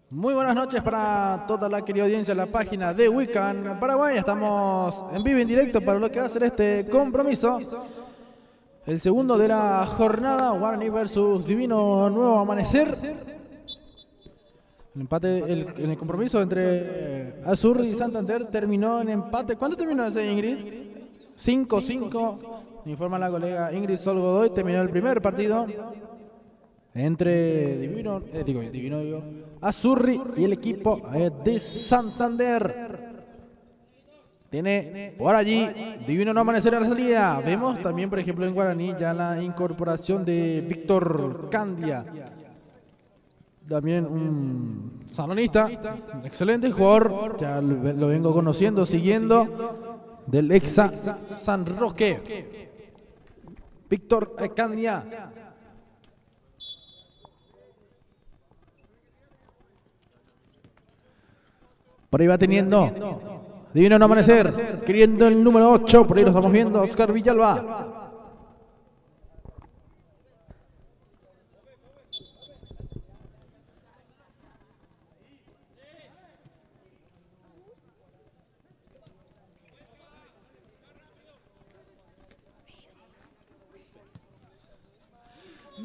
Muy buenas noches para toda la querida audiencia de la página de Wiccan Paraguay. Estamos en vivo y en directo para lo que va a ser este compromiso. El segundo de la jornada, Guaraní versus Divino Nuevo Amanecer. El empate, en el compromiso entre Azurri y Santander terminó en empate. ¿Cuánto terminó ese, Ingrid? 5-5. Informa la colega Ingrid Sol Godoy. Terminó el primer partido entre Azurri y el equipo de Santander. Tiene por allí Divino No Amanecer a la salida. Vemos también, por ejemplo, en Guaraní ya la incorporación de Víctor Candia. También un salonista, un excelente jugador, ya lo vengo conociendo, siguiendo, del Exa San Roque. Víctor Candia. Por ahí va teniendo Divino No Amanecer, queriendo el número 8, por ahí lo estamos viendo, Oscar Villalba.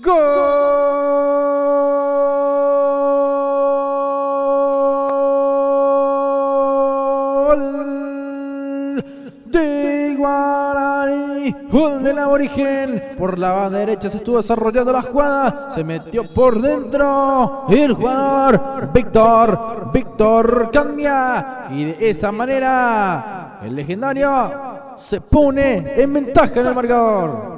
¡Gol de Guaraní! ¡Gol del Aborigen! Por la banda derecha se estuvo desarrollando la jugada. Se metió por dentro el jugador Víctor Candia. Y de esa manera el legendario se pone en ventaja en el marcador.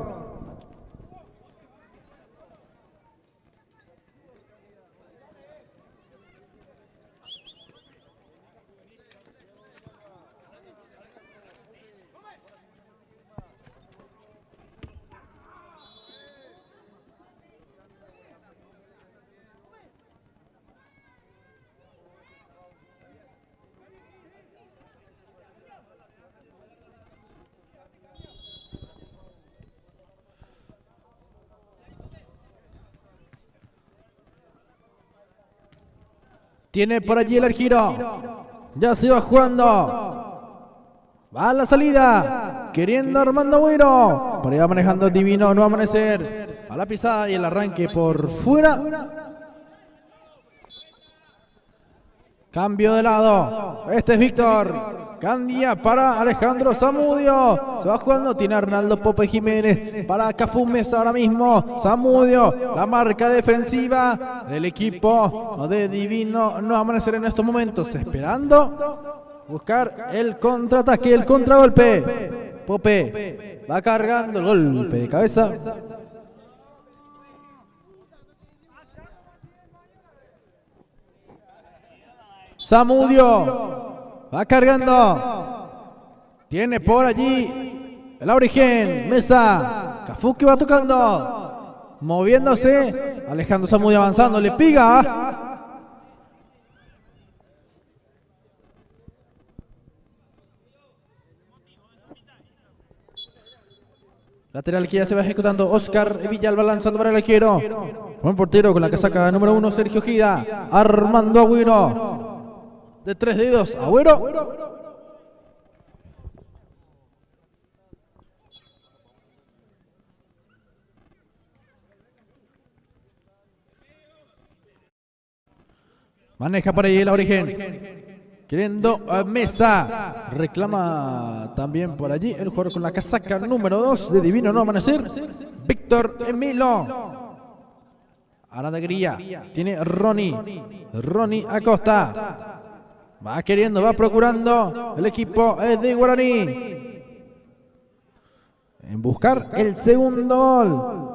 Tiene por allí el giro. Ya se va jugando. Va a la salida. Queriendo Armando Agüero. Por ahí va manejando Divino No Amanecer. A la pisada y el arranque por fuera. Cambio de lado. Este es Víctor Candia para Alejandro Zamudio. Se va jugando. Tiene Arnaldo Pope Jiménez para Cafú Mesa ahora mismo. Zamudio. La marca defensiva del equipo de Divino No Amanecer en estos momentos. Esperando buscar el contraataque, el contragolpe. Pope va cargando el golpe de cabeza. Zamudio va cargando. Tiene por allí el Aborigen. Mesa. Cafú que va tocando. Moviéndose. Alejandro Zamudio avanzando. Le piga. Lateral que ya se va ejecutando. Oscar Villalba lanzando para el arquero. Buen portero con la casaca número 1. Sergio Gida. Armando Agüero. De 3 dedos, Agüero. Maneja por ahí el Aborigen. Queriendo a Mesa. Reclama también por allí el jugador con la casaca número 2 de Divino No Amanecer. Víctor Emilo. Aranda Grilla. Tiene Ronnie Acosta. Va queriendo, va procurando el equipo de Guaraní en buscar el segundo gol.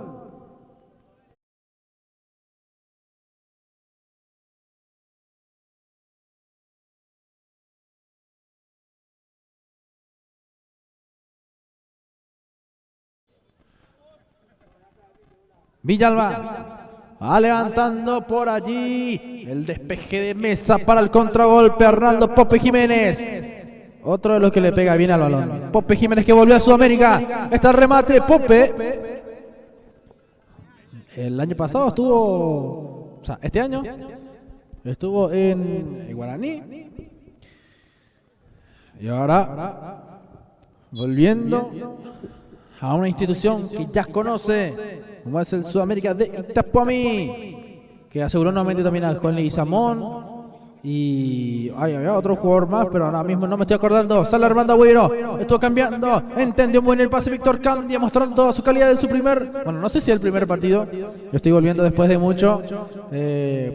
Villalba. Va levantando por allí el despeje de Mesa para el contragolpe. Arnaldo Pope Jiménez. Otro de los que le pega bien al balón. Pope Jiménez que volvió a Sudamérica. Está el remate. Pope. El año pasado estuvo... O sea, este año estuvo en Guaraní. Y ahora, volviendo a una institución que ya conoce, como es el Sudamérica de Itapuamí, que aseguró nuevamente también a Juan Leguizamón. Y había otro jugador más, pero ahora mismo no me estoy acordando. Sale Armando Agüero, estuvo cambiando, entendió muy bien el pase Víctor Candia, mostrando toda su calidad de su primer, bueno, no sé si el primer partido. Yo estoy volviendo después de mucho,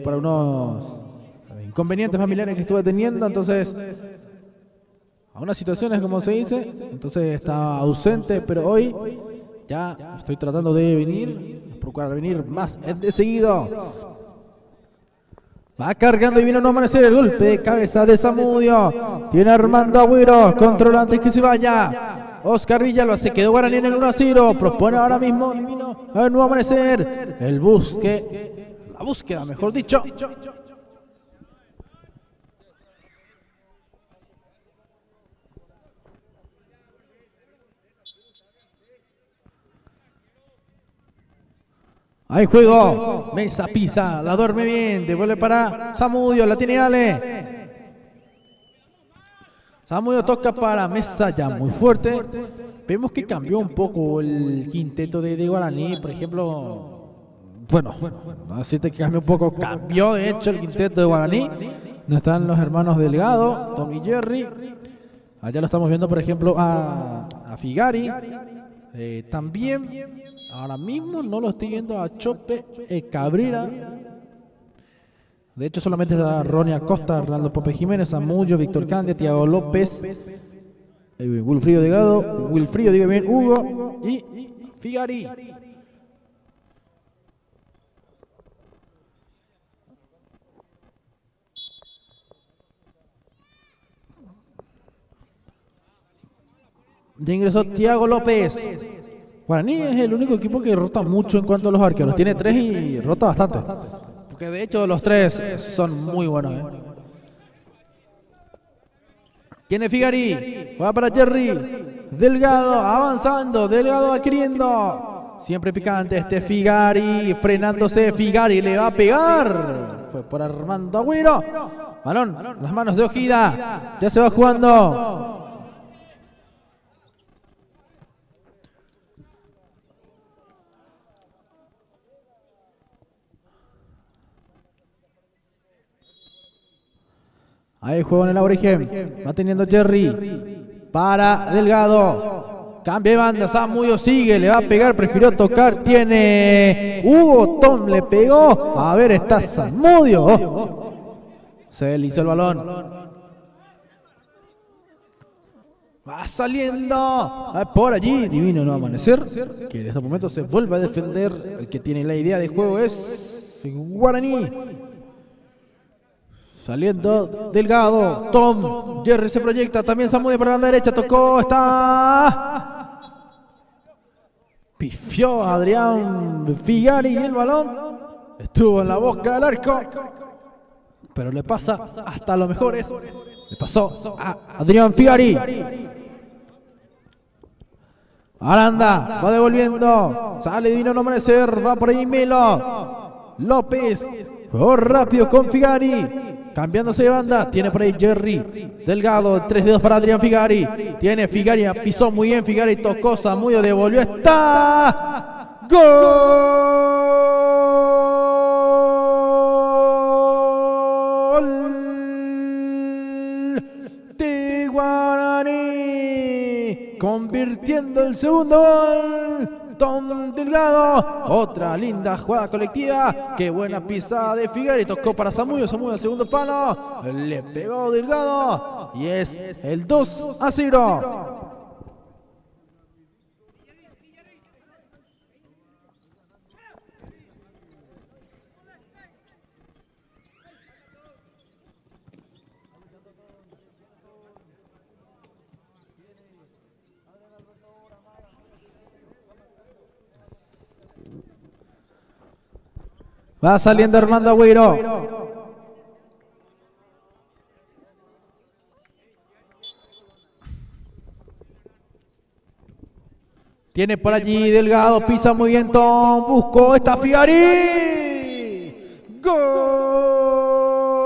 por unos inconvenientes familiares que estuve teniendo, entonces a unas situaciones, como se dice, entonces está ausente, pero hoy ya estoy tratando de venir, procurar venir más de seguido. Va cargando y vino a no amanecer el golpe de cabeza de Zamudio. Tiene Armando Agüero, controla antes que se vaya. Oscar Villalba se quedó Guaraní en el 1-0. Propone ahora mismo vino a no amanecer. La búsqueda, mejor dicho. Hay juego, Mesa pisa, la duerme bien, devuelve para Zamudio, la tiene Ale. Zamudio toca para Mesa, ya muy fuerte. Vemos que cambió un poco el quinteto de Guaraní, por ejemplo. Bueno, no decirte que cambió un poco, cambió de hecho el quinteto de Guaraní. No están los hermanos Delgado, Tom y Jerry. Allá lo estamos viendo, por ejemplo, a Figari. También. Ahora mismo no lo estoy viendo a Chope Cabrera. De hecho, solamente está Ronnie Acosta, Hernando Pope Jiménez, Zamudio, Víctor Candia, Tiago López, Wilfrido Delgado, Hugo y Figari. Ya ingresó Tiago López. Guaraní es el único equipo que rota mucho en cuanto a los arqueros. Tiene 3 y rota bastante. Porque de hecho los 3 son muy buenos. Tiene Figari. Va para Jerry. Delgado avanzando. Delgado adquiriendo. Siempre picante este Figari. Frenándose. Figari le va a pegar. Fue por Armando Agüero. Balón. Las manos de Ojida. Ya se va jugando. Hay juego en el Aborigen. Va teniendo Jerry. Para Delgado. Cambia de banda. Zamudio sigue. Le va a pegar. Prefirió tocar. Tiene Hugo. Tom le pegó. A ver, está Zamudio. Se deslizó el balón. Va saliendo. Por allí. Divino no amanecer. Que en este momento se vuelve a defender. El que tiene la idea de juego es Guaraní. Saliendo Delgado, Tom, Jerry se proyecta, también Zamudio para la banda derecha, tocó, está... Pifió Adrián Figari y el balón estuvo en la boca del arco, pero le pasa hasta los mejores, le pasó a Adrián Figari. Aranda, va devolviendo, sale Divino no amanecer, va por ahí Melo, López, fue rápido con Figari. Cambiándose de banda, tiene por ahí Jerry Delgado, 3 dedos para Adrián Figari. Tiene Figari, pisó muy bien Figari, tocó Zamudio, devolvió, está. ¡Gol! De Guaraní, convirtiendo el segundo gol. Tom Delgado, otra linda jugada colectiva, qué buena pisada de Figari, tocó para Zamudio, Zamudio al segundo palo, le pegó Delgado y es el 2-0. Va saliendo Armando Agüero. Tiene por allí Delgado, pisa muy bien Tom, buscó esta Figari. ¡Gol!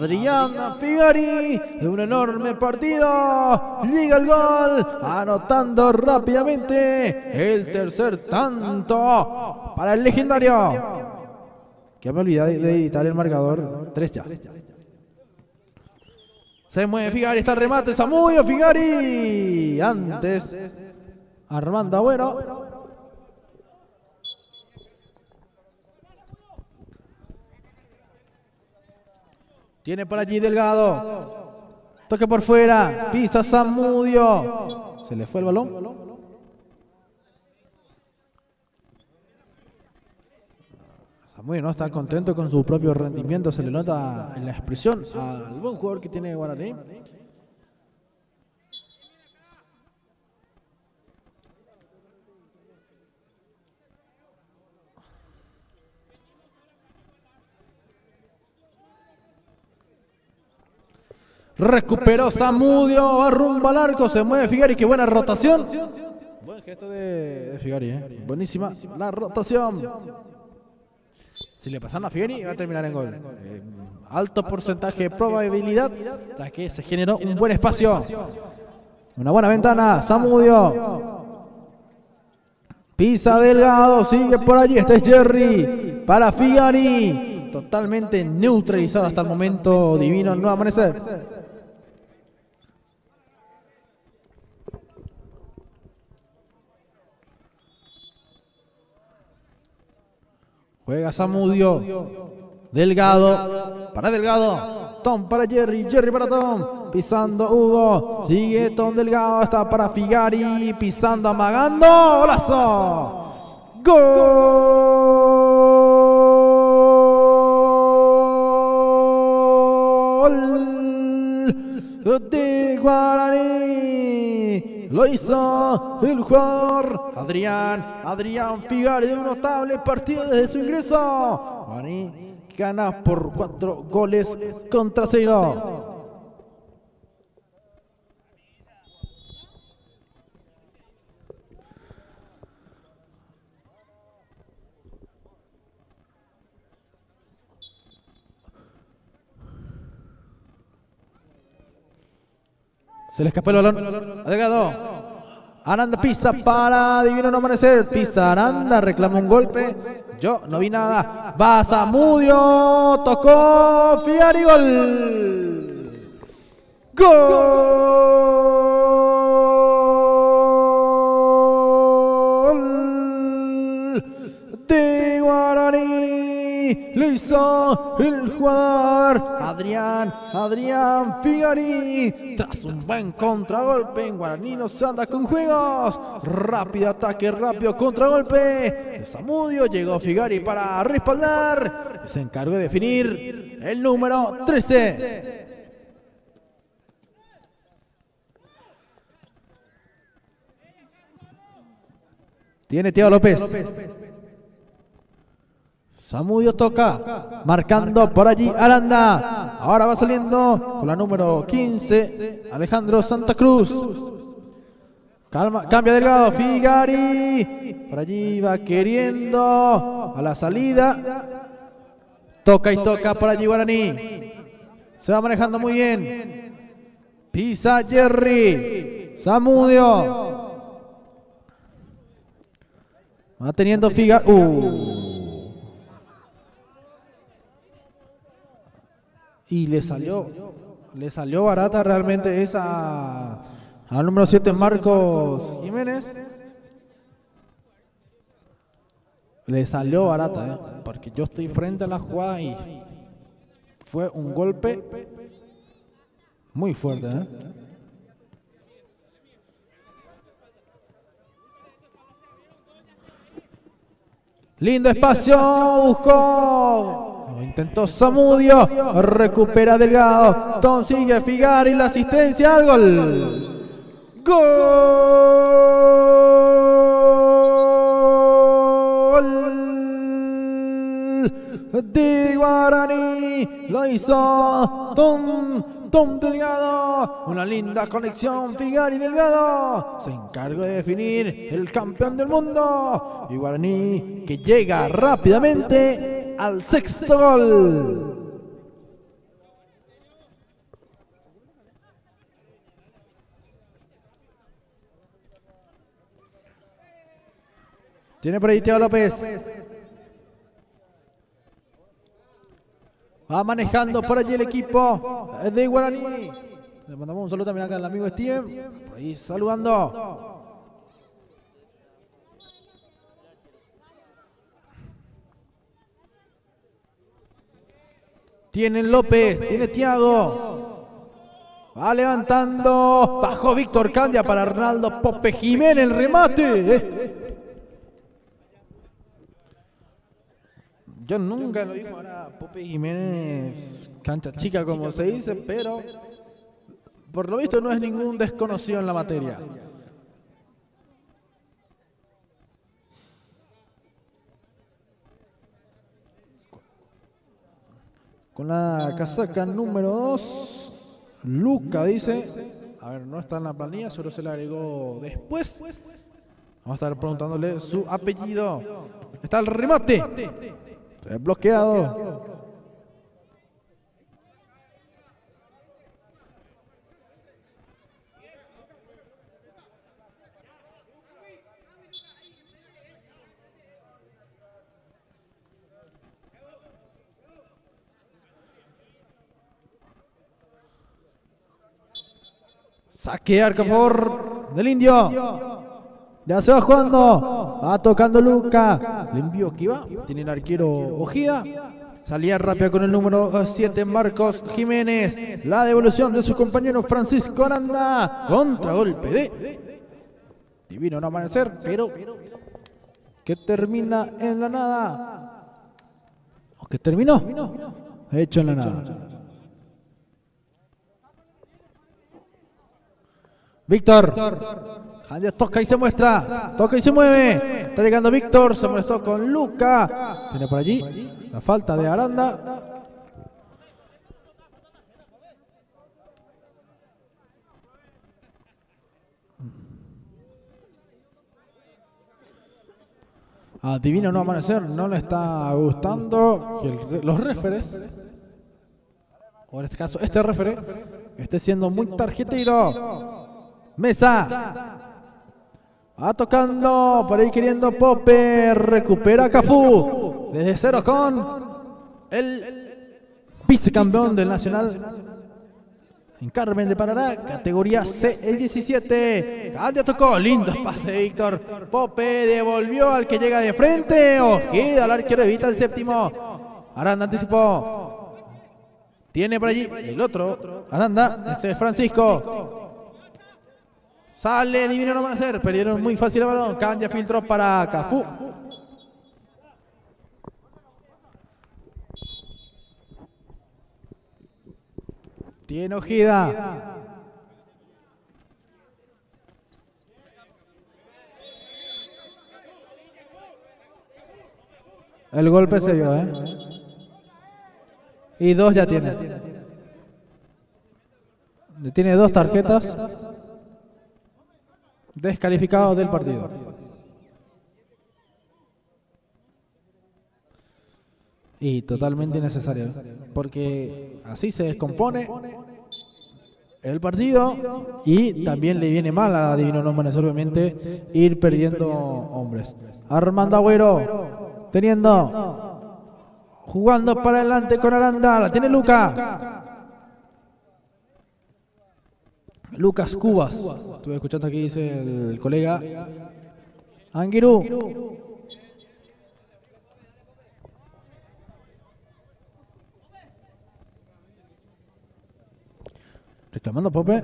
Adrián Figari, de un enorme partido, llega el gol, anotando rápidamente el tercer tanto para el legendario. Que me olvidé de editar el marcador, 3 ya. Se mueve Figari, está el remate, Zamudio Figari. Antes, Armando Agüero. Tiene por allí Delgado. Toque por fuera. Pisa Zamudio. Se le fue el balón. Zamudio no está contento con su propio rendimiento. Se le nota en la expresión al buen jugador que tiene Guaraní. Recuperó Zamudio, va rumbo al arco, se mueve Figari, qué buena rotación. Buen gesto de Figari, buenísima la rotación. Si le pasan a Figari va a terminar en gol. Alto porcentaje de probabilidad, ya que se generó un buen espacio. Una buena ventana, Zamudio. Pisa Delgado, sigue por allí, este es Jerry para Figari. Totalmente neutralizado hasta el momento, Divino Nuevo Amanecer. Juega Zamudio. Delgado. Para Delgado. Tom para Jerry. Jerry para Tom. Pisando Hugo. Sigue Tom Delgado. Está para Figari. Pisando, amagando. ¡Golazo! ¡Gol! De Guaraní. Lo hizo el jugador Adrián Figari, de un notable partido desde su ingreso. Guaraní gana por 4 goles contra 0. Se le escapó el balón. Delgado. Aranda pisa para Divino Nuevo Amanecer. Pisa Aranda, reclama un golpe. Yo no vi nada. Va Zamudio. Tocó Figari. Gol. Gol de Guaraní. Lo hizo el jugador Adrián Figari. Tras un buen contragolpe, en Guaraní no se anda con juegos. Rápido ataque, rápido contragolpe. Zamudio, llegó Figari para respaldar. Se encargó de definir el número 13. Tiene Thiago López. Zamudio toca, marcando por allí Aranda. Ahora va saliendo con la número 15, Alejandro Santa Cruz. Cambia Delgado, Figari. Por allí va queriendo a la salida. Toca y toca por allí Guaraní. Se va manejando muy bien. Pisa Jerry. Zamudio. Va teniendo Figari. Y le salió barata realmente esa al número 7 Marcos Jiménez. Le salió barata, porque yo estoy frente a la jugada y fue un golpe muy fuerte. Lindo espacio, buscó. Intentó Zamudio, recupera Delgado, Tom sigue Figari, la asistencia al gol. Gol de Guaraní, lo hizo Tom Delgado. Una linda conexión, Figari Delgado. Se encargó de definir el campeón del mundo. Y Guaraní que llega rápidamente al 6º gol. Tiene por ahí Thiago López. Va manejando por allí el equipo de Guaraní. Le mandamos un saludo también acá al amigo Steven. Por ahí saludando. Tiene López, tiene Thiago. Va levantando. Bajó Víctor Candia para Arnaldo Pope Jiménez. El remate. Yo nunca lo digo ahora Pope Jiménez, cancha chica como se dice, pero por lo visto no es ningún desconocido en la materia. Con la casaca número 2, Luca dice, a ver, no está en la planilla, solo se le agregó después. Vamos a estar preguntándole su apellido. Está el remate. Bloqueado. Saque arco a favor del Indio. Ya se va jugando. Va tocando Luca. Le envió que va. Tiene el arquero Ojida. Salía rápida con el número 7 Marcos Jiménez. La devolución de su compañero Francisco Aranda. Contragolpe de Divino no amanecer, pero que termina en la nada. ¿O que terminó? Hecho en la nada. Víctor. Jandia toca y se muestra. Toca y se mueve. Está llegando Víctor. Se molestó con Luca. Tiene por allí la falta de Aranda. A Divino no amanecer. No le está gustando que los referes, o en este caso este referee, esté siendo muy tarjetero. Mesa. Va tocando, por ahí queriendo Pope. Recupera Cafú. Desde cero con el vicecampeón del Nacional en Carmen de Paraná, categoría C, el 17. Candia tocó, lindo pase de Víctor. Pope devolvió al que llega de frente. Ojeda, al arquero evita el séptimo. Aranda anticipó. Tiene por allí el otro. Aranda, este es Francisco. Sale Divino no van a hacer. Perdieron muy fácil el balón. Candia filtró para Cafú. Tiene Ojeda. El golpe se vio, Y dos ya tiene. Tiene dos tarjetas. Descalificado del partido. Y totalmente innecesario, porque así se descompone el partido y también le viene mal a Divino no amanecer, obviamente, ir perdiendo hombres. Armando Agüero, jugando para adelante con Aranda, la tiene Luca. Lucas Cubas, estuve escuchando aquí, dice el colega Anguirú. Reclamando Pope.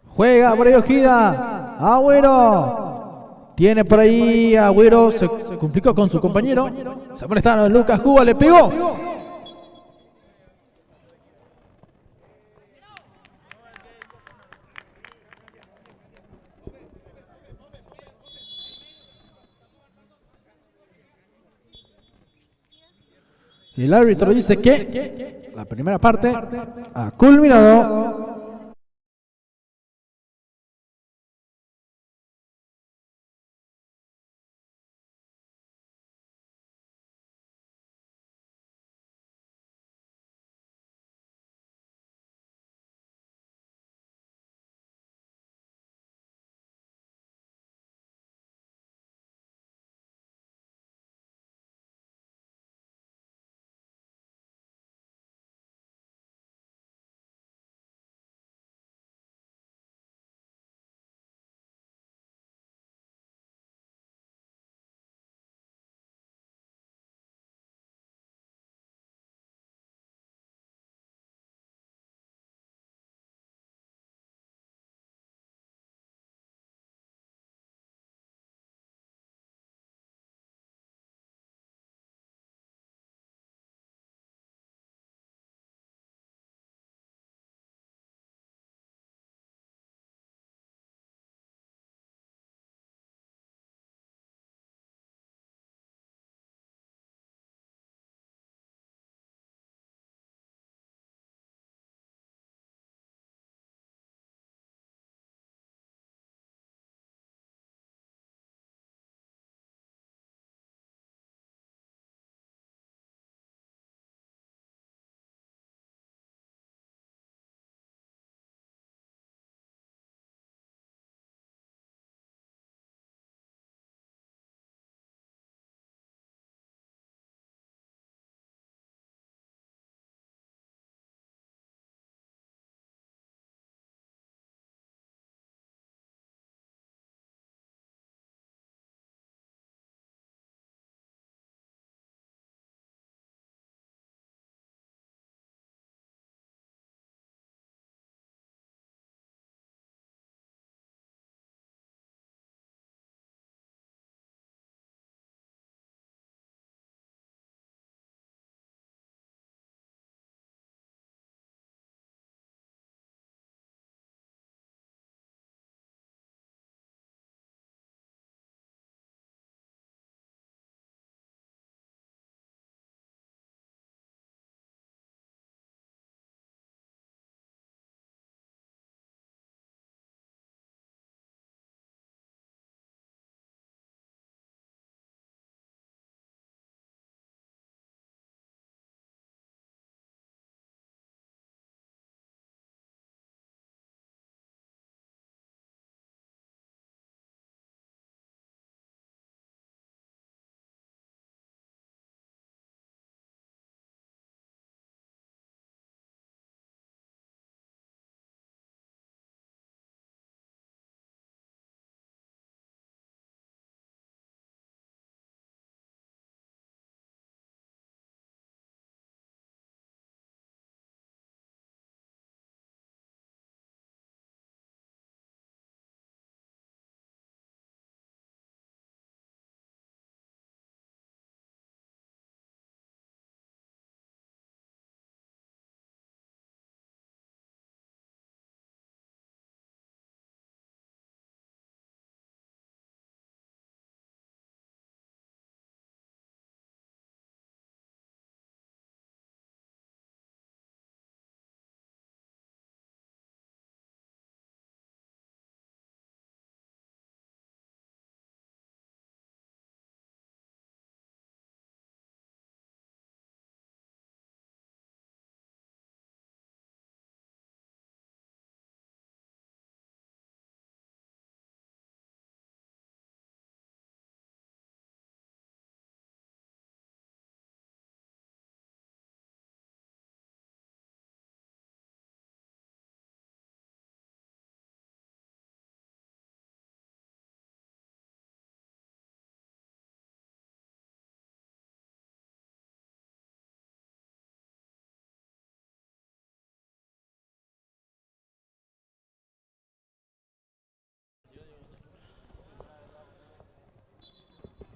Juega por ahí Ojida. Agüero. Tiene por ahí Agüero. Se complicó con su compañero. Se molestaron. Lucas Cubas le pegó. El árbitro dice que la primera parte ha culminado.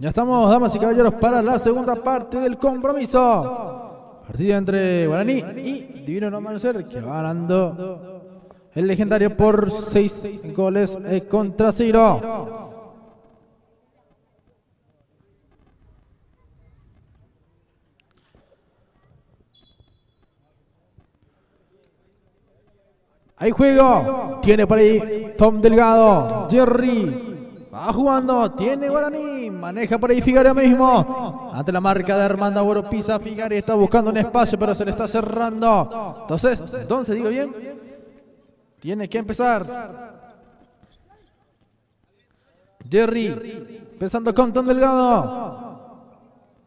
Ya estamos, damas y caballeros, para la segunda parte del compromiso. Partida entre Guaraní y Divino No Amanecer, que va ganando el legendario por 6 goles contra 0. Hay juego, tiene por ahí Tom Delgado, Jerry. Va jugando, tiene Guaraní, maneja por ahí Figari mismo. Ante la marca de Armando Agüero pisa Figari, está buscando un espacio, pero se le está cerrando. Entonces digo bien, tiene que empezar. Jerry, empezando con Tom Delgado.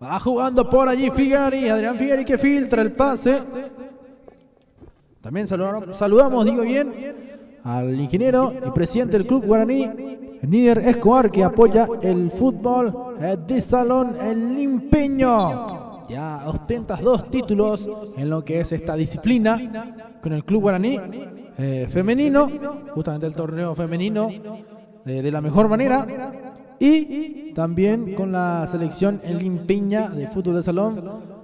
Va jugando por allí Figari, Adrián Figari que filtra el pase. También saludamos, digo bien, al ingeniero y presidente del club Guaraní, Nider Escobar, que apoya el fútbol de salón en Limpeño. Ya ostentas 2 títulos en lo que es esta disciplina con el club Guaraní femenino, justamente el torneo femenino de la mejor manera, y también con la selección en Limpeña de fútbol de salón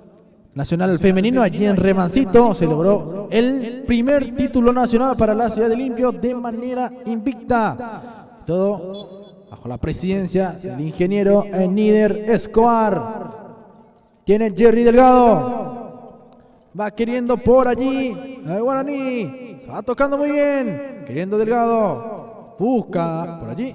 nacional femenino. Allí en Remancito se logró el primer título nacional para la ciudad de Limpio de manera invicta. Todo bajo la presidencia del ingeniero Nider Escobar. Tiene Jerry Delgado. Va queriendo por allí Guaraní. Va tocando muy bien. Queriendo Delgado. Busca por allí.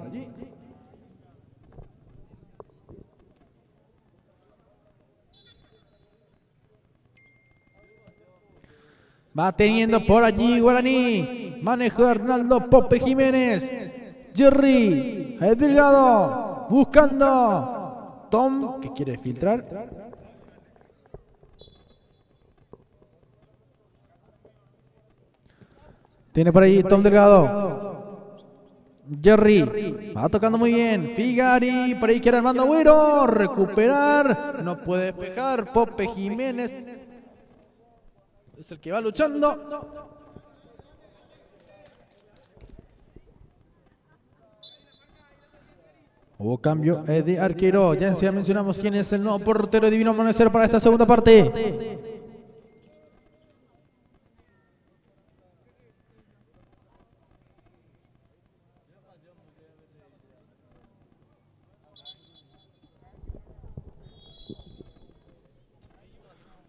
Va teniendo por allí Guaraní. Manejo de Arnaldo Pope Jiménez. Jerry Delgado. Buscando Tom, que quiere filtrar. Tiene por ahí Tom Delgado. Jerry. Va tocando muy bien. Figari. Por ahí quiere Armando Agüero. Recuperar. No puede despejar. Pope Jiménez es el que va luchando. Hubo cambio de arquero. Ya mencionamos quién es el nuevo portero de Divino Amanecer para esta segunda parte.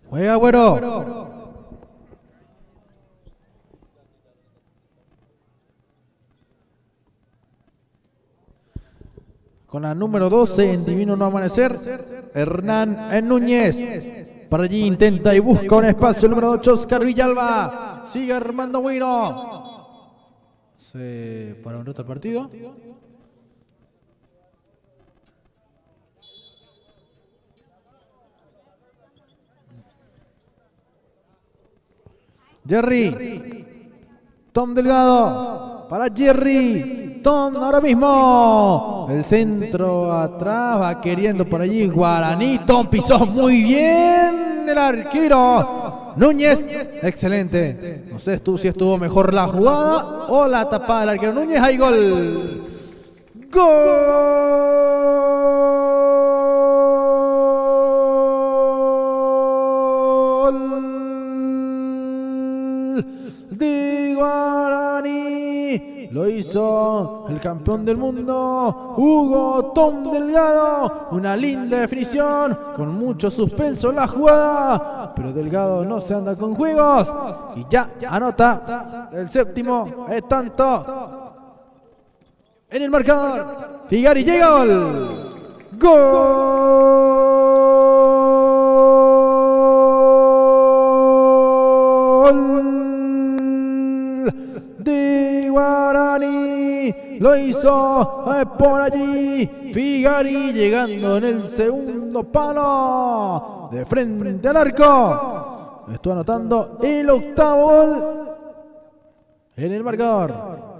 Juega Agüero. Con la número 12 en Divino No Amanecer, Hernán Núñez. Para allí intenta y busca un espacio. El número 8, Oscar Villalba. Sigue Armando Agüero. Se para un rato el partido. Jerry. Tom Delgado. Para Jerry. Tom ahora mismo. El centro atrás. Va queriendo por allí Guaraní. Tom pisó muy bien el arquero Núñez. Excelente. No sé si estuvo mejor la jugada o la tapada del arquero Núñez. Hay gol. ¡Gol! De Guaraní. Lo hizo el campeón del mundo, Hugo Tom Delgado. Una linda definición, con mucho suspenso en la jugada. Pero Delgado no se anda con juegos. Y ya anota el séptimo tanto en el marcador. Figari llega gol. De Guaraní. Lo hizo por allí Figari, llegando en el segundo palo de frente al arco. Estuvo anotando el 8º gol en el marcador.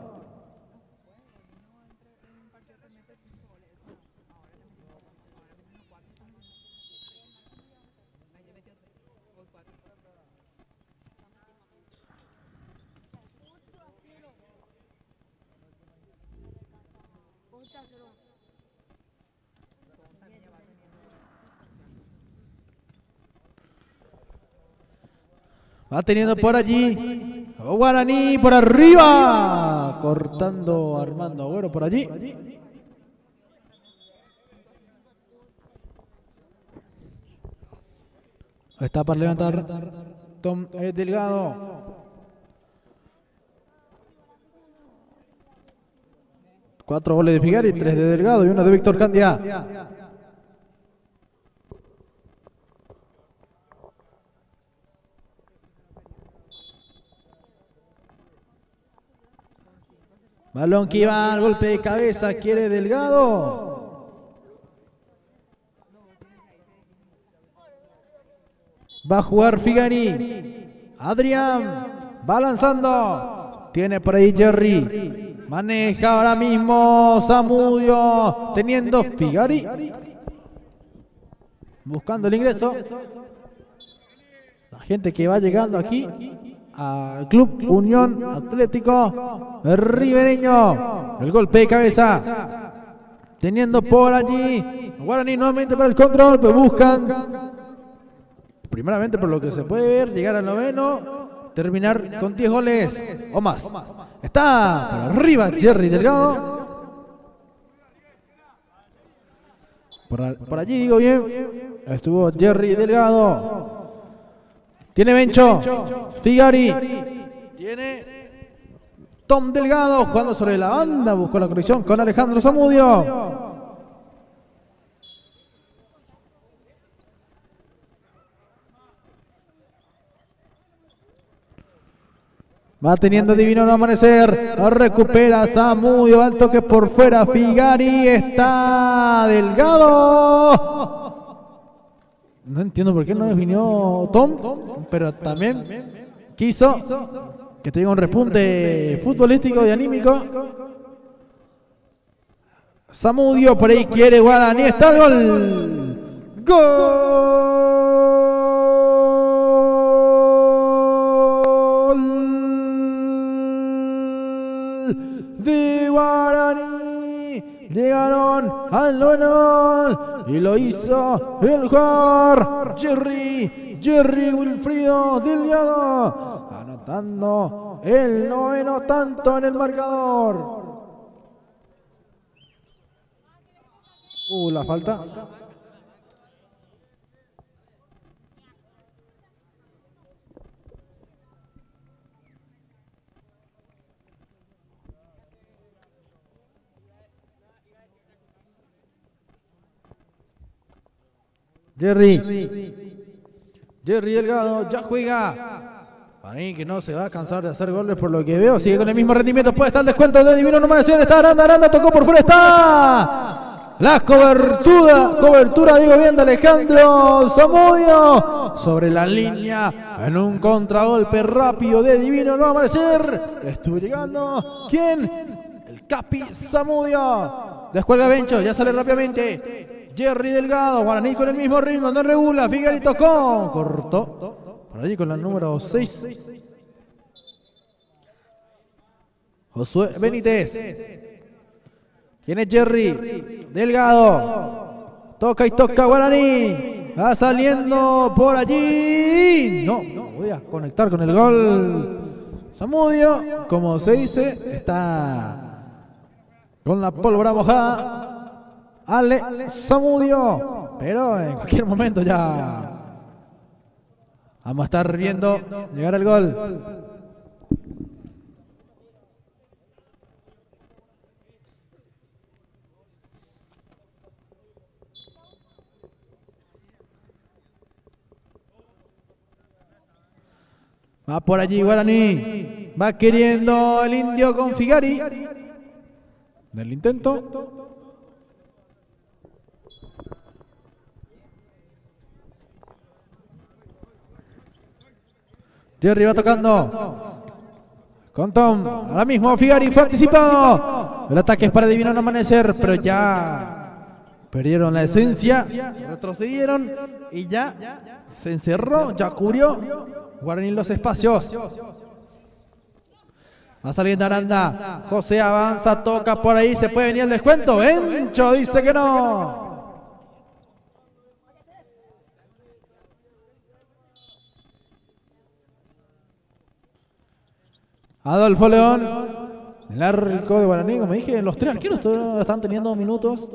Va teniendo por allí Guaraní por arriba. Cortando Armando Agüero por allí. Está para levantar Tom Delgado. 4 goles de Figari, 3 de Delgado y 1 de Víctor Candia. Balón que iba al golpe de cabeza, quiere Delgado. Va a jugar Figari. Adrián va lanzando. Tiene por ahí Jerry. Maneja ahora mismo Zamudio. Teniendo Figari. Buscando el ingreso. La gente que va llegando aquí al Club Unión Atlético Ribereño. El golpe de cabeza. Teniendo por allí Guaraní nuevamente para el control. Pero buscan, primeramente por lo que se puede ver, llegar al noveno, terminar con 10 goles o más. Está por arriba Jerry Delgado. Por allí digo bien, estuvo Jerry Delgado. Tiene Bencho, Figari, tiene Tom Delgado jugando sobre la banda, buscó la conexión con Alejandro Zamudio. Va teniendo Divino no amanecer. Recupera Zamudio. Al toque por fuera. Figari. Está Delgado. No entiendo por qué no definió Tom. Pero también quiso que tenga un repunte futbolístico y anímico. Zamudio por ahí quiere Guaraní. Está el gol. ¡Gol! De Guaraní. Llegaron al noveno y lo hizo el jugador Jerry Wilfrido Delgado, anotando el noveno tanto en el marcador. La falta. Jerry Delgado ya juega. Para mí que no se va a cansar de hacer goles por lo que veo. Sigue con el mismo rendimiento. Puede estar el descuento de Divino no amanecer. Está Aranda, tocó por fuera. Está la cobertura digo bien, de Alejandro Zamudio sobre la línea en un contragolpe rápido de Divino no amanecer. Estuvo llegando. ¿Quién? El Capi Zamudio. Descuelga Bencho, ya sale rápidamente Jerry Delgado. Guaraní con el mismo ritmo, no regula. Figari tocó, cortó por allí con la número 6 Josué Benítez. ¿Quién es Jerry Delgado? Toca y toca Guaraní. Va saliendo por allí. No voy a conectar con el gol. Zamudio, como se dice, está con la pólvora mojada. Zamudio, pero en cualquier momento ya vamos a estar viendo llegar el gol. Va por allí Guaraní, va queriendo el indio con Figari. En el intento. Jerry va tocando con Tom. Ahora mismo Figari fue anticipado. El ataque es para Divino no amanecer, pero ya perdieron la esencia, retrocedieron y ya se encerró, ya cubrió Guaraní los espacios. Va saliendo Aranda. José avanza, toca por ahí, se puede venir el descuento. Bencho dice que no. Adolfo León, el arco de Guaraní, como dije, los tres arqueros están teniendo minutos.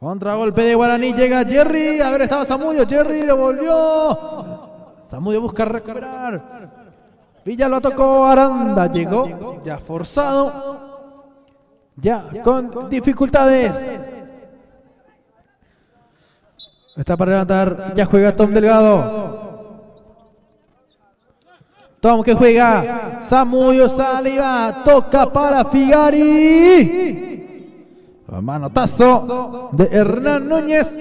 Contragolpe de Guaraní, llega Jerry, a ver, estaba Zamudio, Jerry devolvió. Zamudio busca recuperar. Villalba tocó, Aranda llegó, ya forzado, ya con dificultades. Está para levantar, ya juega Tom Delgado. Tom que juega, Zamudio sale y va, toca para Figari. Manotazo de Hernán Núñez.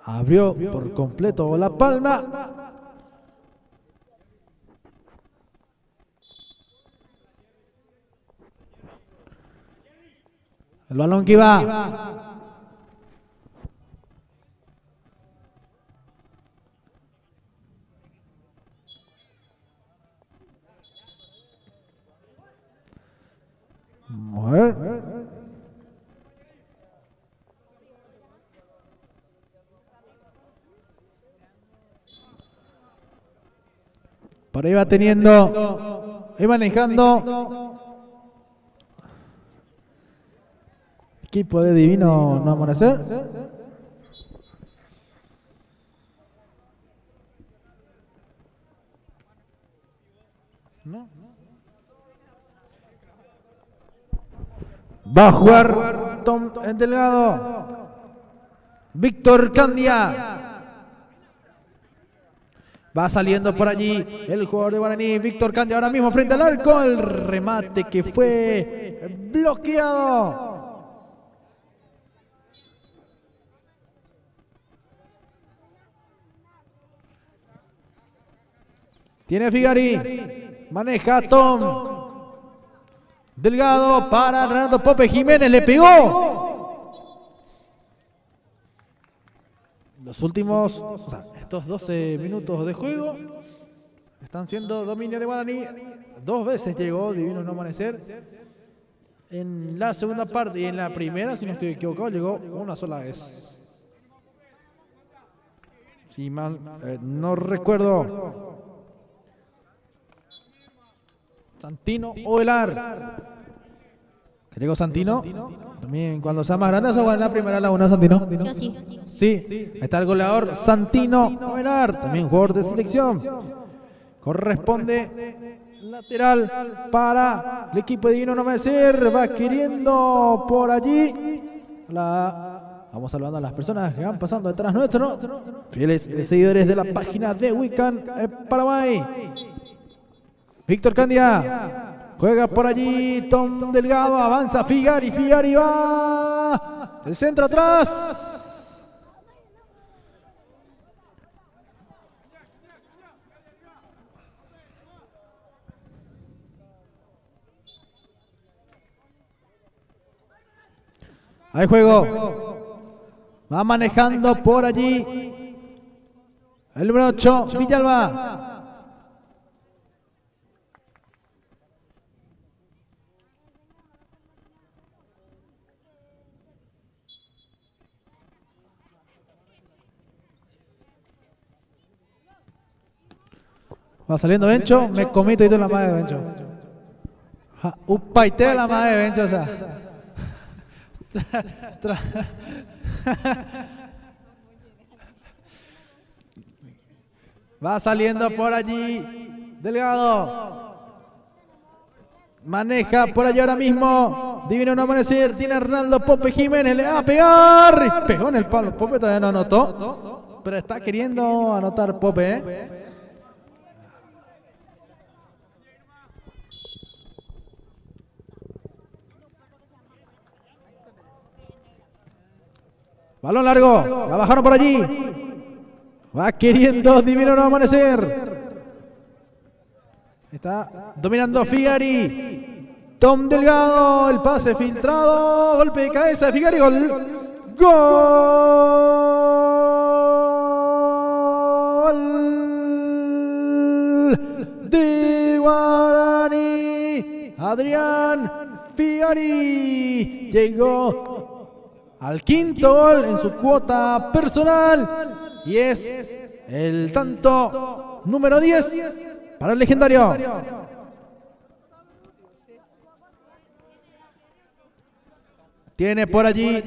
Abrió por completo la palma. El balón que va. A ver. Por ahí va teniendo y manejando. Equipo de Divino No Amanecer. Va a jugar Tom Delgado. Víctor Candia. Va saliendo por allí el jugador de Guaraní, Víctor Candia, ahora mismo frente al arco. El remate que fue bloqueado. Tiene Figari, maneja Tom Delgado para Renato Pope Jiménez, le pegó. Los últimos, estos 12 minutos de juego están siendo dominio de Guaraní. 2 veces llegó Divino No Amanecer. En la segunda parte y en la primera, si no estoy equivocado, llegó una sola vez. Si mal no recuerdo. Santino Ovelar. ¿Que llegó Santino? También cuando sea más grande, ¿o en la primera la una Santino? Yo sí. Sí, está el goleador Santino Ovelar, también jugador de selección. Corresponde lateral para el equipo de Divino No Amanecer. Va queriendo por allí. Vamos saludando a las personas que van pasando detrás nuestro. Fieles seguidores de la página de Wiccan Paraguay. Víctor Candia juega por allí, Tom Delgado, avanza Figari, Figari va, el centro atrás. Hay juego, va manejando por allí el número 8, Villalba. Va saliendo Bencho, me comí todo la madre de Bencho. Upaité la madre de Bencho, o sea. Va saliendo por allí Delgado. Maneja por allí ahora mismo Divino No Amanecer. Tiene Arnaldo Pope Jiménez, le va a pegar. Pegó en el palo, Pope todavía no anotó, pero está queriendo anotar Pope, Balón largo, la bajaron por allí. Va queriendo Divino No Amanecer. Está dominando Figari. Tom Delgado, el pase filtrado. Golpe de cabeza de Figari, gol. Gol de Guaraní. Adrián Figari llegó al quinto gol en su cuota personal y es el tanto número 10 para el legendario. Tiene por allí.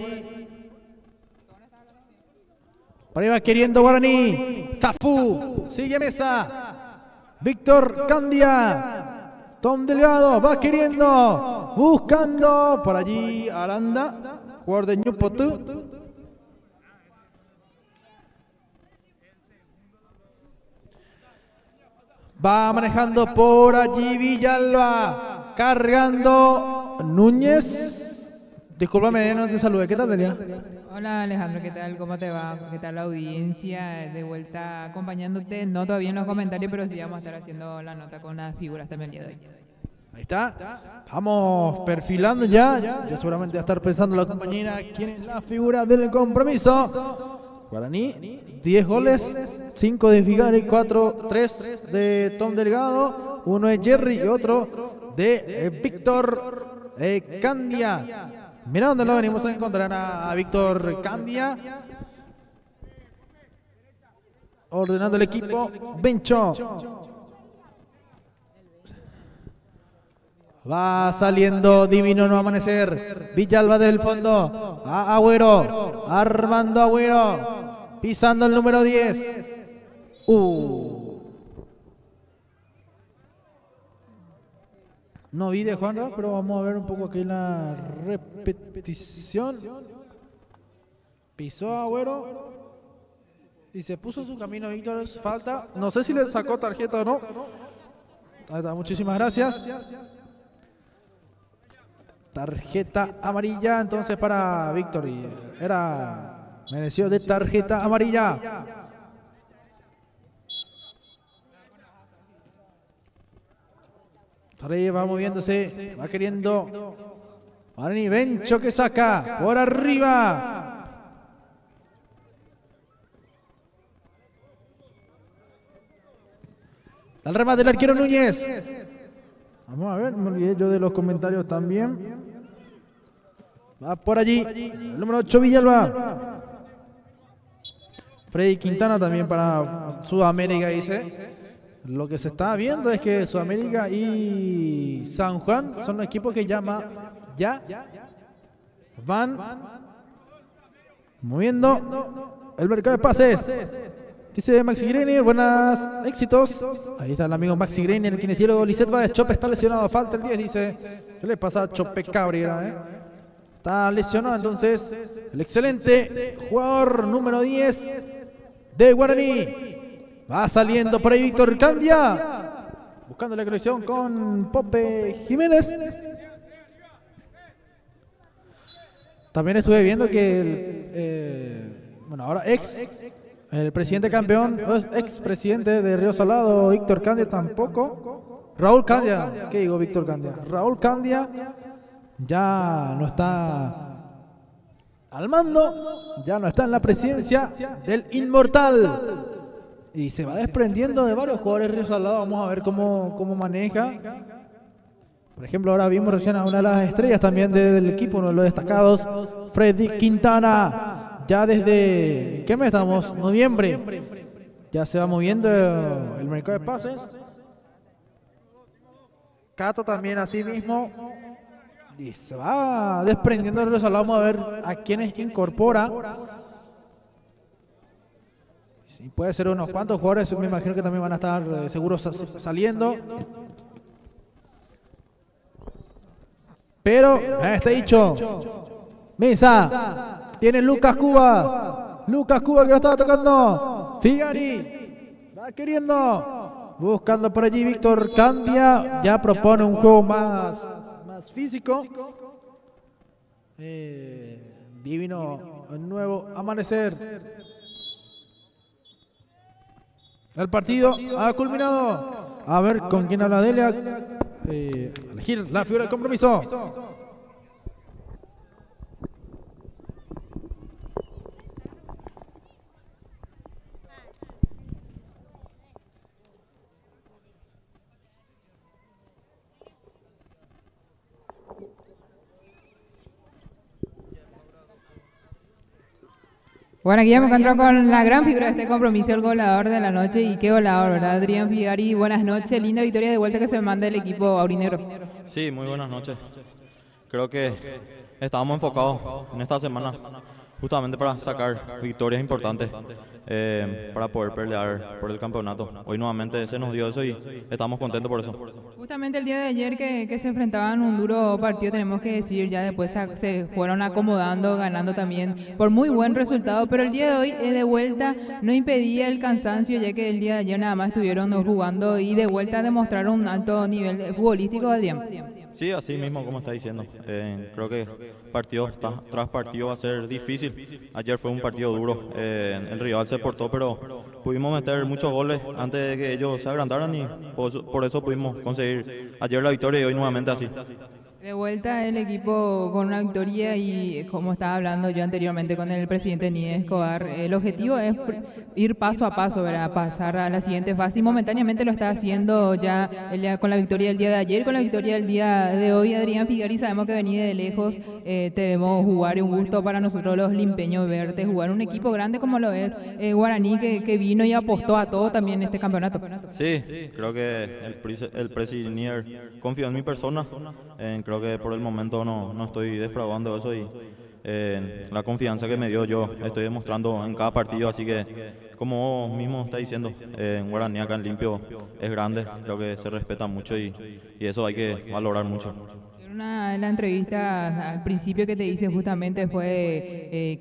Por ahí va queriendo Guaraní. Cafú. Sigue Mesa. Víctor Candia. Tom Delgado. Va queriendo. Buscando. Por allí Aranda. Jugador de Ñupotú. Va manejando por allí Villalba. Cargando Núñez. Discúlpame, no te saludé. ¿Qué tal, Delia? Hola Alejandro, ¿qué tal? ¿Cómo te va? ¿Qué tal la audiencia? De vuelta acompañándote, no todavía en los comentarios, pero sí vamos a estar haciendo la nota con las figuras también el día de hoy. Ahí está. Vamos perfilando ya. Ya seguramente va a estar pensando la compañera quién es la figura del compromiso. Guaraní, 10 goles, 5 de Figari, 3 de Tom Delgado, uno de Jerry y otro de Víctor Candia. Mira dónde lo venimos a encontrar a Víctor Candia. Ordenando el equipo. Bencho. Va saliendo Divino No Amanecer. Villalba desde el fondo. A Agüero. Armando Agüero. Pisando el número 10. No vi de Juanra, pero vamos a ver un poco aquí la repetición. Pisó a Agüero y se puso su camino Víctor. Falta. No sé si le sacó tarjeta o no. Ahí está, muchísimas gracias. Tarjeta amarilla entonces para Víctor. Y era merecido de tarjeta amarilla. Torre va moviéndose, va queriendo. Guaraní, Bencho que saca por arriba. Al remate del arquero Núñez. Vamos a ver, me olvidé yo de los comentarios también. Va por allí, el número 8 Villalba. Freddy Quintana también para Sudamérica dice. Lo que se está viendo es que Sudamérica y San Juan son los equipos que ya van moviendo el mercado de pases. Dice Maxi Greiner, buenas éxitos. Ahí está el amigo Maxi Greiner, el kinesiólogo. Lisset Báez, Chope está lesionado, falta el 10, dice. ¿Qué le pasa a Chope Cabrera? Está lesionado, entonces el excelente jugador número 10 de Guaraní. Va saliendo por ahí Víctor Candia. Buscando la conexión con Pope Jiménez. También estuve viendo que ahora el presidente campeón, expresidente de Río Salado, Víctor Candia tampoco. Raúl Candia, ¿qué digo Víctor Candia? Raúl Candia ya no está al mando, ya no está en la presidencia del Inmortal. Y se va desprendiendo de varios jugadores de Río Salado. Vamos a ver cómo maneja. Por ejemplo, ahora vimos recién a una de las estrellas también del equipo, uno de los destacados, Freddy Quintana. Ya desde, ¿qué mes estamos? Noviembre. Ya se va moviendo el mercado de pases. Cato también así mismo. Y se va desprendiendo de Río Salado. Vamos a ver a quiénes incorpora. Y puede ser unos cuantos jugadores, me imagino que también van a estar seguros saliendo. Pero, está dicho. Mesa. Tiene Lucas Cuba. Lucas Cuba que lo estaba tocando. Figari. Va queriendo. Buscando por allí Víctor Candia. Ya propone un juego más físico. Divino Nuevo Amanecer. El partido ha culminado. A ver con quién habla Delia. Elegir la figura del compromiso. Bueno, aquí ya me encuentro con la gran figura de este compromiso, el goleador de la noche. Y qué goleador, ¿verdad? Adrián Figari, buenas noches. Linda victoria de vuelta que se manda el equipo aurinegro. Sí, muy buenas noches. Creo que estábamos enfocados en esta semana justamente para sacar victorias importantes para poder pelear por el campeonato. Hoy nuevamente se nos dio eso y estamos contentos por eso. Justamente el día de ayer que se enfrentaban un duro partido, tenemos que decir, ya después se fueron acomodando, ganando también por muy buen resultado, pero el día de hoy de vuelta no impedía el cansancio, ya que el día de ayer nada más estuvieron jugando y de vuelta demostraron un alto nivel futbolístico, Adrián. Sí, así mismo como está diciendo. Creo que partido tras partido va a ser difícil. Ayer fue un partido duro. El rival se portó, pero pudimos meter muchos goles antes de que ellos se agrandaran y por eso pudimos conseguir ayer la victoria y hoy nuevamente así. De vuelta el equipo con una victoria y como estaba hablando yo anteriormente con el presidente Nieves Escobar, el objetivo es ir paso a paso, ¿verdad? Pasar a la siguiente fase y momentáneamente lo está haciendo ya con la victoria del día de ayer, con la victoria del día de hoy. Adrián Figari, sabemos que venís de lejos, te vemos jugar y un gusto para nosotros los limpeños verte jugar un equipo grande como lo es Guaraní que vino y apostó a todo también en este campeonato. Sí, creo que el presidente Nieves confió en mi persona. Creo que por el momento no estoy defraudando eso y la confianza que me dio yo estoy demostrando en cada partido, así que como vos mismo está diciendo, en Guaraní acá en Limpio es grande, creo que se respeta mucho y eso hay que valorar mucho. En una de las entrevistas al principio que te hice justamente fue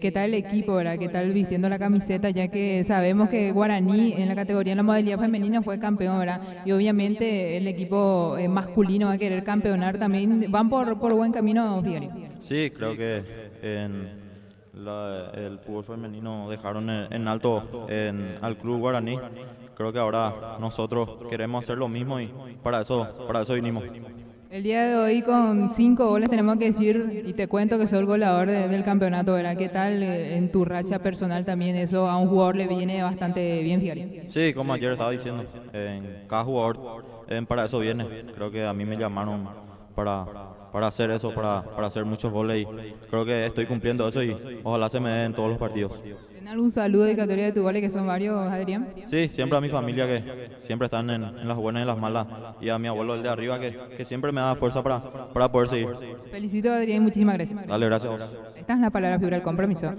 qué tal el equipo, ¿verdad? ¿Qué tal vistiendo la camiseta? Ya que sabemos que Guaraní en la categoría, en la modalidad femenina fue campeón, ¿verdad? Y obviamente el equipo masculino va a querer campeonar también. Van por buen camino, Figueroa. Sí, creo que el fútbol femenino dejaron en alto al club Guaraní. Creo que ahora nosotros queremos hacer lo mismo y para eso vinimos. El día de hoy con 5 goles tenemos que decir, y te cuento que soy el goleador del campeonato, ¿verdad? ¿Qué tal en tu racha personal también eso a un jugador le viene bastante bien, Figueroa? Sí, como ayer estaba diciendo, cada jugador para eso viene. Creo que a mí me llamaron para hacer eso, para hacer muchos goles y creo que estoy cumpliendo eso y ojalá se me den en todos los partidos. ¿Tienes algún saludo dedicatoria de tu goles que son varios, Adrián? Sí, siempre a mi familia que siempre están en las buenas y en las malas y a mi abuelo el de arriba que siempre me da fuerza para poder seguir. Felicito, Adrián, y muchísimas gracias. Dale, gracias a vos. Esta es la palabra figura del compromiso.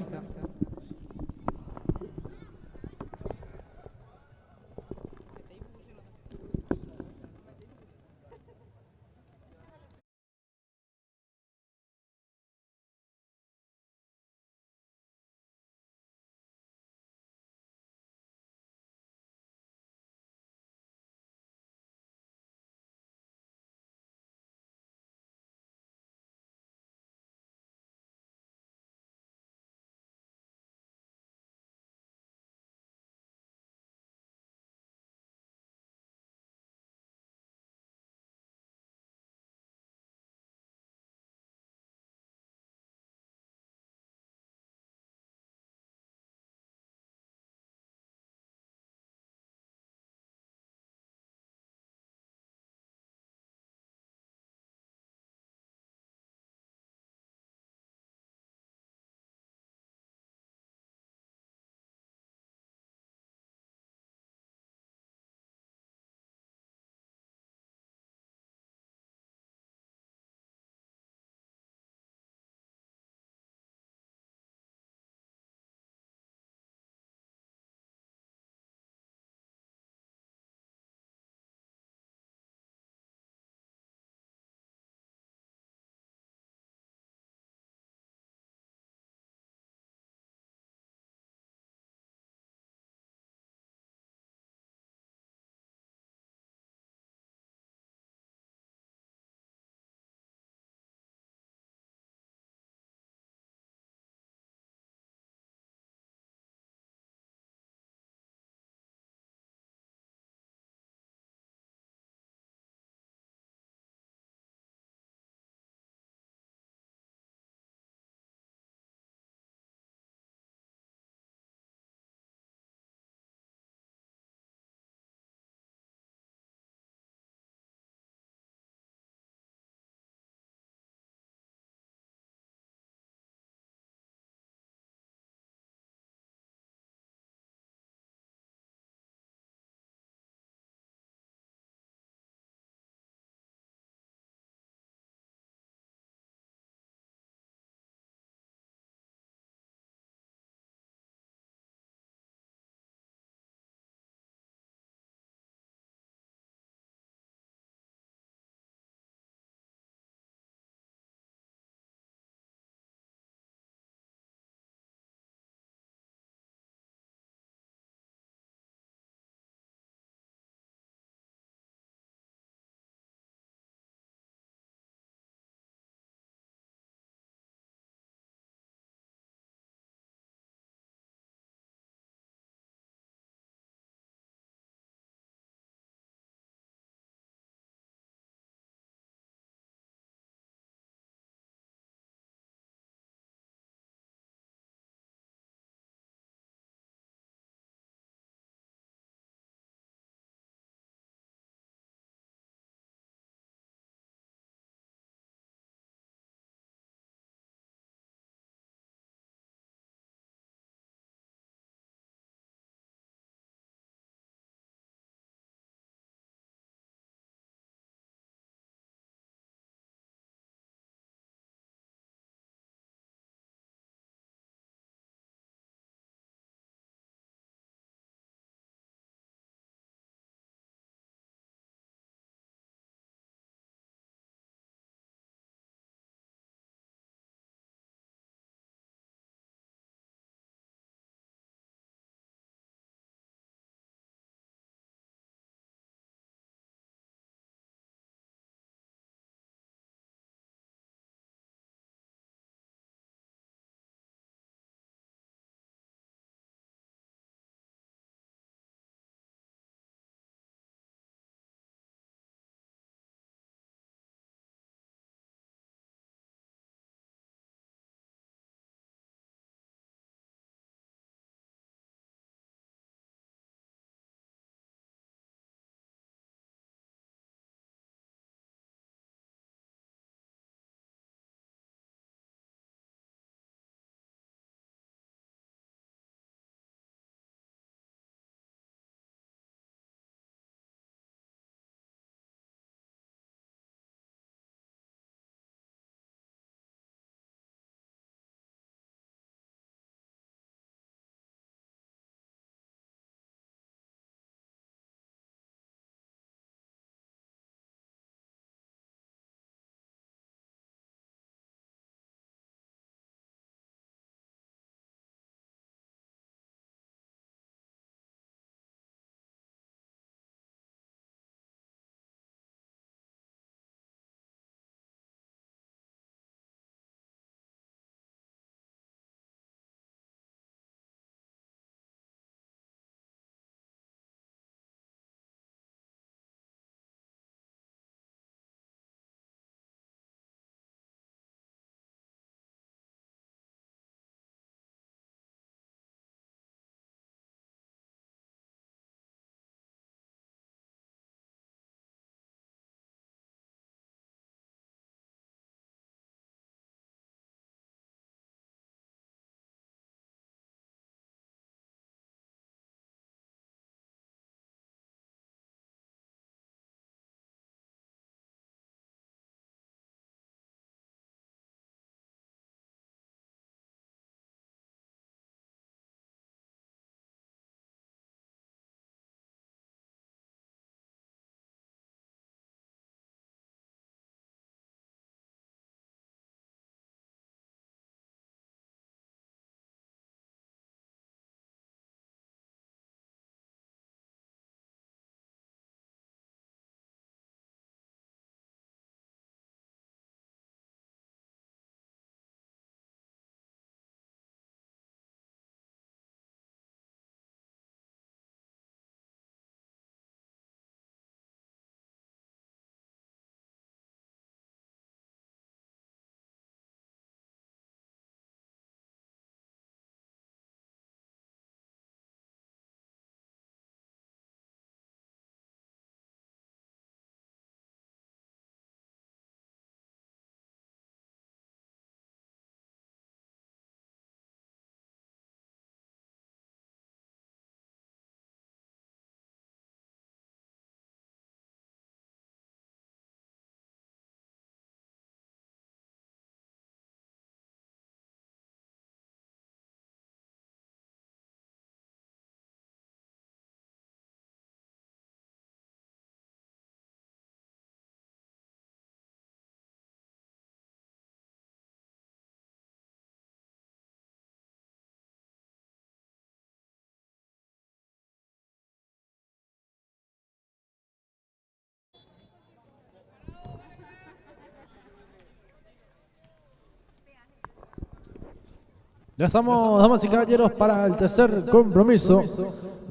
Ya estamos, damas y caballeros, para el tercer compromiso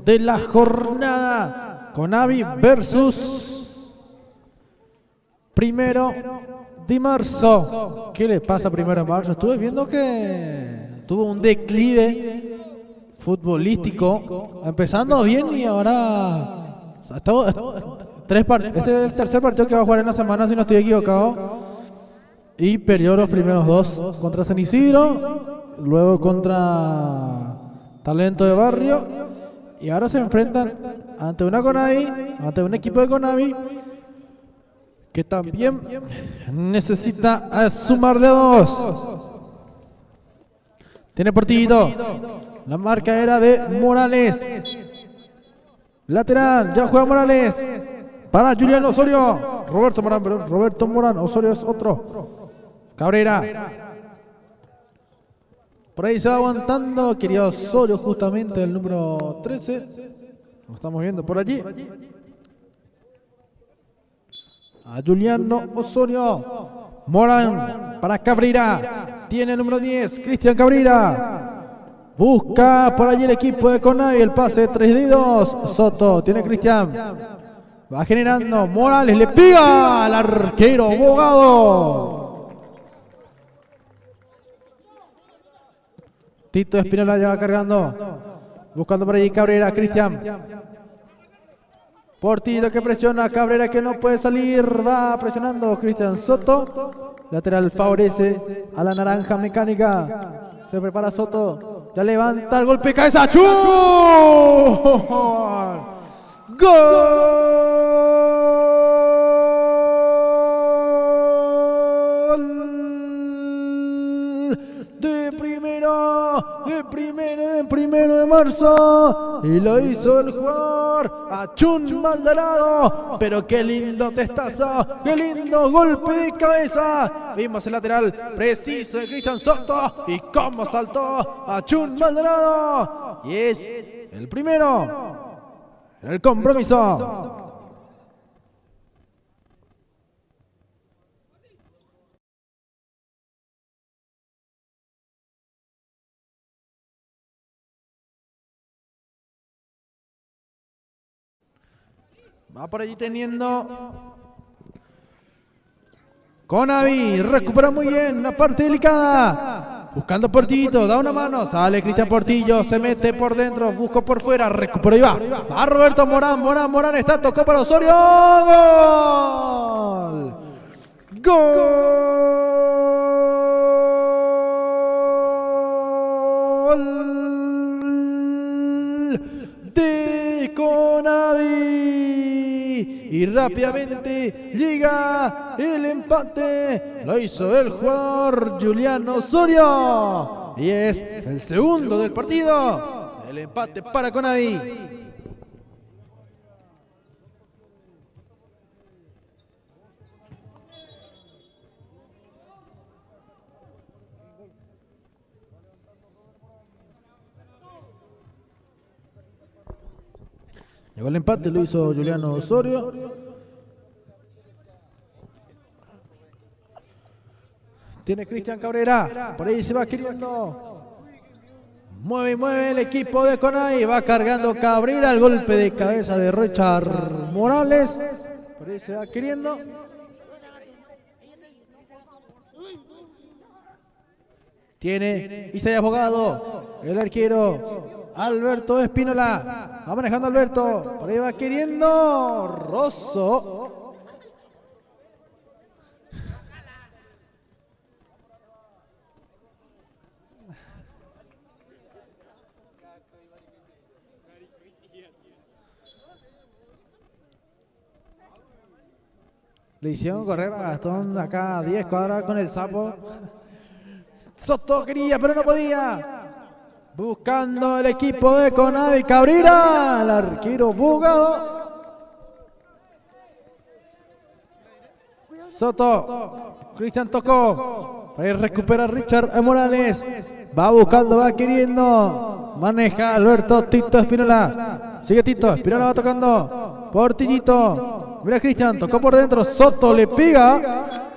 de la jornada. Conavi versus Primero de Marzo. ¿Qué le pasa a Primero de Marzo? Estuve viendo que tuvo un declive futbolístico, empezando bien y ahora este es el tercer partido que va a jugar en la semana, si no estoy equivocado, y perdió los primeros dos contra San Isidro, luego contra Talento de Barrio, y ahora se enfrentan ante una Conavi, ante un equipo de Conavi que también necesita sumar de dos. Tiene Portillito. La marca era de Morales. Lateral, ya juega Morales. Para Julián Osorio. Roberto Morán, perdón. Roberto Morán. Osorio es otro. Cabrera. Por ahí se va aguantando. Quería Osorio justamente el número 13. Lo estamos viendo por allí. A Juliano Osorio. Morán para Cabrera. Tiene el número 10. Cristian Cabrera. Busca por allí el equipo de Conavi. El pase 3-2. Soto. Tiene Cristian. Va generando. Morales le pega al arquero Bogado. Tito Espinola ya va cargando. Buscando por allí Cabrera. Cristian. Portillo que presiona, Cabrera que no puede salir, va presionando Cristian Soto. Lateral favorece a la naranja mecánica. Se prepara Soto, ya levanta el golpe de cabeza. ¡Chum! ¡Gol! De primero de marzo. Y lo hizo el jugador Achun Maldonado. Pero qué lindo testazo, qué lindo golpe de cabeza. Vimos el lateral preciso de Cristian Soto. Y cómo saltó Achun Maldonado. Y es el primero en el compromiso. Va por allí teniendo Conavi, recupera muy bien, una parte delicada. Buscando Portillito, da una mano, sale Cristian Portillo, se mete por dentro, busca por fuera, recupera y va. Va Roberto Morán, Morán está, tocó para Osorio. ¡Gol! ¡Gol! De Conavi. Y rápidamente llega el empate. Lo hizo el jugador Juliano Osorio. Y es el segundo del partido. El empate para Conavi. Llegó el empate, lo hizo Juliano Osorio. Tiene Cristian Cabrera. Por ahí se va queriendo. Mueve el equipo de Conavi. Va cargando Cabrera. El golpe de cabeza de Richard Morales. Por ahí se va queriendo. Tiene Isaías Bogado. El arquero Alberto Espínola. Va manejando Alberto. Por ahí va queriendo Rosso. Le hicieron correr a Gastón acá 10 cuadras con el sapo. Soto quería, pero no podía. Buscando el equipo de Conavi. Cabrera, el arquero Bogado. Soto, Cristian tocó. Ahí recupera Richard Morales. Va buscando, va queriendo. Maneja Alberto Tito Espinola. Sigue Tito, Espinola va tocando. Portillito. Mira Cristian, tocó por dentro. Soto le pega.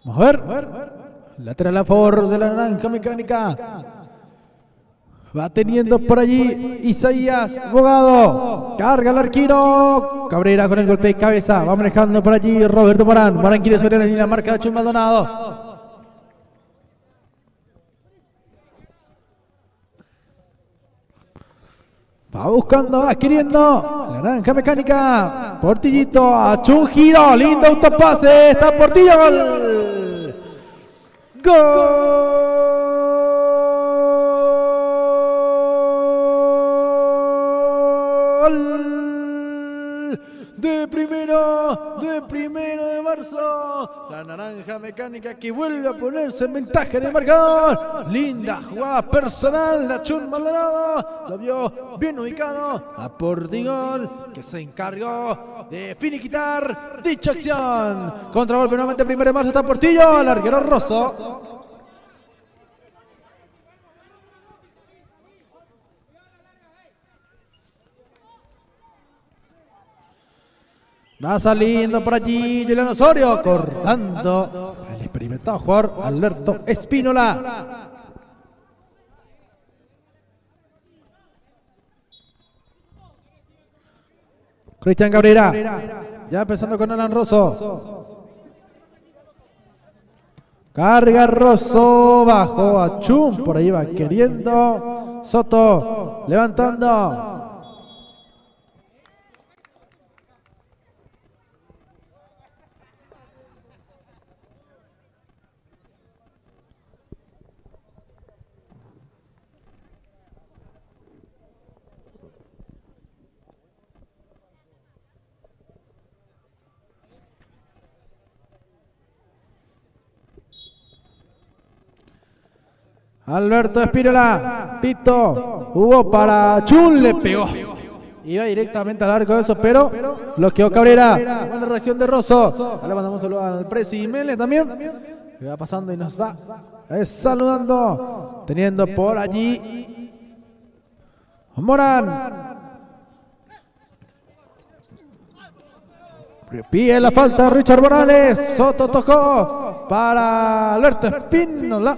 Vamos a ver. Lateral a favor de la Naranja Mecánica. Va teniendo por allí Isaías Bogado. Carga el arquero. Cabrera con el golpe de cabeza. Va manejando por allí Roberto Morán. Morán quiere sobre la línea. Marca de Chun Maldonado. Va buscando, va queriendo. La Naranja Mecánica. Portillito. A Chun giro. Lindo autopase. Está Portillo. Gol. Gol. De primero de marzo, la Naranja Mecánica que vuelve a ponerse en ventaja en el marcador. Linda jugada personal de Chun Maldonado, lo vio bien ubicado a Portigol, que se encargó de finiquitar dicha acción. Contragolpe nuevamente primero de marzo, está Portillo, el arquero Rosso. Va saliendo por allí Julián Osorio, cortando el experimentado jugador Alberto Espínola. Cristian Cabrera, ya empezando con Alan Rosso. Carga Rosso, bajó a Chun, por ahí va queriendo. Soto, levantando. Alberto Espínola, Tito, jugó para Chun, le pegó. Iba directamente al arco de eso, pero lo quedó Cabrera. Buena reacción de Rosso. Le mandamos un saludo al Presi Mele también. Que va pasando y nos va saludando. Teniendo por allí Morán. Pide la falta de Richard Morales. Soto tocó para Alberto Espínola.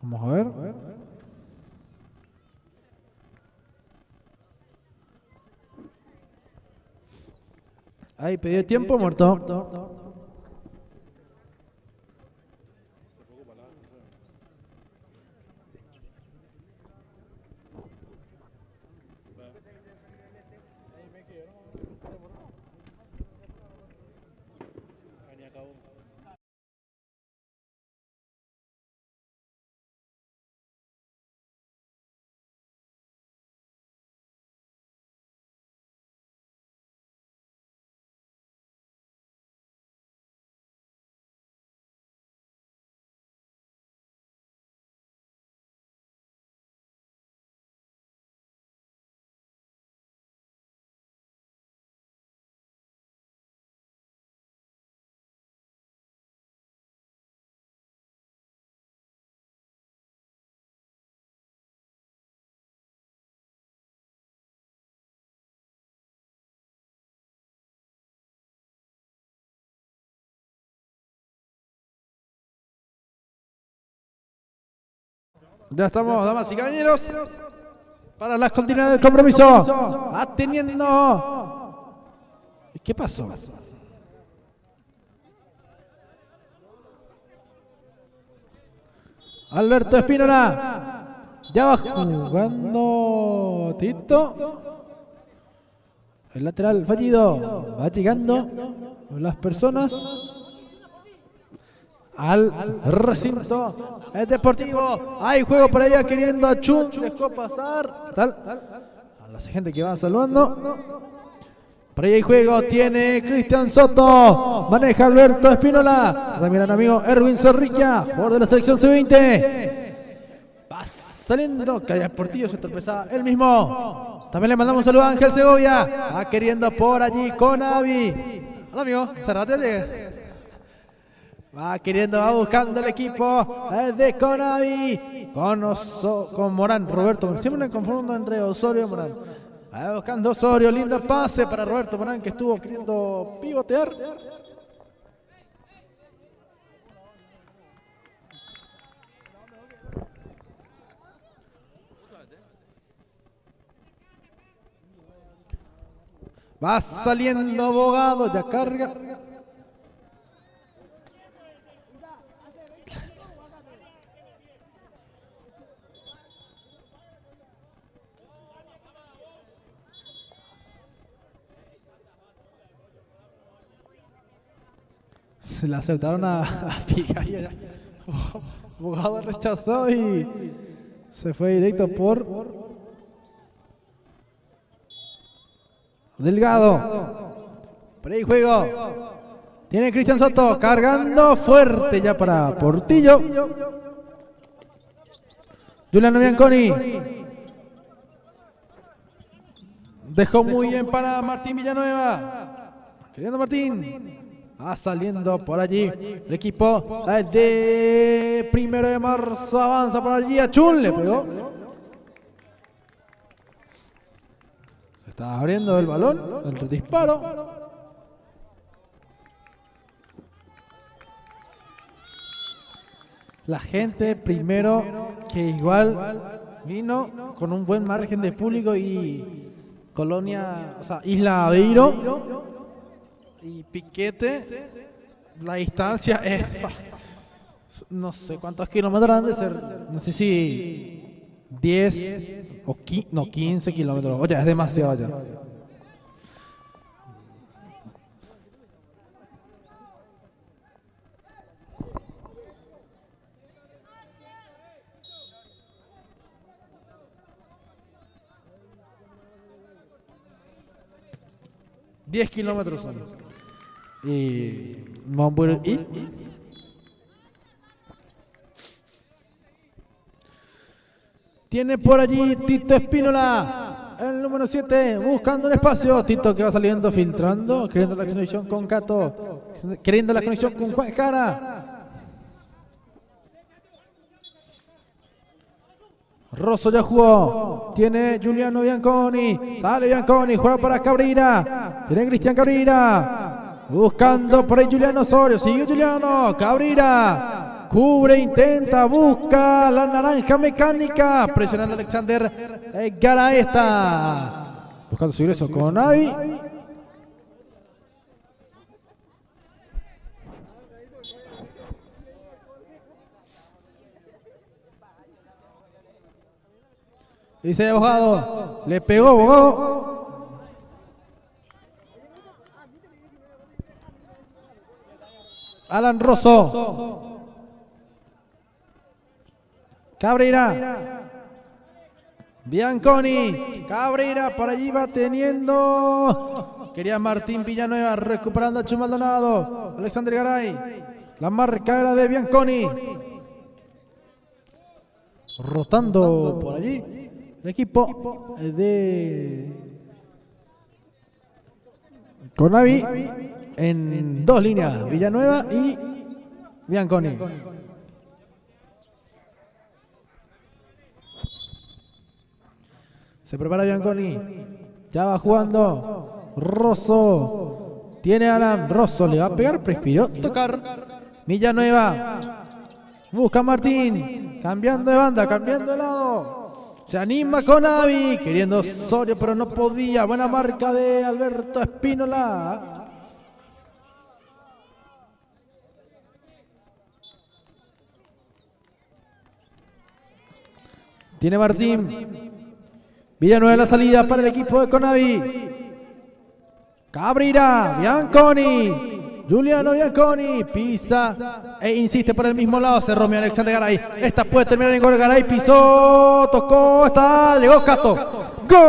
Vamos a ver. Ahí pidió tiempo muerto. Ya estamos, damas y caballeros, para las continuidades del compromiso. Ateniendo. ¿Qué pasó? Alberto Espínola. Ya va jugando Tito. El lateral fallido. Va llegando las personas al recinto deportivo. Hay juego por allá queriendo a Chun. Dejó pasar. ¿Qué tal? A la gente que va saludando. Por ahí hay juego. Tiene Cristian Soto. Maneja Alberto Espínola. También el amigo Erwin Zorrilla, jugador de la selección C20. Va saliendo. Calle Portillo se tropezaba él mismo. También le mandamos un saludo a Ángel Segovia. Va queriendo por allí con Avi. Hola amigo. Cerrate. Va buscando el equipo de Conavi. Con Morán, Roberto. Siempre me confundo entre Osorio y Morán. Va buscando Osorio. Lindo pase para Roberto Morán, que estuvo queriendo pivotear. Va saliendo Abogado, ya carga. Se le acertaron a Figaria. Abogado rechazó y se fue directo por Delgado. Por ahí juego. Tiene Cristian Soto cargando fuerte ya para Portillo. Juliano Bianconi. Dejó muy bien para Martín Villanueva. Queriendo Martín. Va saliendo por allí el equipo de 1 de marzo. Avanza por allí. A Chun le pegó. Se está abriendo el balón. El disparo. La gente primero que igual vino con un buen margen de público y Colonia, o sea, Isla Aveiro y Piquete, la distancia es, no sé cuántos kilómetros han de ser, no sé si 10 o 15 kilómetros, oye, es demasiado ya. $10 kilómetros son. Y vamos a poder ir. Tiene por allí Tito Espínola, el número 7, buscando un espacio. Tito que va saliendo, filtrando, queriendo la conexión con Cato, queriendo la conexión con Juan Jara. Rosso ya jugó, tiene Juliano Bianconi, sale Bianconi, juega para Cabrera, tiene Cristian Cabrera, buscando por ahí Juliano Osorio, sigue Juliano, Cabrera, cubre, intenta, busca la naranja mecánica, presionando Alexander Garaesta, buscando su ingreso con Navi. Dice Abogado, le pegó Abogado. Alan Rosso. Cabrera. Bianconi. Cabrera, por allí va teniendo. Quería Martín Villanueva, recuperando a Chu Maldonado. Alexander Garay. La marca era de Bianconi. Rotando por allí. El equipo de Conavi en dos líneas, Villanueva y Bianconi. Se prepara Bianconi, ya va jugando Rosso, tiene a Alan, Rosso le va a pegar, prefirió tocar Villanueva, busca Martín, cambiando de banda, cambiando de lado. Se anima Conavi, queriendo Osorio, pero no podía. Buena marca de Alberto Espínola. Tiene Martín. Villanueva en la salida para el equipo de Conavi. Cabrera, Bianconi. Juliano Bianconi pisa e insiste por el mismo lado. Se rompe Alexander Garay. Esta puede terminar en gol. Garay pisó, tocó, está, llegó Cato. ¡Gol!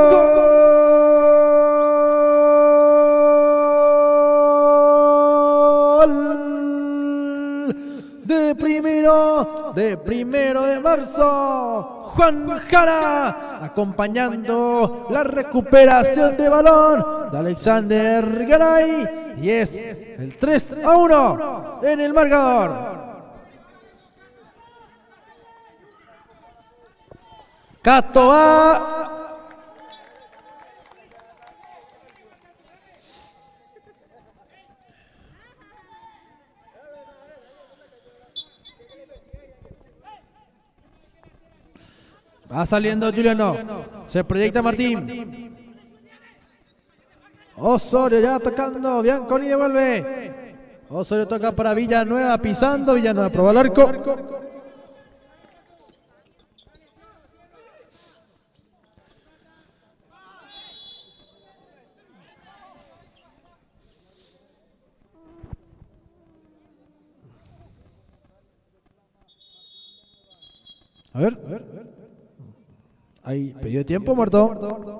De primera. tiro de 1 de marzo. Juan Jara acompañando la recuperación de balón de Alexander Garay. Y es el 3-1 en el marcador. Catoa. Va saliendo Juliano. Se proyecta Martín. Osorio ya tocando. Bianconi devuelve. Osorio toca para Villanueva pisando. Villanueva prueba el arco. A ver. Ahí, pedido de tiempo, muerto.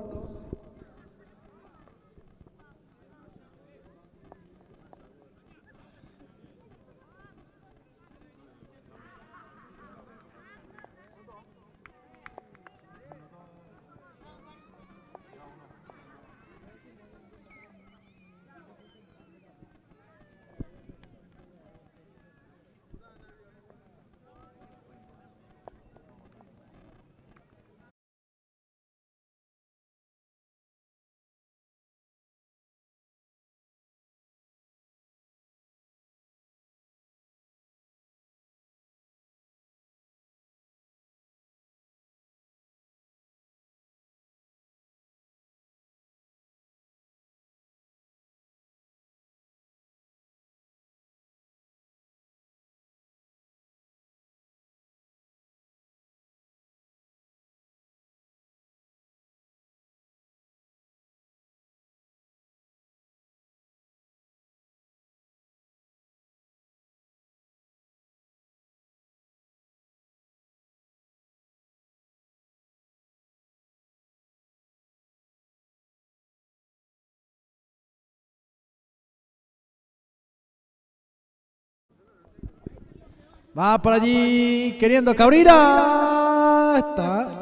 Va por allí queriendo Cabrera. Está.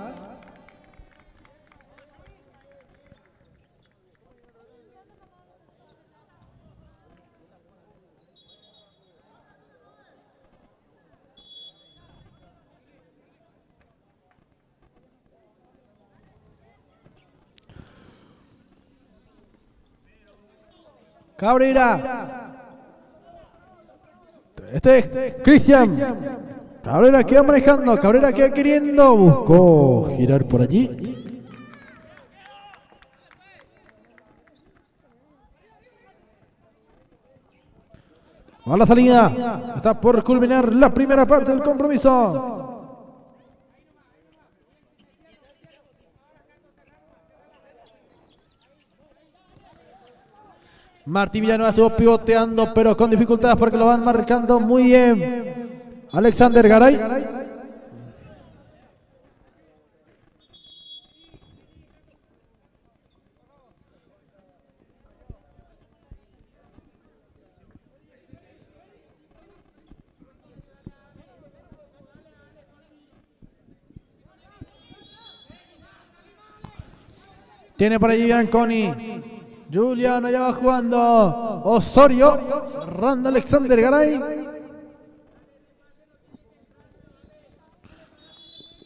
Cabrera. Este es Cristian. Cabrera queda manejando. Cabrera queda queriendo. Buscó girar por allí. Va a la salida. Está por culminar la primera parte del compromiso. Martín Villanueva estuvo pivoteando, pero con dificultades porque lo van marcando muy bien. Alexander Garay. Tiene por allí Bianconi. Juliano ya va jugando. Osorio. Cerrando Alexander Garay.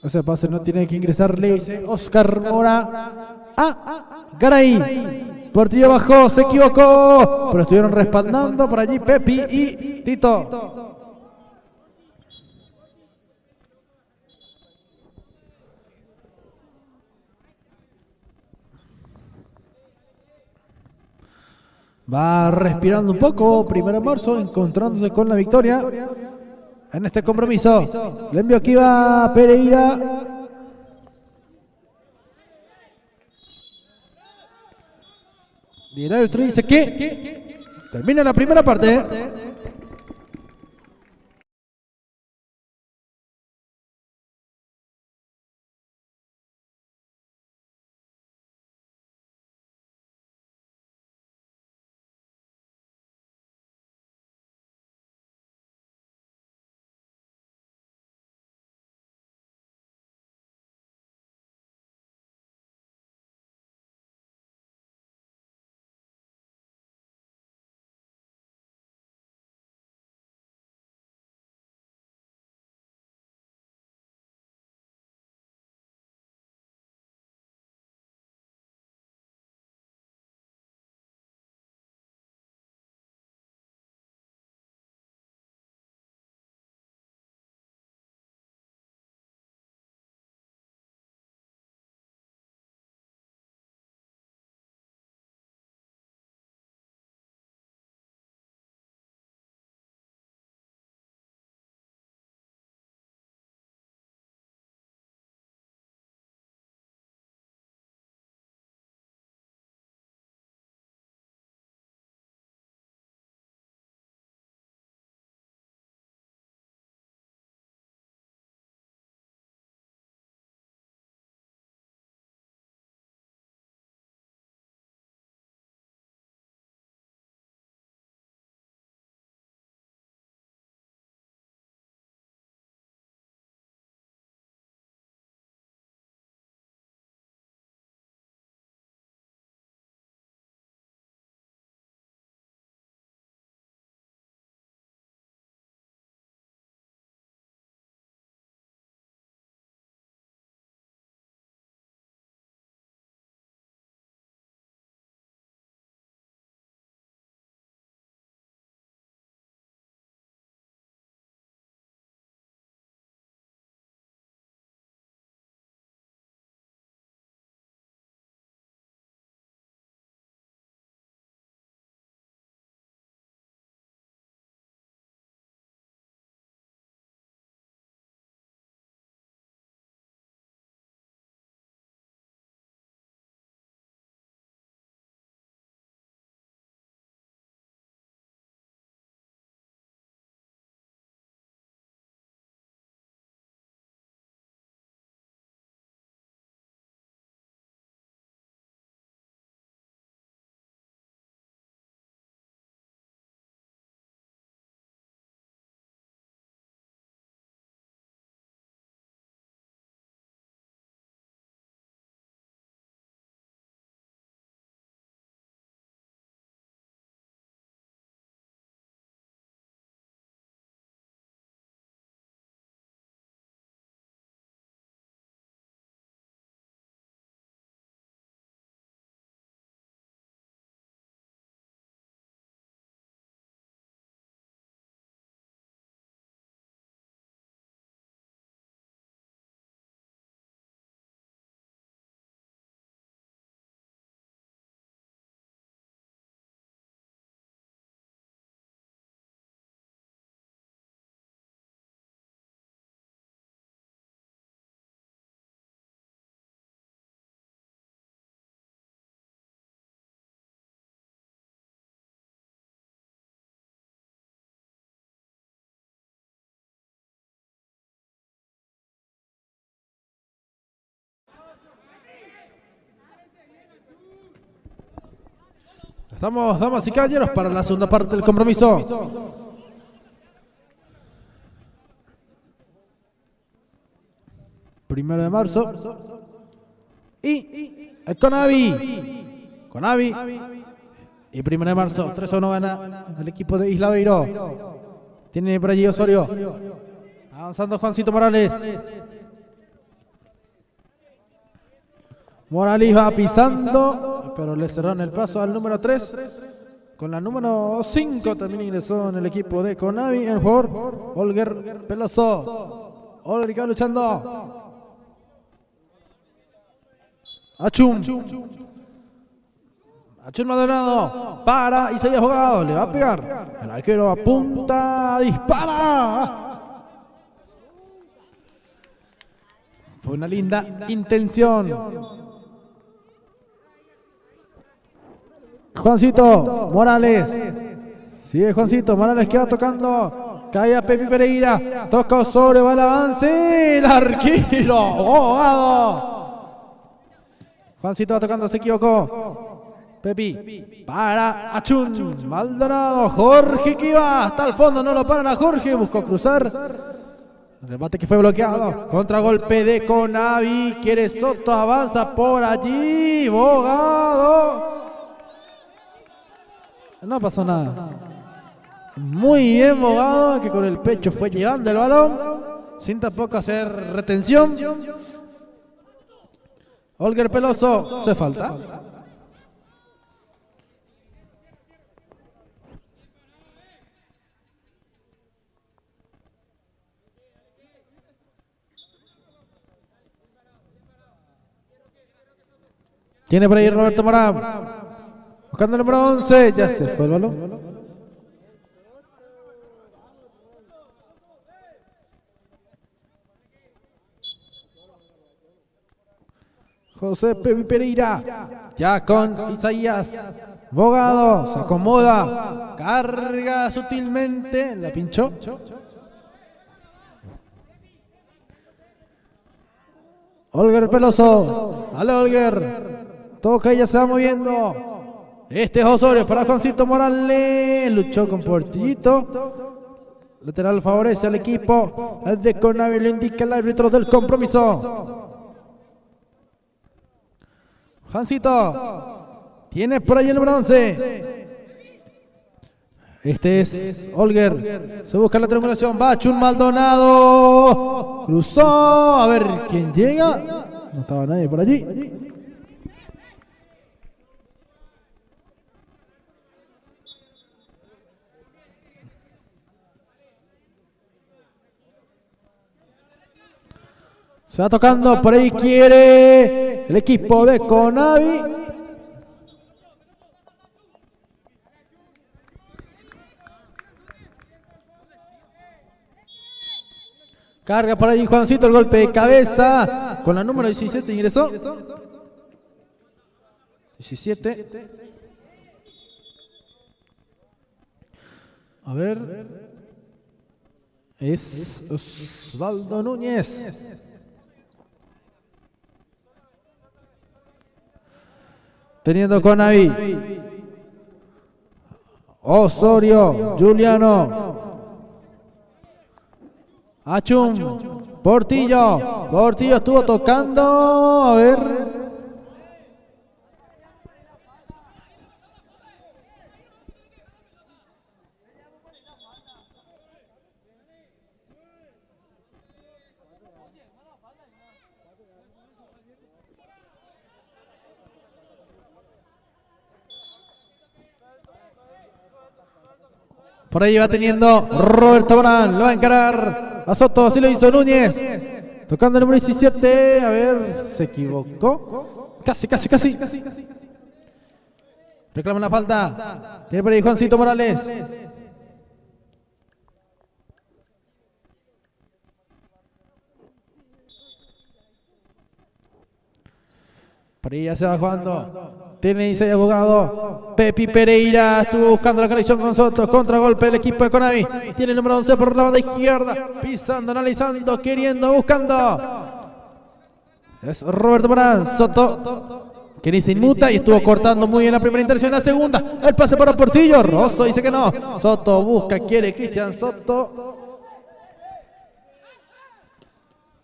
Ese pase no tiene que ingresar. Le dice Oscar Mora. Garay. Portillo bajó. Se equivocó. Pero estuvieron respaldando por allí Pepi y Tito. Va respirando un poco, 1 de marzo, encontrándose con la victoria en este compromiso. Le envío aquí va Pereira. Y el árbitro dice que termina la primera parte. Estamos, damas y caballeros, para la segunda parte del compromiso. Primero de marzo. Y el Conavi. Conavi. Y primero de marzo, 3-1 gana el equipo de Isla Beiró. Tiene por allí Osorio. Avanzando Juancito Morales. Morales va pisando, pero le cerraron el paso al número 3. Con la número 5 también ingresó en el equipo de Conavi el jugador Olger Peloso. Olger que va luchando. Achum Maldonado. Para Isaías Bogado. Le va a pegar. El arquero apunta. Dispara. Fue una linda intención. Juancito Morales. Sigue Juancito Morales que va tocando. Cae a Pepi Pereira. Toca sobre, va el avance. El arquero. Bogado. Juancito va tocando, se equivocó. Pepi. Para Achun. Maldonado. Jorge que va hasta el fondo. No lo paran a Jorge. Buscó cruzar. Remate que fue bloqueado. Contragolpe de Conavi. Quiere Soto. Avanza por allí. Bogado. No pasó nada. Muy bien Bogado, que con el pecho fue llevando el balón. Sin tampoco hacer retención. Olger Peloso. Se falta. Tiene por ahí Roberto Morán. Buscando el número 11. Ya se fue el balón. José Pepi Pereira. Ya con Isaías Bogado. Se acomoda. Carga sutilmente. La pinchó. Olger Peloso. Dale Olger. Toca y ya se va moviendo. Este es Osorio para Juancito Morales. Luchó con Portillito. Lateral favorece al equipo de Conavi. Lo indica el árbitro del compromiso. Juancito. Tiene por ahí el número 11. Este es Olger. Se busca la triangulación. Va Achun Maldonado. Cruzó. A ver quién llega. No estaba nadie por allí. Se va tocando, por ahí quiere el equipo de Conavi. Carga por ahí Juancito, el golpe de cabeza. Con la número 17 ingresó. 17. A ver. Es Osvaldo Núñez. Teniendo Conavi. Osorio, Juliano. Achum, Portillo. Portillo estuvo tocando. A ver. Por ahí va teniendo Roberto Morán. Lo va a encarar a Soto. Así lo hizo Núñez. Tocando el número 17. A ver, se equivocó. Casi. Reclama una falta. Tiene por ahí Juancito Morales. Por ahí ya se va jugando. Tiene Isaías Bogado. Pepi Pereira estuvo buscando la conexión con Soto. Contragolpe del equipo de Conavi. Tiene el número 11 por la banda izquierda. Pisando, analizando, queriendo, buscando. Es Roberto Morán. Soto. que ni se inmuta y estuvo cortando muy bien la primera intervención. La segunda, el pase para Portillo. Rosso dice que no. Soto busca, quiere Cristian Soto.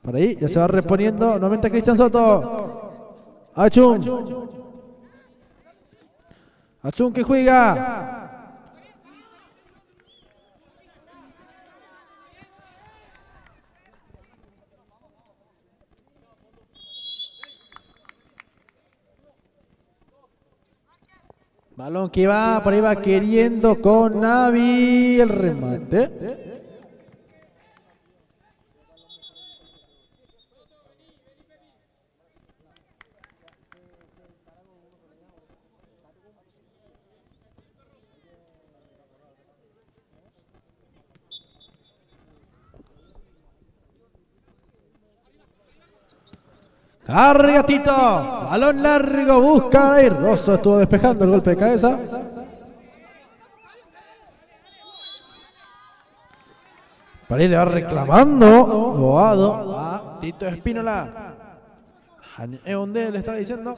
Por ahí ya se va reponiendo nuevamente Cristian Soto. Achun. Achun que juega. Balón que va, por ahí va queriendo con Navi el remate. Carga Tito, balón largo, busca ahí. Rosso estuvo despejando el golpe de cabeza. Para ahí le va reclamando Boado a Tito Espínola. Eonde le está diciendo.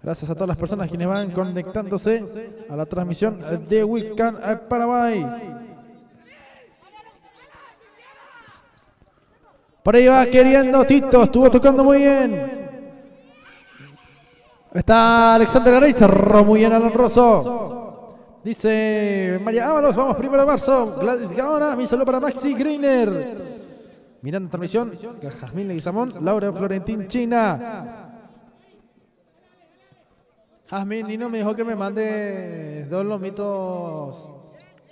Gracias a todas las personas quienes van conectándose a la transmisión de Wiccan Paraguay. Por ahí va queriendo Tito, estuvo tocando muy bien. Está Alexander Garay, cerró muy bien Alon Rosso. Dice María Ábalos, vamos 1 de marzo. Gladys Gaona, mi saludo para Maxi Greiner. Mirando transmisión, Jazmín Leguizamón, Laura Florentín China. Jazmín Nino me dijo que me mande 2 lomitos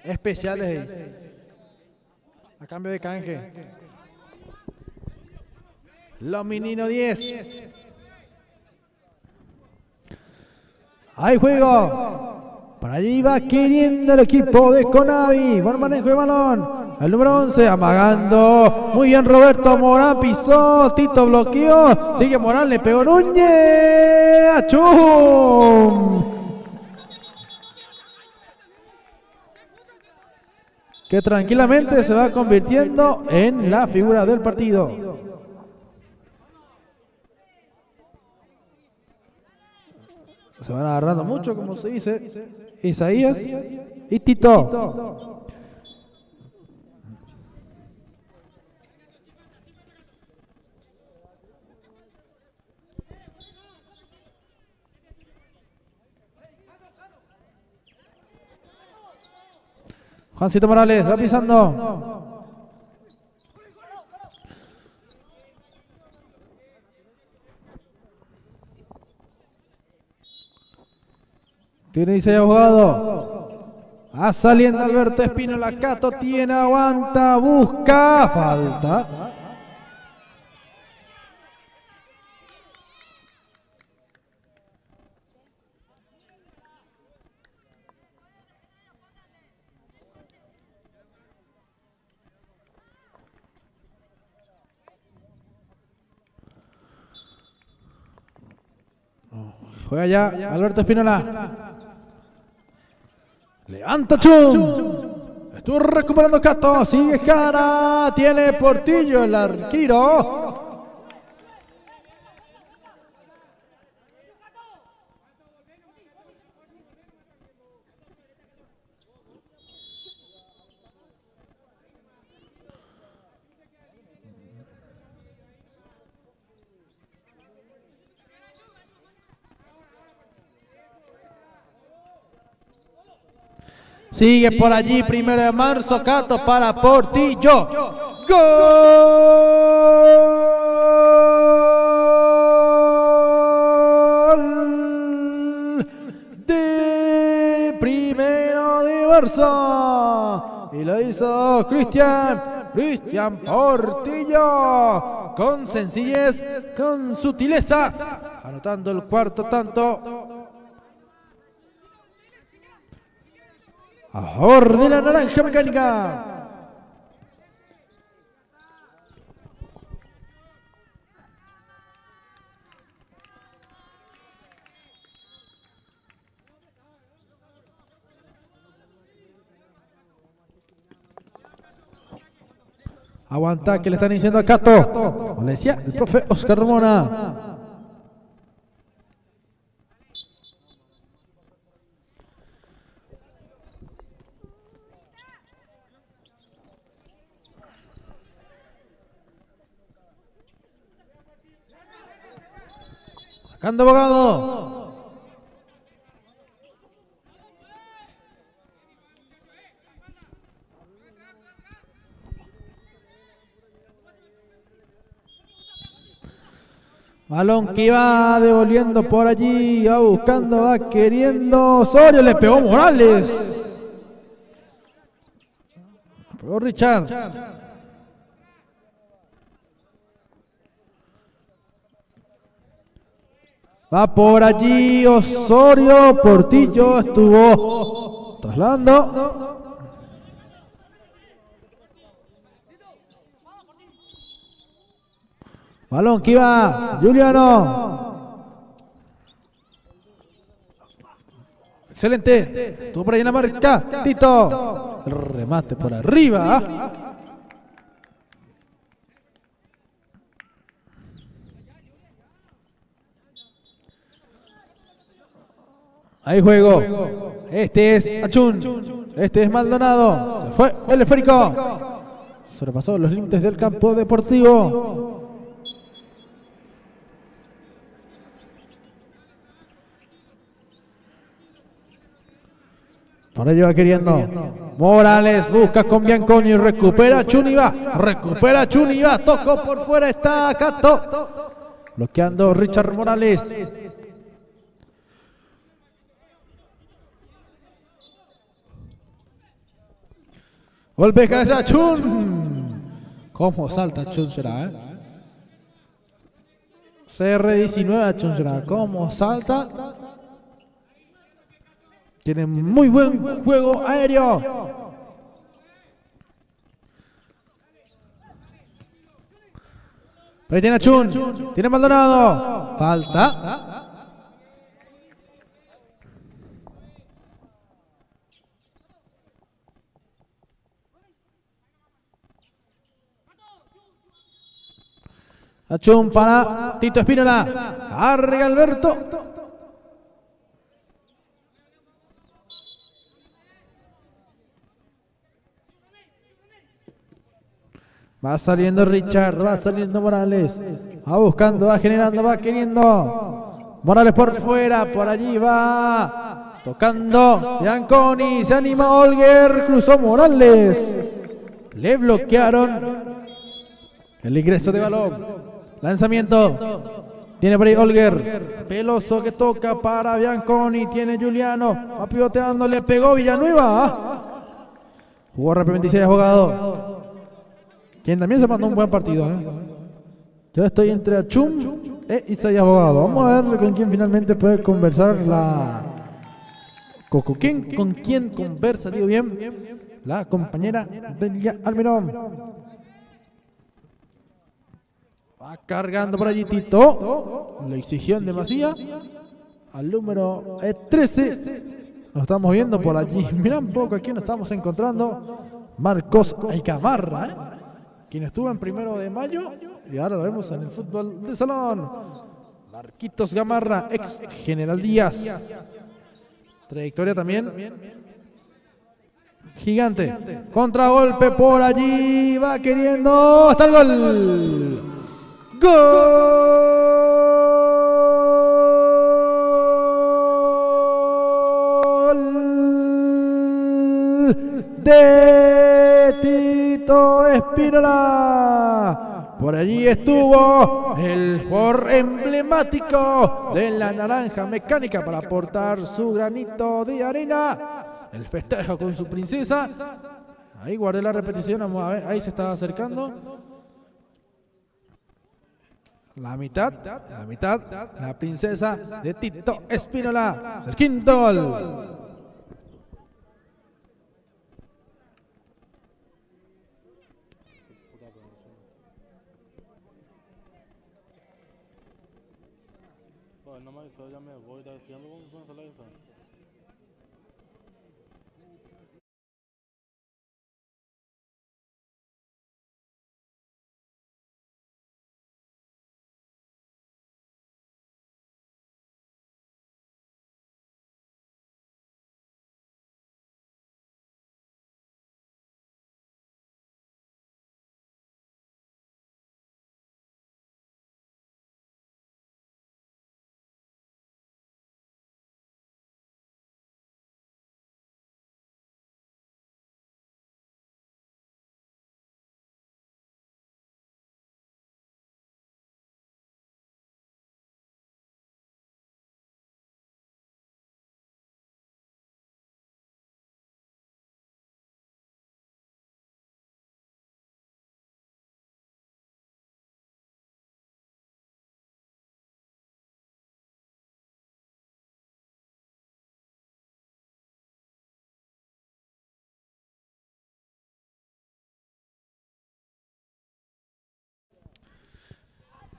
especiales a cambio de canje. Lominino 10. Hay juego. Por allí va queriendo el equipo de Conavi. Buen manejo de balón. El número 11 amagando. Muy bien Roberto Morán. Pisó. Tito bloqueó. Sigue Morán. Le pegó Núñez. ¡Achum! Que tranquilamente se va convirtiendo en la figura del partido. Se van agarrando mucho, como se dice. Isaías y Tito. Juancito Morales va pisando. Tiene dice abogado. Va saliendo Alberto Espínola. Cato tiene, aguanta, busca. Falta. Juega ya Alberto Espínola. Levanta Chum. Estuvo recuperando Cato. Sigue Jara. Tiene Portillo el arquero. Sigue por allí, 1 de marzo, Cato para Portillo. ¡Gol! De 1 de marzo. Y lo hizo Cristian Portillo. Con sencillez, con sutileza. Anotando el 4º tanto. A favor de la Naranja Mecánica. Aguanta, que le están diciendo a Cato. Le decía el profe Oscar Romona. Cando Abogado. Balón que va devolviendo por allí, va buscando, va queriendo. Osorio le pegó Morales. Pegó Richard. Va por allí Osorio. Portillo estuvo trasladando. Balón que iba Juliano. Excelente. Estuvo por ahí en la marca. Tito. El remate por arriba. Ahí juego. Este es Achún. Este es Maldonado. Se fue el esférico. Sobrepasó los límites del campo deportivo. Por ello va queriendo. Morales busca con Bianconi. Recupera Chuniva. Recupera Chuniva. Tocó por fuera. Está Cato. Bloqueando Richard Morales. Golpe de cabeza. Chun. ¿Cómo salta Chun será? CR19 Chun será. ¿Cómo salta? Tiene muy buen juego aéreo. Ahí tiene a Chun. Tiene Maldonado. Falta. A Chun para Tito Espínola. Arriba Alberto. Va saliendo Richard, va saliendo Morales. Va buscando, va generando, va queriendo. Morales por fuera, por allí va. Tocando. Bianconi, se anima Olger, cruzó Morales. Le bloquearon el ingreso de balón. Lanzamiento. Tiene por ahí Olger. Peloso que toca para Bianconi. Tiene Juliano. Va pivoteando, le pegó Villanueva. Jugó rápidamente 26 Abogado. Quien también se mandó un buen partido. Yo estoy entre Achum e Isaías Abogado. Vamos a ver con quién finalmente puede conversar con quién conversa, digo bien, la compañera Delia Almirón. Va cargando por allí Tito. La exigión de Macías al número 13. Lo estamos viendo por allí. Mirá un poco a quién nos estamos encontrando. Marcos Aycamarra, quien estuvo en 1 de mayo y ahora lo vemos en el fútbol de salón. Marquitos Gamarra, ex General Díaz. Trayectoria también gigante. Contragolpe por allí, va queriendo. ¡Hasta el gol! ¡Gol! De Tito Espínola. Por allí estuvo el jugador emblemático de la Naranja Mecánica para aportar su granito de arena. El festejo con su princesa. Ahí guardé la repetición, vamos a ver, ahí se estaba acercando. La mitad, la princesa de Tito Espínola. El quinto gol. No me avisó, ya me voy, diciendo cómo se la hizo.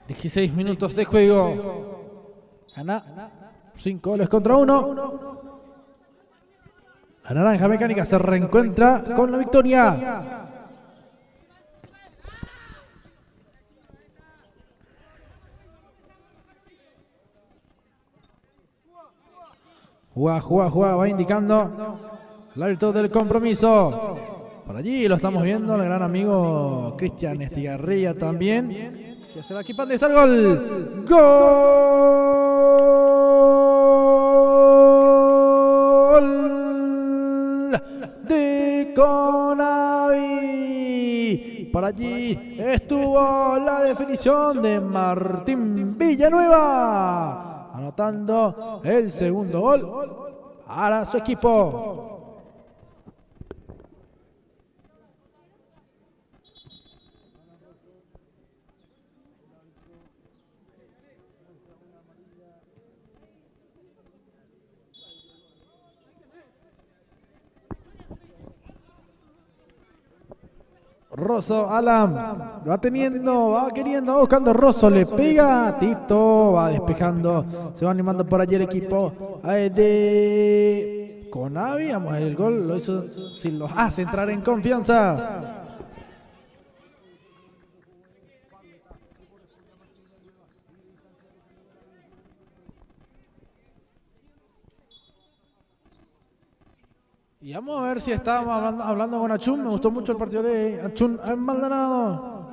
16 minutos de juego. Gana 5 goles contra 1. La Naranja Mecánica se reencuentra con la victoria. Juega, va indicando la virtud del compromiso. Por allí lo estamos viendo, el gran amigo Cristian Estigarribia también. Que se va equipando y está el gol. ¡Gol! De Conavi. Por allí estuvo la definición de Martín Villanueva, anotando el segundo gol para su equipo. Rosso, Alam, va teniendo, va queriendo, va buscando Rosso, le pega, Tito va despejando, se va animando por allí el equipo de Conavi. Vamos a ver el gol, lo hizo, si los hace entrar en confianza. Y vamos a ver si estábamos hablando con Achun. Me gustó mucho el partido de Achun Maldonado.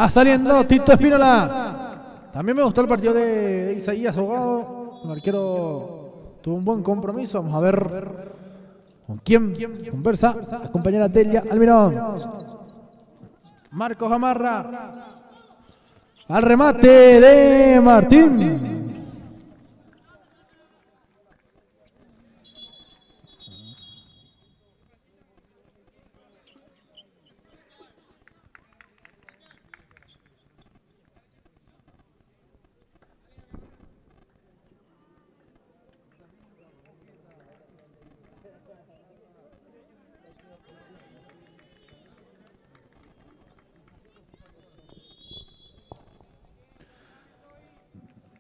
Saliendo Tito Espínola. También me gustó el partido de Isaías Ahogado. El arquero tuvo un buen compromiso. Vamos a ver con quién conversa. La compañera Delia Almirón. Marcos Gamarra. Al remate de Martín.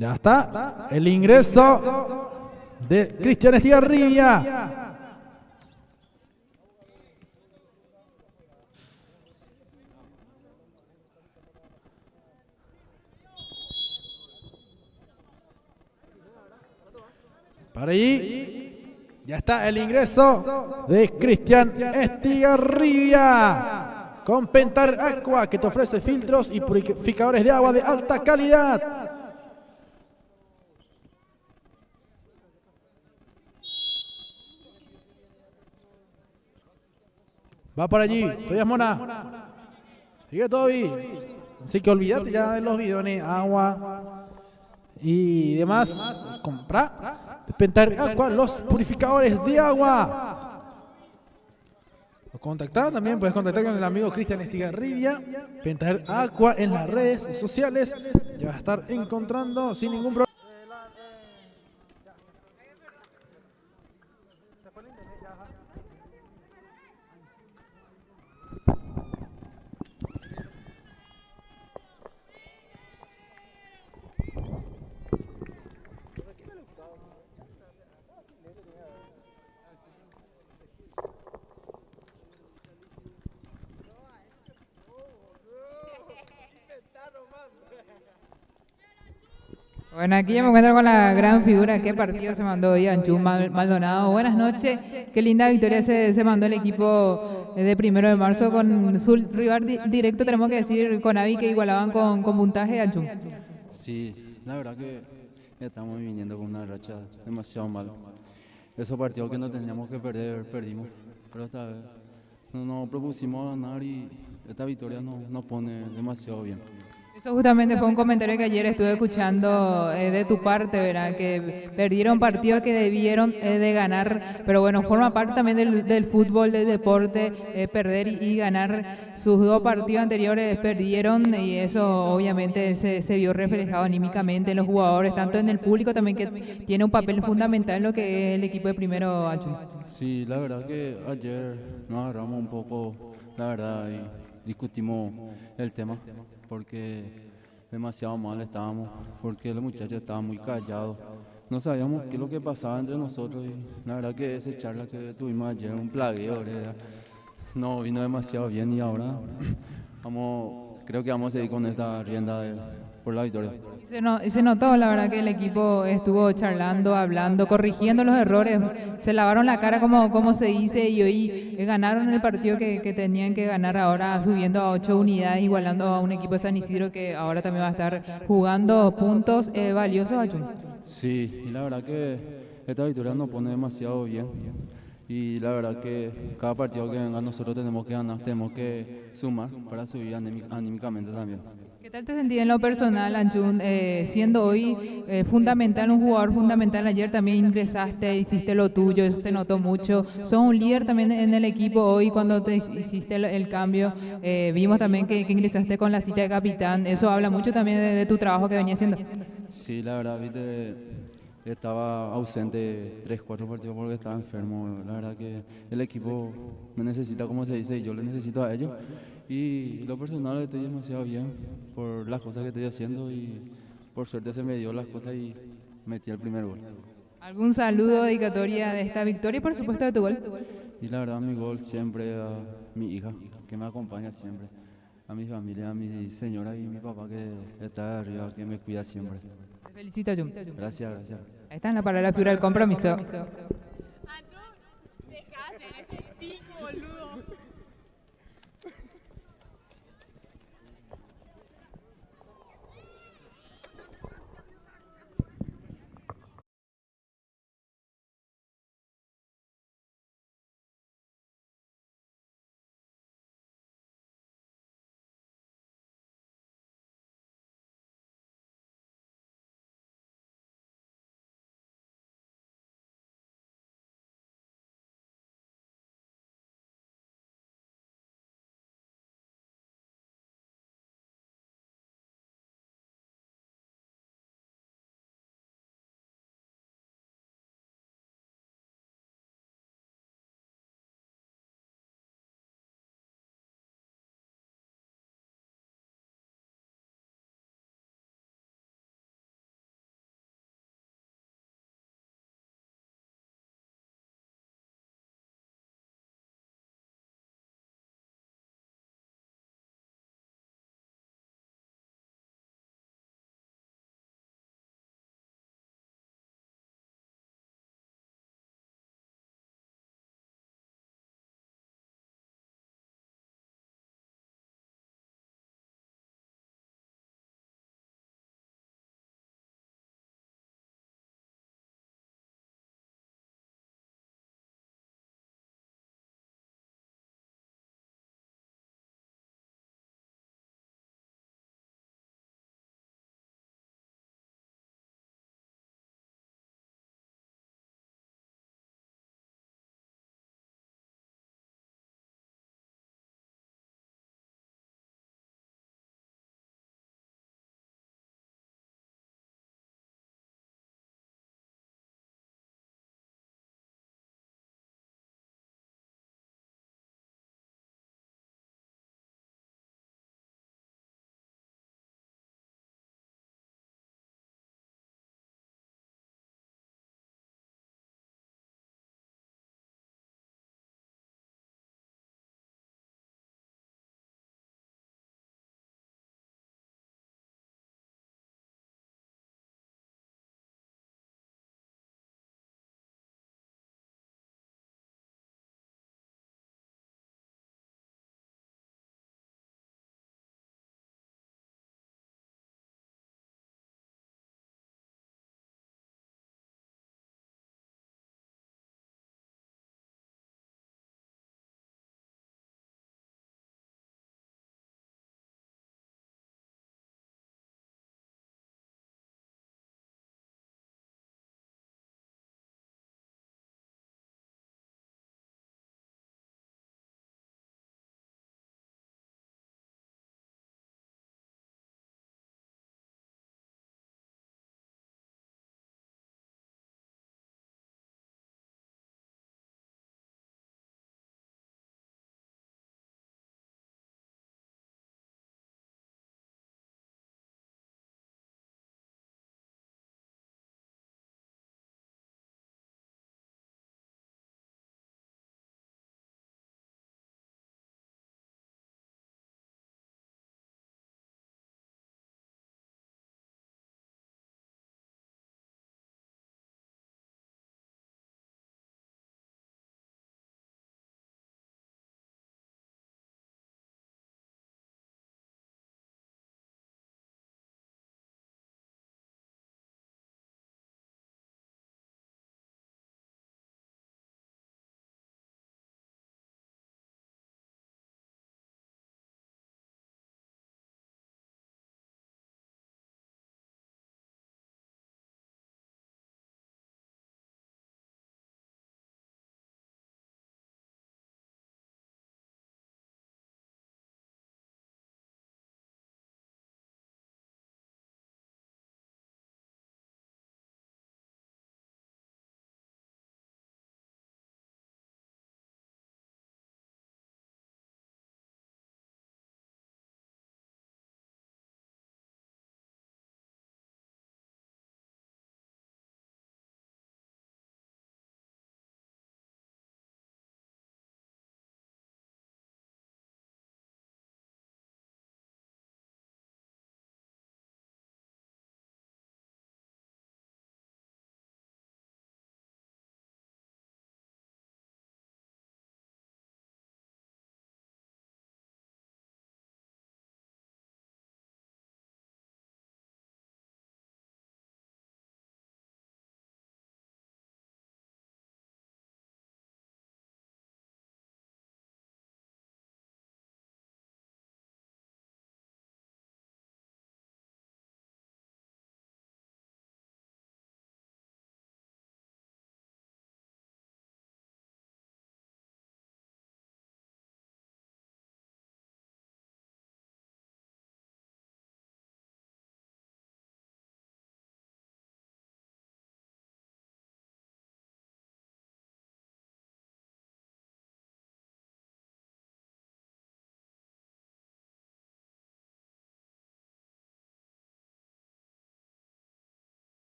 Ya está el ingreso de Cristian Estigarribia. Para allí ya está el ingreso de Cristian Estigarribia con Pentar Aqua, que te ofrece filtros y purificadores de agua de alta calidad. Va por allí, Tobias Mona. Sigue Toby. Así que olvídate ya de los bidones, agua y demás. Compra Pentar Aqua, los purificadores de agua. Contactar también, puedes contactar con el amigo Cristian Estigarribia. Pentar Aqua en las redes sociales. Ya vas a estar encontrando sin ningún problema. Bueno, aquí ya me encuentro con la gran figura. ¿Qué partido se mandó hoy Achun Maldonado? Buenas noches. Qué linda victoria se mandó el equipo de 1 de marzo con su rival directo, tenemos que decir, Conavi, que igualaban con puntaje Achun. Sí, la verdad que estamos viniendo con una racha demasiado mala. Esos partidos que no teníamos que perder, perdimos. Pero esta vez nos propusimos ganar y esta victoria nos pone demasiado bien. Eso justamente fue un comentario que ayer estuve escuchando de tu parte, ¿verdad? Que perdieron partidos que debieron de ganar, pero bueno, forma parte también del fútbol, del deporte, perder y ganar. Sus dos partidos anteriores perdieron y eso obviamente se vio reflejado anímicamente en los jugadores, tanto en el público también que tiene un papel fundamental en lo que es el equipo de primero, Anchu. Sí, la verdad que ayer nos agarramos un poco, la verdad, y discutimos el tema, porque demasiado mal estábamos, porque los muchachos estaban muy callados. No sabíamos qué es lo que pasaba entre nosotros y la verdad que esa charla que tuvimos ayer, un plagueo, ¿verdad? No vino demasiado bien y ahora creo que vamos a seguir con esta rienda por la victoria. Y se notó, la verdad, que el equipo estuvo charlando, hablando, corrigiendo los errores, se lavaron la cara como se dice y hoy ganaron el partido que tenían que ganar ahora, subiendo a 8 unidades, igualando a un equipo de San Isidro que ahora también va a estar jugando puntos valiosos, Achun. Sí, y la verdad que esta victoria nos pone demasiado bien. Y la verdad que cada partido que venga nosotros tenemos que ganar, tenemos que sumar para subir anímicamente también. ¿Qué tal te sentí en lo personal, Anchun? Siendo hoy fundamental, un jugador fundamental, ayer también ingresaste, hiciste lo tuyo, eso se notó mucho. Sos un líder también en el equipo hoy cuando te hiciste el cambio. Vimos también que ingresaste con la cita de capitán, eso habla mucho también de tu trabajo que venía haciendo. Sí, la verdad, viste, estaba ausente 3, 4 partidos porque estaba enfermo. La verdad que el equipo me necesita, como se dice, y yo le necesito a ellos. Y lo personal estoy demasiado bien por las cosas que estoy haciendo y por suerte se me dio las cosas y metí el primer gol. ¿Algún saludo, dedicatoria de esta victoria y por supuesto de tu gol? Y la verdad mi gol siempre a mi hija, que me acompaña siempre, a mi familia, a mi señora y mi papá que está arriba, que me cuida siempre. Te felicito, Jun. Gracias, gracias. Ahí está en la palabra pura del compromiso. Ancho, deja de hacer ese pico, boludo.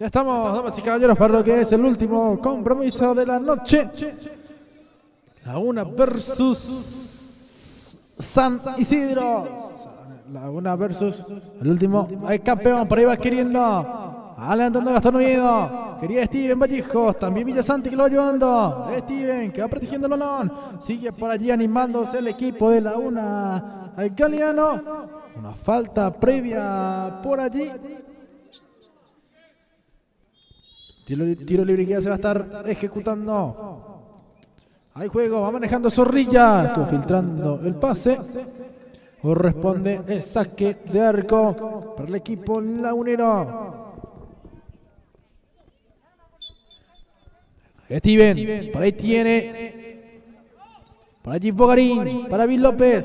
Ya estamos, damas y caballeros, para lo que es el último compromiso de la noche. Laguna versus San Isidro. Laguna versus el último campeón. Por ahí va queriendo, adelantando Gastón Oviedo. Quería Steven Vallejos, también Villasanti que lo va llevando. Steven que va protegiendo el balón. Sigue por allí animándose el equipo de Laguna Galeano. Una falta previa por allí. Tiro libre que ya se va a estar ejecutando. Hay juego, va manejando Zorrilla. Estuvo filtrando el pase. Corresponde el saque de arco para el equipo lagunero. Steven, por ahí tiene. Por allí Bogarín, para Bill López.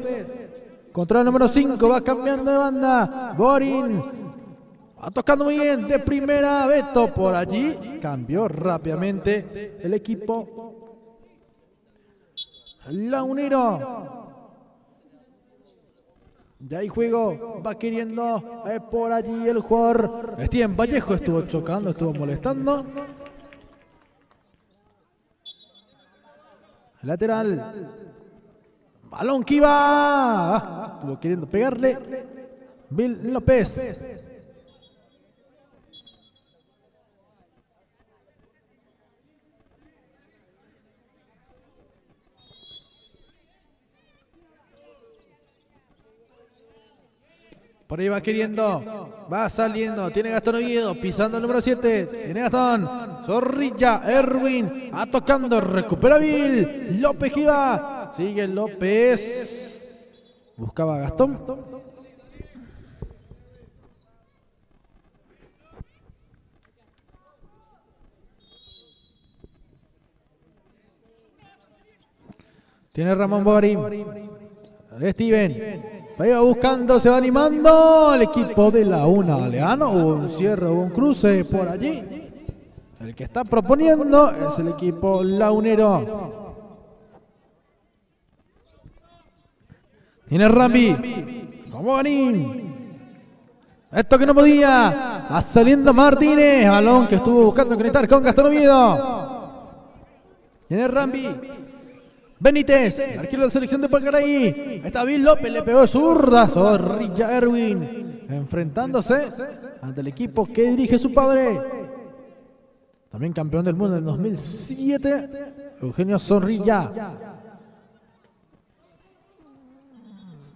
Contra el número 5, va cambiando de banda. Bogarín. Va tocando muy bien de primera. Beto por allí. Cambió rápidamente el equipo lagunero. Ya hay juego, va queriendo por allí el jugador Steven Vallejo, estuvo chocando, estuvo molestando. Lateral. Balón que iba. Estuvo queriendo pegarle. Bill López. Por ahí va queriendo, va saliendo, tiene Gastón Oviedo, pisando el número 7, tiene Gastón, Zorrilla, Erwin, va tocando, recupera Bill, López que va, sigue López, buscaba a Gastón. Tiene Ramón Bogarín, Steven. Ahí va buscando, se va animando el equipo de Laguna Galeano. Hubo un cierre, hubo un cruce por allí. El que está proponiendo es el equipo lagunero. Tiene Rambi, como Ganín. Esto que no podía. Va saliendo Martínez. Balón que estuvo buscando conectar con Gastón Oviedo. Tiene Rambi. Benítez, arquero de la selección de Pacaraí. Está Bill López, le pegó zurda. Zorrilla Erwin, enfrentándose ante el equipo que dirige su padre. También campeón del mundo en el 2007, Eugenio Zorrilla.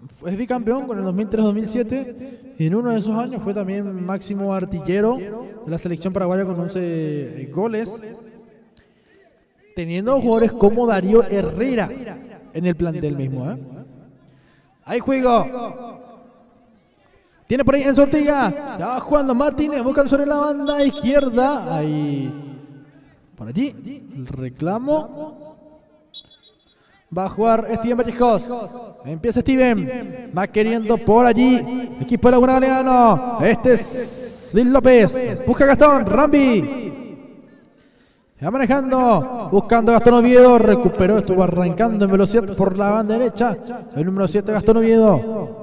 Fue bicampeón con el 2003-2007 y en uno de esos años fue también máximo artillero de la selección paraguaya con 11 goles. Teniendo jugadores como Darío Herrera en el plantel mismo. Hay juego. Tiene por ahí Enzo Ortega. Ya va jugando Martínez. Buscan sobre la banda izquierda. Ahí. Por allí. El reclamo. Va a jugar Steven Vallejos. Empieza Steven. Va queriendo por allí. Equipo de Laguna Galeano. Este es Bill López. Busca Gastón. Rambi. Va manejando, buscando Gastón Oviedo, recuperó, estuvo arrancando en velocidad por la banda derecha, el número 7 Gastón Oviedo.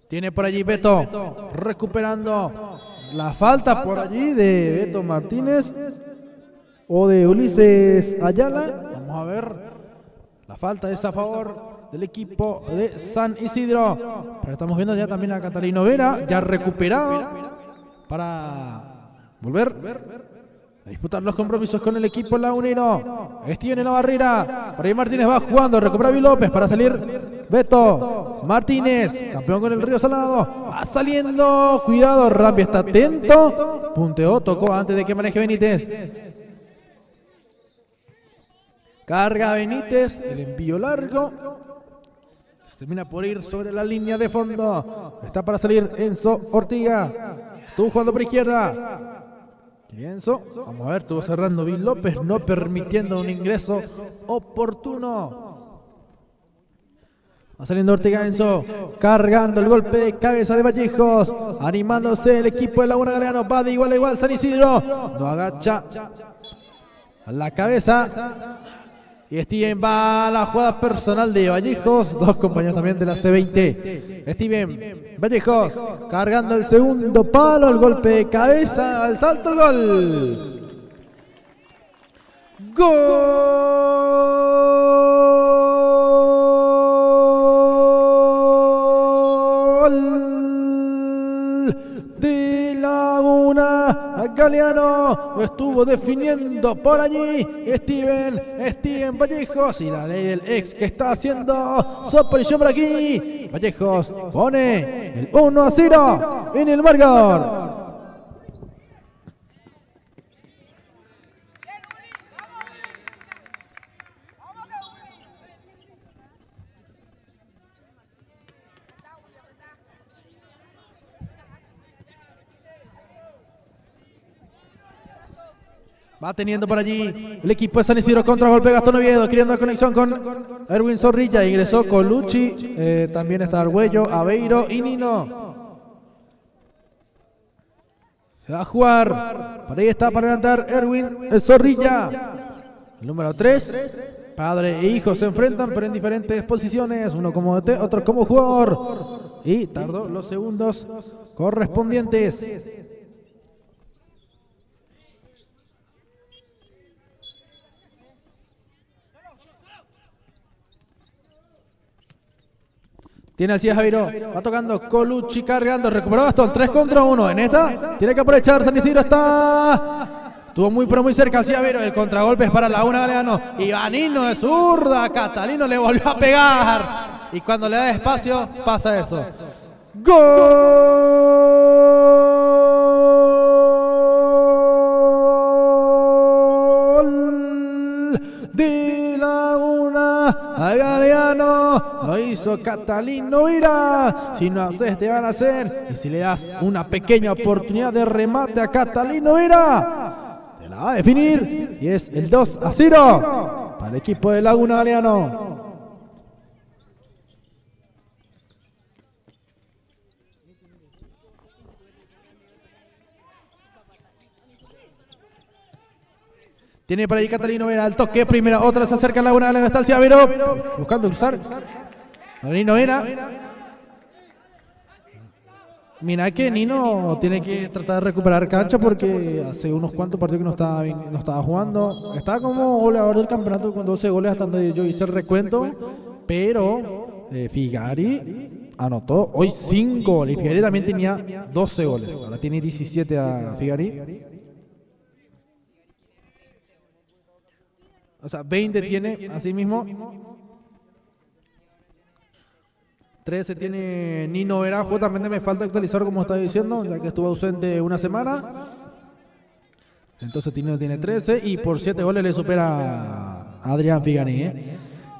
Tiene por allí Beto, recuperando la falta por allí de Beto Martínez o de Ulises Ayala. Vamos a ver, la falta es a favor del equipo de San Isidro. Pero estamos viendo ya también a Catalino Vera, ya recuperado para volver a disputar los compromisos con el equipo lagunero. Steven en la barrera, por ahí Martínez va jugando, recupera Bill López para salir Beto Martínez, campeón con el Río Salado. Va saliendo. Cuidado, Rambi está atento. Punteó, tocó antes de que maneje Benítez. Carga Benítez, el envío largo. Se termina por ir sobre la línea de fondo. Está para salir Enzo Ortiga. Estuvo jugando por izquierda. Enzo, vamos a ver, estuvo cerrando Bill López, no permitiendo un ingreso oportuno. Va saliendo Ortega Enzo, cargando el golpe de cabeza de Vallejos, animándose el equipo de Laguna Galeano, va de igual a igual San Isidro, no agacha a la cabeza. Y Steven va a la jugada personal de Vallejos, dos compañeros también de la C20. Steven Vallejos cargando el segundo palo, el golpe de cabeza, al salto, el gol. Gol de Laguna Galeano. Estuvo definiendo por allí Steven Vallejos, y la ley del ex que está haciendo su aparición por aquí. Vallejos pone el 1-0 en el marcador. Va teniendo por allí el equipo de San Isidro contra golpe Gastón Oviedo, queriendo la conexión con Erwin Zorrilla. Ingresó Colucci, también está Argüello, Aveiro y Nino. Se va a jugar. Por ahí está para levantar Erwin Zorrilla. El número 3. Padre e hijo se enfrentan, pero en diferentes posiciones. Uno como DT, otro como jugador. Y tardó los segundos correspondientes. Tiene así a Javiero, va tocando Colucci, cargando, recuperó Gastón, 3 contra 1. En esta tiene que aprovechar, San Isidro está. Estuvo muy pero muy cerca hacia Javiero, el contragolpe es para Laguna Galeano. Ivanino de zurda, Catalino le volvió a pegar. Y cuando le da espacio, pasa eso. ¡Gol de Laguna Galeano! Lo hizo Catalino Vira. Si no haces, te van a hacer. Y si le das una pequeña oportunidad de remate a Catalino Vira, te la va a definir. Y es el 2-0 para el equipo de Laguna Galeano. Tiene para ahí Catalino Vera, al toque, primera, otra, se acerca a Laguna Galeano, está el Ciavero, buscando cruzar. Catalino Vera. Mira que Nino tiene que tratar de recuperar cancha porque hace unos cuantos partidos que no estaba jugando. Estaba como goleador del campeonato con 12 goles hasta donde yo hice el recuento, pero Figari anotó hoy 5 goles. Figari también tenía 12 goles, ahora tiene 17 a Figari. O sea, 20 tiene, así mismo. 13 vera Nino Vera. Justamente me falta actualizar, como estaba diciendo, ya que estuvo ausente una semana. Entonces Nino tiene 13 y por 7 goles le supera a Adrián Figani.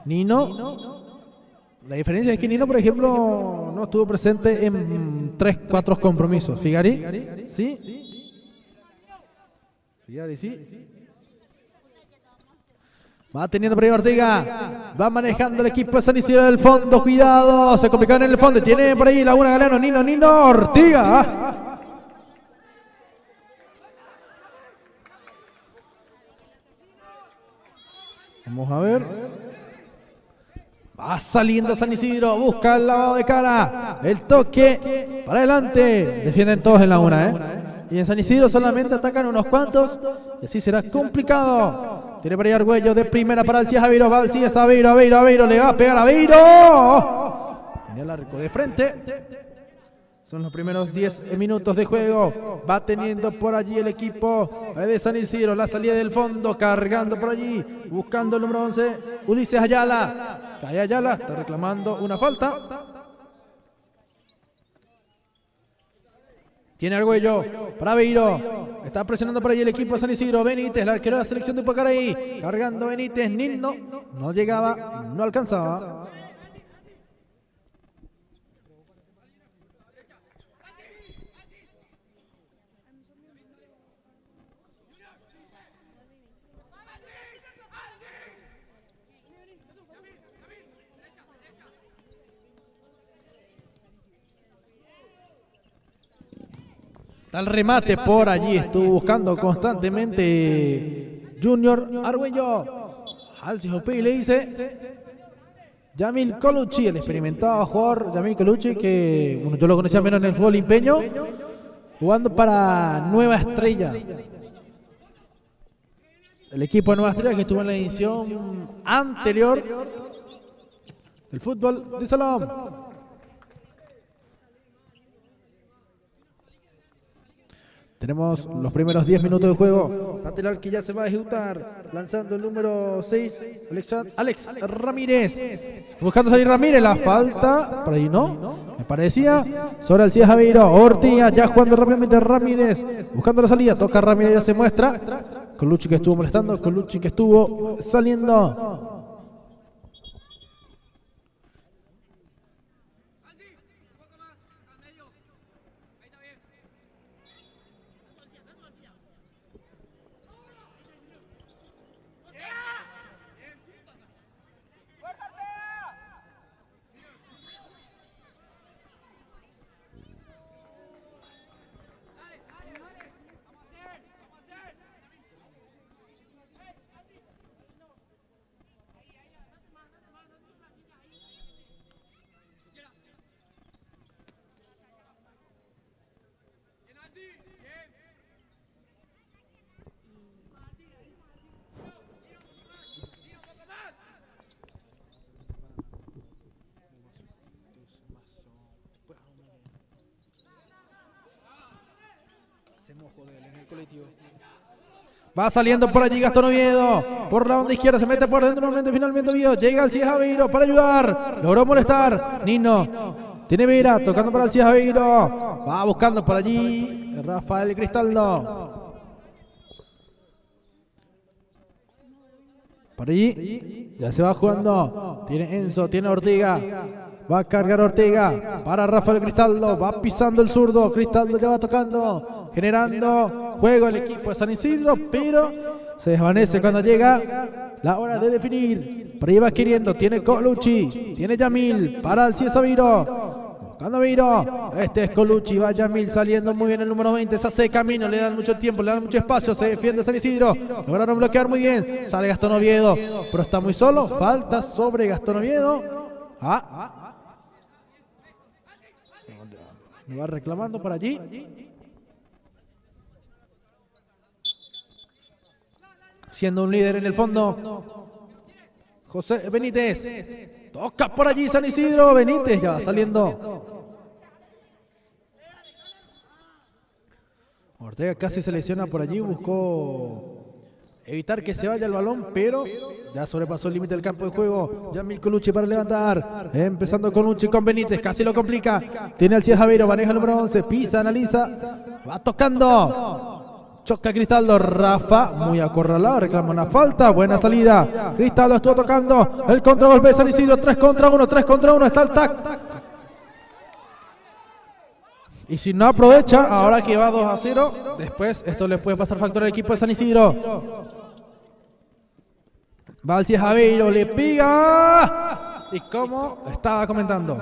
Nino, la diferencia es que Nino, por ejemplo, no estuvo presente en 3-4 compromisos. Figari, ¿sí? Figari, sí. Va teniendo por ahí Ortega, va manejando el equipo de San Isidro del fondo, cuidado, se complicaron en el fondo, tiene por ahí Laguna Galeano, Nino, Ortega. Vamos a ver. Va saliendo San Isidro, busca el lavado de cara, el toque, para adelante, defienden todos en Laguna, Y en San Isidro solamente atacan unos cuantos, y así será complicado. Tiene por ahí Argüello de primera para Alcides Aveiro. Va Alcides Aveiro. Le va a pegar a Aveiro. Tenía el arco de frente. Son los primeros 10 minutos de juego. Va teniendo por allí el equipo de San Isidro. La salida del fondo. Cargando por allí. Buscando el número 11. Ulises Ayala. Cae Ayala, está reclamando una falta. Tiene Argüello para Beiro. Está presionando por ahí el equipo de San Isidro. Benítez, el arquero de la selección de Pacaraí. Cargando Benítez. Nino no llegaba, no alcanzaba. Está el remate por allí, estuvo buscando constantemente Junior Argüello. Al Cijopé le dice Yamil Colucci, el experimentado jugador Yamil Colucci, que bueno, yo lo conocía menos en el fútbol limpeño, jugando para Nueva Estrella. El equipo de Nueva Estrella que estuvo en la edición anterior del fútbol de salón. Tenemos los primeros 10 minutos de juego. Lateral que ya se va a ejecutar. Lanzando el número 6. Alex Ramírez. Buscando salir Ramírez. La falta. Por ahí no. Me parecía. Sobre el Cia Javeiro. Ortiga ya jugando rápidamente Ramírez. Buscando la salida. Toca Ramírez. Ya se muestra. Colucci que estuvo molestando. Colucci que estuvo saliendo. Va saliendo por allí Gastón Oviedo. Por la banda izquierda se mete por dentro nuevamente. Finalmente Oviedo. Llega al Cia Javeiro para ayudar. Logró molestar. Nino. Tiene Vera. Tocando para el Cia Javeiro. Va buscando por allí Rafael Cristaldo. Por allí. Ya se va jugando. Tiene Enzo. Tiene Ortega. Va a cargar Ortega para Rafael Cristaldo. Va pisando el zurdo. Cristaldo ya va tocando. Generando juego el equipo de San Isidro. Pero se desvanece cuando llega la hora de definir. Por ahí va queriendo. Tiene Colucci. Tiene Yamil para el Cia Javeiro. Buscando Viro. Este es Colucci. Va Yamil saliendo muy bien el número 20. Se hace camino. Le dan mucho tiempo. Le dan mucho espacio. Se defiende San Isidro. Lograron bloquear muy bien. Sale Gastón Oviedo. Pero está muy solo. Falta sobre Gastón Oviedo. Me va reclamando por allí. Siendo un líder en el fondo. José Benítez. Toca por allí San Isidro. Benítez ya va saliendo. Ortega casi se lesiona por allí. Buscó evitar que se vaya el balón, pero ya sobrepasó el límite del campo de juego. Yamil Colucci para levantar. Empezando Colucci con Benítez. Casi lo complica. Tiene al Cia Javeiro. Maneja el número 11. Pisa, analiza. Va tocando. Choca Cristaldo. Rafa muy acorralado. Reclama una falta. Buena salida. Cristaldo estuvo tocando. El contragolpe de San Isidro. 3 contra 1. 3 contra 1. Está el tac. Y si no aprovecha, ahora que va 2-0, después esto le puede pasar factor al equipo de San Isidro. Va al Cia Javeiro, le pega. Y como estaba comentando,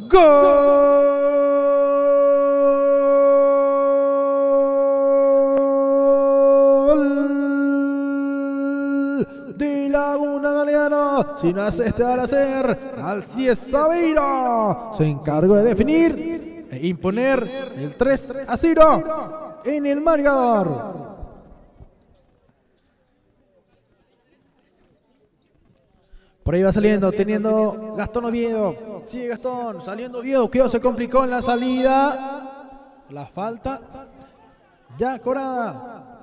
¡gol! De Laguna Galeano. Si no hace este, va a hacer al Cia Javeiro. Se encargó de definir e imponer el 3-0 en el marcador. Por ahí va saliendo, teniendo Gastón Oviedo. Sigue Gastón, saliendo Oviedo. Que se complicó en la salida. La falta ya cobrada.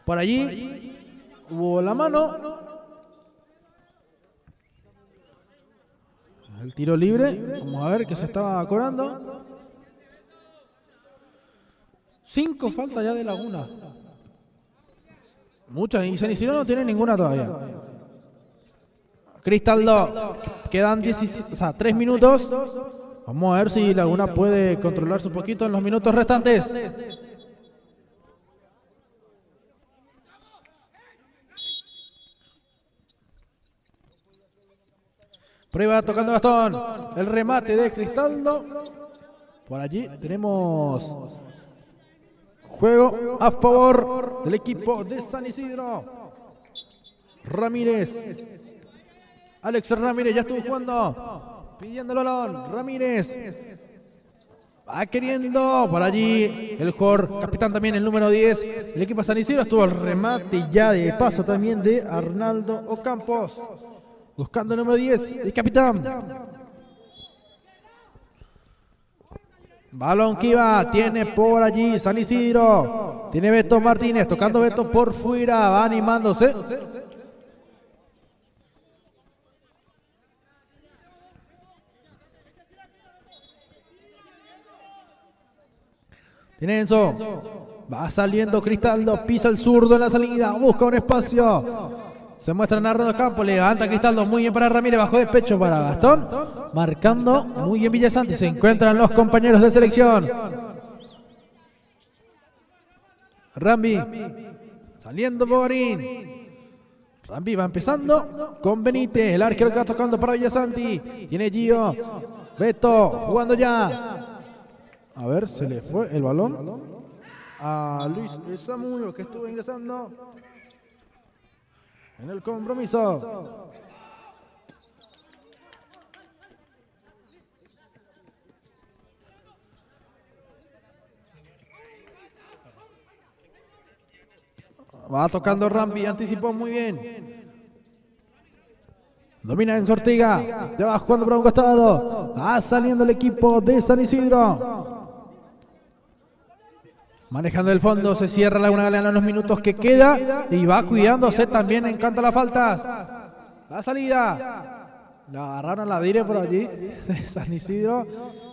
Por allí hubo la mano. El tiro libre. Vamos a ver qué se estaba cobrando. 5 faltas ya de Laguna. Muchas. Y San Isidro no tiene ninguna todavía. Cristaldo. Quedan 3 minutos. Vamos a ver si Laguna puede controlarse un poquito en los minutos restantes. Prueba tocando Gastón. El remate de Cristaldo. Por allí tenemos juego a favor del equipo de San Isidro. Ramírez. Alex Ramírez ya estuvo jugando. Pidiendo el balón. Ramírez. Va queriendo. Por allí el jugador capitán también, el número 10. El equipo de San Isidro estuvo el remate ya de paso también de Arnaldo Ocampos. Buscando el número 10, el capitán. Balón que iba, tiene por allí San Isidro. Tiene Beto Martínez, tocando Beto por fuera, va animándose. Tiene Enzo. Va saliendo Cristaldo, pisa el zurdo en la salida, busca un espacio. Se muestra Nardo Campo, levanta Cristaldo, muy bien para Ramírez, bajó de pecho para Gastón, marcando muy bien Villasanti, se encuentran los compañeros de selección. Rambi, saliendo Bogarín. Rambi va empezando con Benítez, el arquero que va tocando para Villasanti, tiene Gio, Beto, jugando ya. A ver, se le fue el balón a Luis Samudio, que estuvo ingresando en el compromiso. Va tocando Rambi, anticipó muy bien. Domina en Ortiga, ya va jugando por un costado. Va saliendo el equipo de San Isidro. Manejando el fondo, se cierra Laguna Galera en los minutos que queda y va cuidándose también en cuanto a las faltas. La salida. La agarraron la dire por allí de San Isidro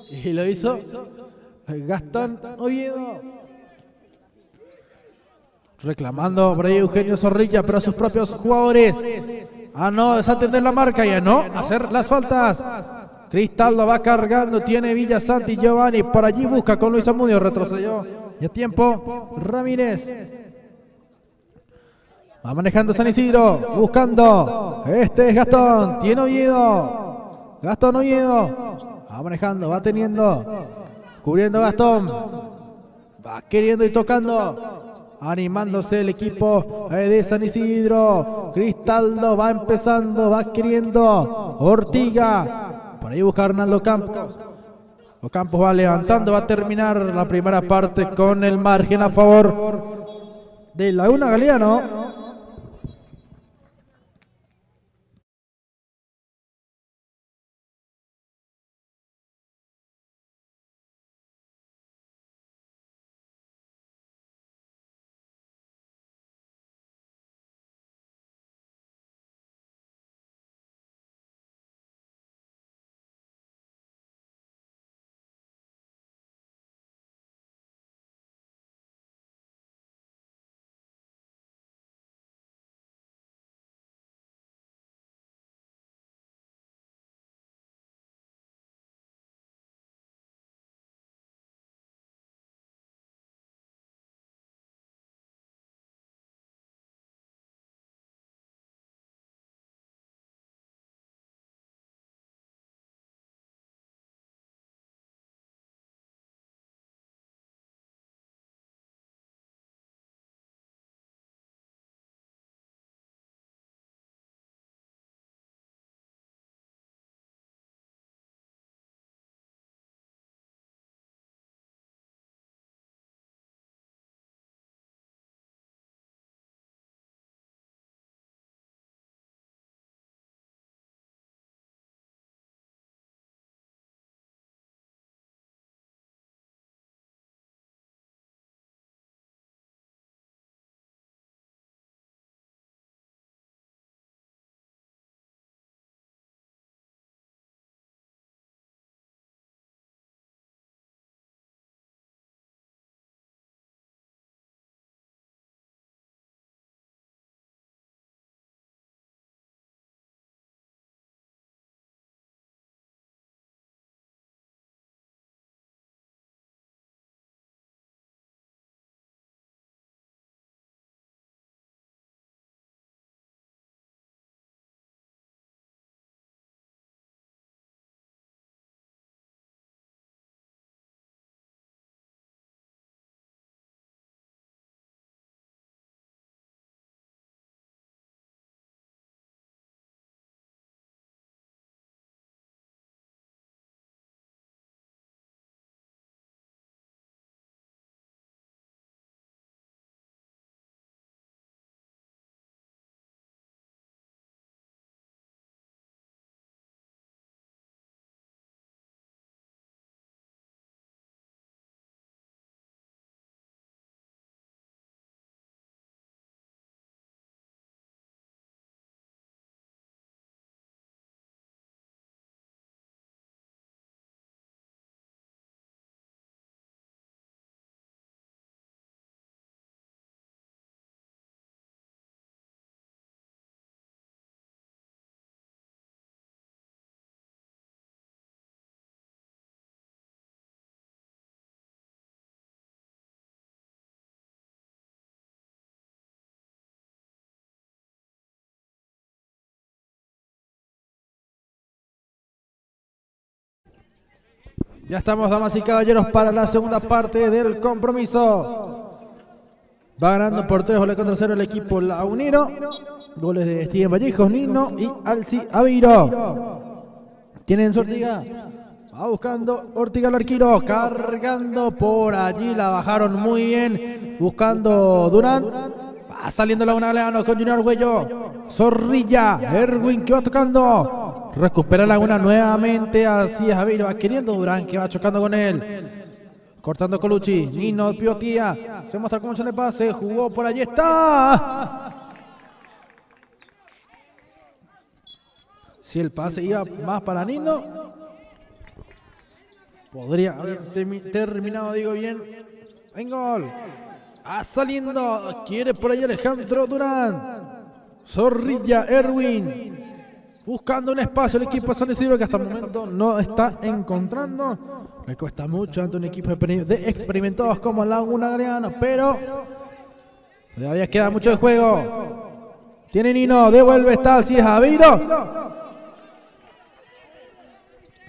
y lo hizo Gastón Oviedo. Reclamando por ahí Eugenio Zorrilla, pero a sus propios jugadores. A no desatender la marca y a no hacer las faltas. Cristaldo va cargando, tiene Villasanti, Giovanni por allí busca con Luis Amudio, retrocedió. Y a tiempo, Ramírez. Va manejando San Isidro, buscando. Este es Gastón, tiene Oviedo. Gastón Oviedo. Va manejando, va teniendo. Cubriendo Gastón. Va queriendo y tocando. Animándose el equipo de San Isidro. Cristaldo va empezando, va queriendo. Ortiga. Por ahí busca Arnaldo Campos. Ocampos va levantando, va a terminar la primera parte con el margen a favor de Laguna Galeano. Ya estamos, damas y caballeros, para la segunda parte del compromiso. Va ganando por 3 goles contra 0 el equipo lagunero. Goles de Steven Vallejos, Nino y Alci Aveiro. Tienen Ortiga. Va buscando Ortiga al arquero. Cargando por allí. La bajaron muy bien. Buscando Durán. Va saliendo Laguna Galeano con Junior Arguello. Zorrilla. Erwin que va tocando. Recupera Laguna nuevamente. Así es Aveiro. Va queriendo Durán que va chocando con él. Cortando Colucci, Nino Piotía, se muestra cómo se le pase, jugó por allí, está. Si el pase iba más para Nino, podría haber terminado, digo bien, en gol. Saliendo, quiere por ahí Alejandro Durán. Zorrilla, Erwin. Buscando un espacio el equipo de San Isidro que hasta el momento no está encontrando. Le cuesta mucho ante un equipo de experimentados como Laguna Galeano, pero todavía queda mucho de juego. Tiene Nino, devuelve, está, si es Aveiro.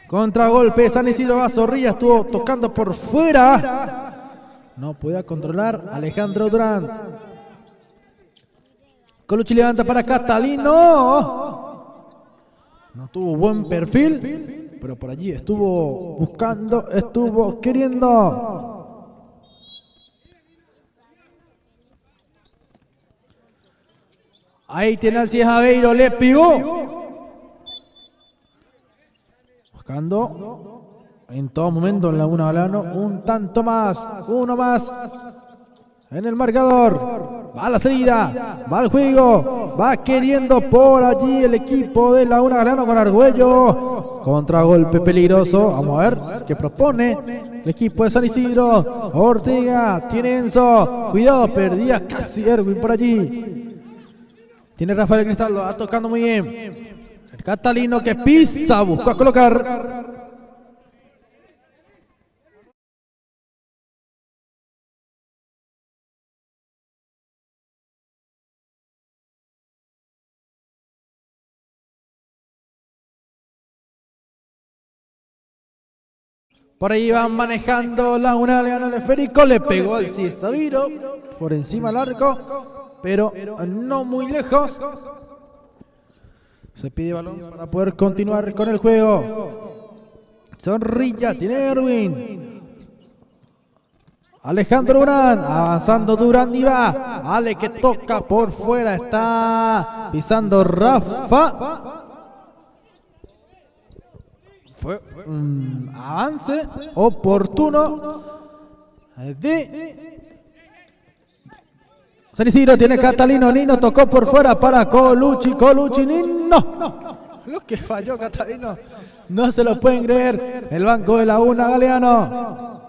Contragolpe, San Isidro va, Zorrilla estuvo tocando por fuera. No podía controlar Alejandro Durán. Colucci levanta para Catalino. No tuvo buen perfil, pero por allí estuvo buscando, estuvo queriendo. Ahí tiene al Cies Aveiro, le pegó. Buscando en todo momento en Laguna Galeano un tanto más, uno más. En el marcador, va a la salida, va al juego, va queriendo por allí el equipo de Laguna Galeano con Arguello. Contragolpe peligroso, vamos a ver qué propone el equipo de San Isidro. Ortega, tiene Enzo, cuidado, perdía casi Erwin por allí. Tiene Rafael Cristaldo, va tocando muy bien. El Catalino que pisa, busca colocar. Por ahí van manejando Laguna Galeano el esférico, le pegó al Cies Aveiro por encima del arco, pero no muy lejos. Se pide balón para poder continuar con el juego. Zorrilla, tiene Erwin. Alejandro Durán, avanzando Durán y va. Ale que toca por fuera, está pisando Rafa. Fue un avance oportuno de San Isidro. Tiene Catalino, Nino tocó por fuera para Colucci, Nino. Lo que falló Catalino, no se lo pueden creer. El banco de Laguna Galeano.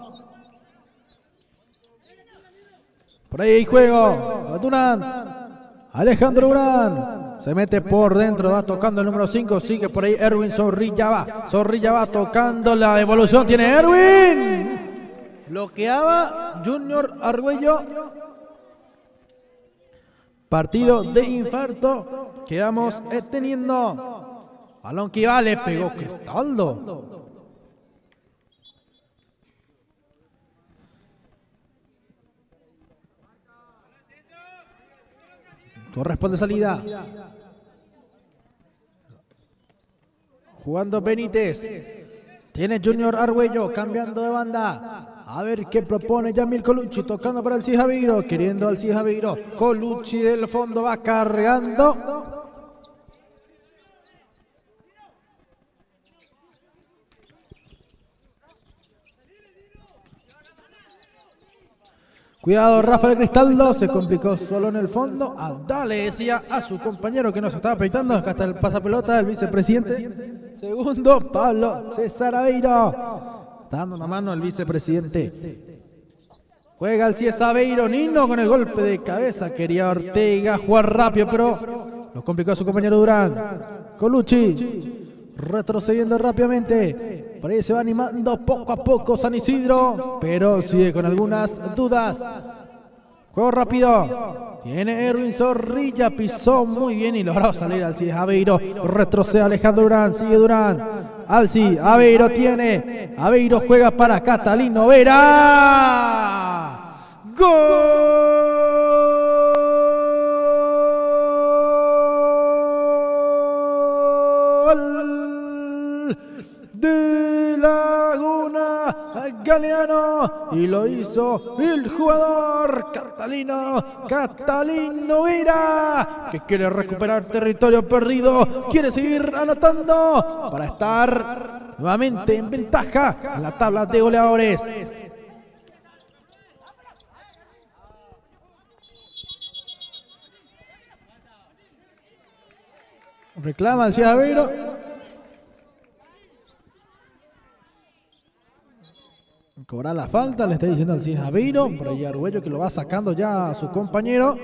Por ahí hay juego. Durán, Alejandro Durán. Se mete por dentro, va tocando el número 5, sigue por ahí Erwin, Zorrilla va tocando la devolución, tiene Erwin. Bloqueaba Junior Arguello. Partido de infarto que vamos teniendo. Balón que va, le pegó Cristaldo. Corresponde salida. Jugando Benítez. Tiene Junior Arguello cambiando de banda. A ver qué propone Yamil Colucci. Tocando para el Cies Aveiro. Queriendo al Cies Aveiro. Colucci del fondo va cargando. Cuidado, Rafael Cristaldo, se complicó solo en el fondo. Dale, decía a su compañero que nos estaba peitando. Acá está el pasapelota del vicepresidente. Segundo, Pablo César Aveiro. Está dando una mano al vicepresidente. Juega el Cies Aveiro, Nino con el golpe de cabeza. Quería Ortega jugar rápido, pero lo complicó a su compañero Durán. Colucci. Retrocediendo rápidamente. Por ahí se va animando poco a poco San Isidro, pero sigue con algunas dudas. Juego rápido. Tiene Erwin Zorrilla. Pisó muy bien y logró salir Alcides Aveiro. Retrocede Alejandro Durán. Sigue Durán. Alci. Aveiro tiene. Aveiro juega para Catalino Vera. ¡Gol! De Laguna Galeano, y lo hizo el jugador Catalino Vera, que quiere recuperar territorio perdido, quiere seguir anotando para estar nuevamente en ventaja en la tabla de goleadores. Reclama hacia Aveiro. Cobra la falta, le está diciendo al Alcides Aveiro. Por ahí Arguello que lo va sacando ya a su compañero.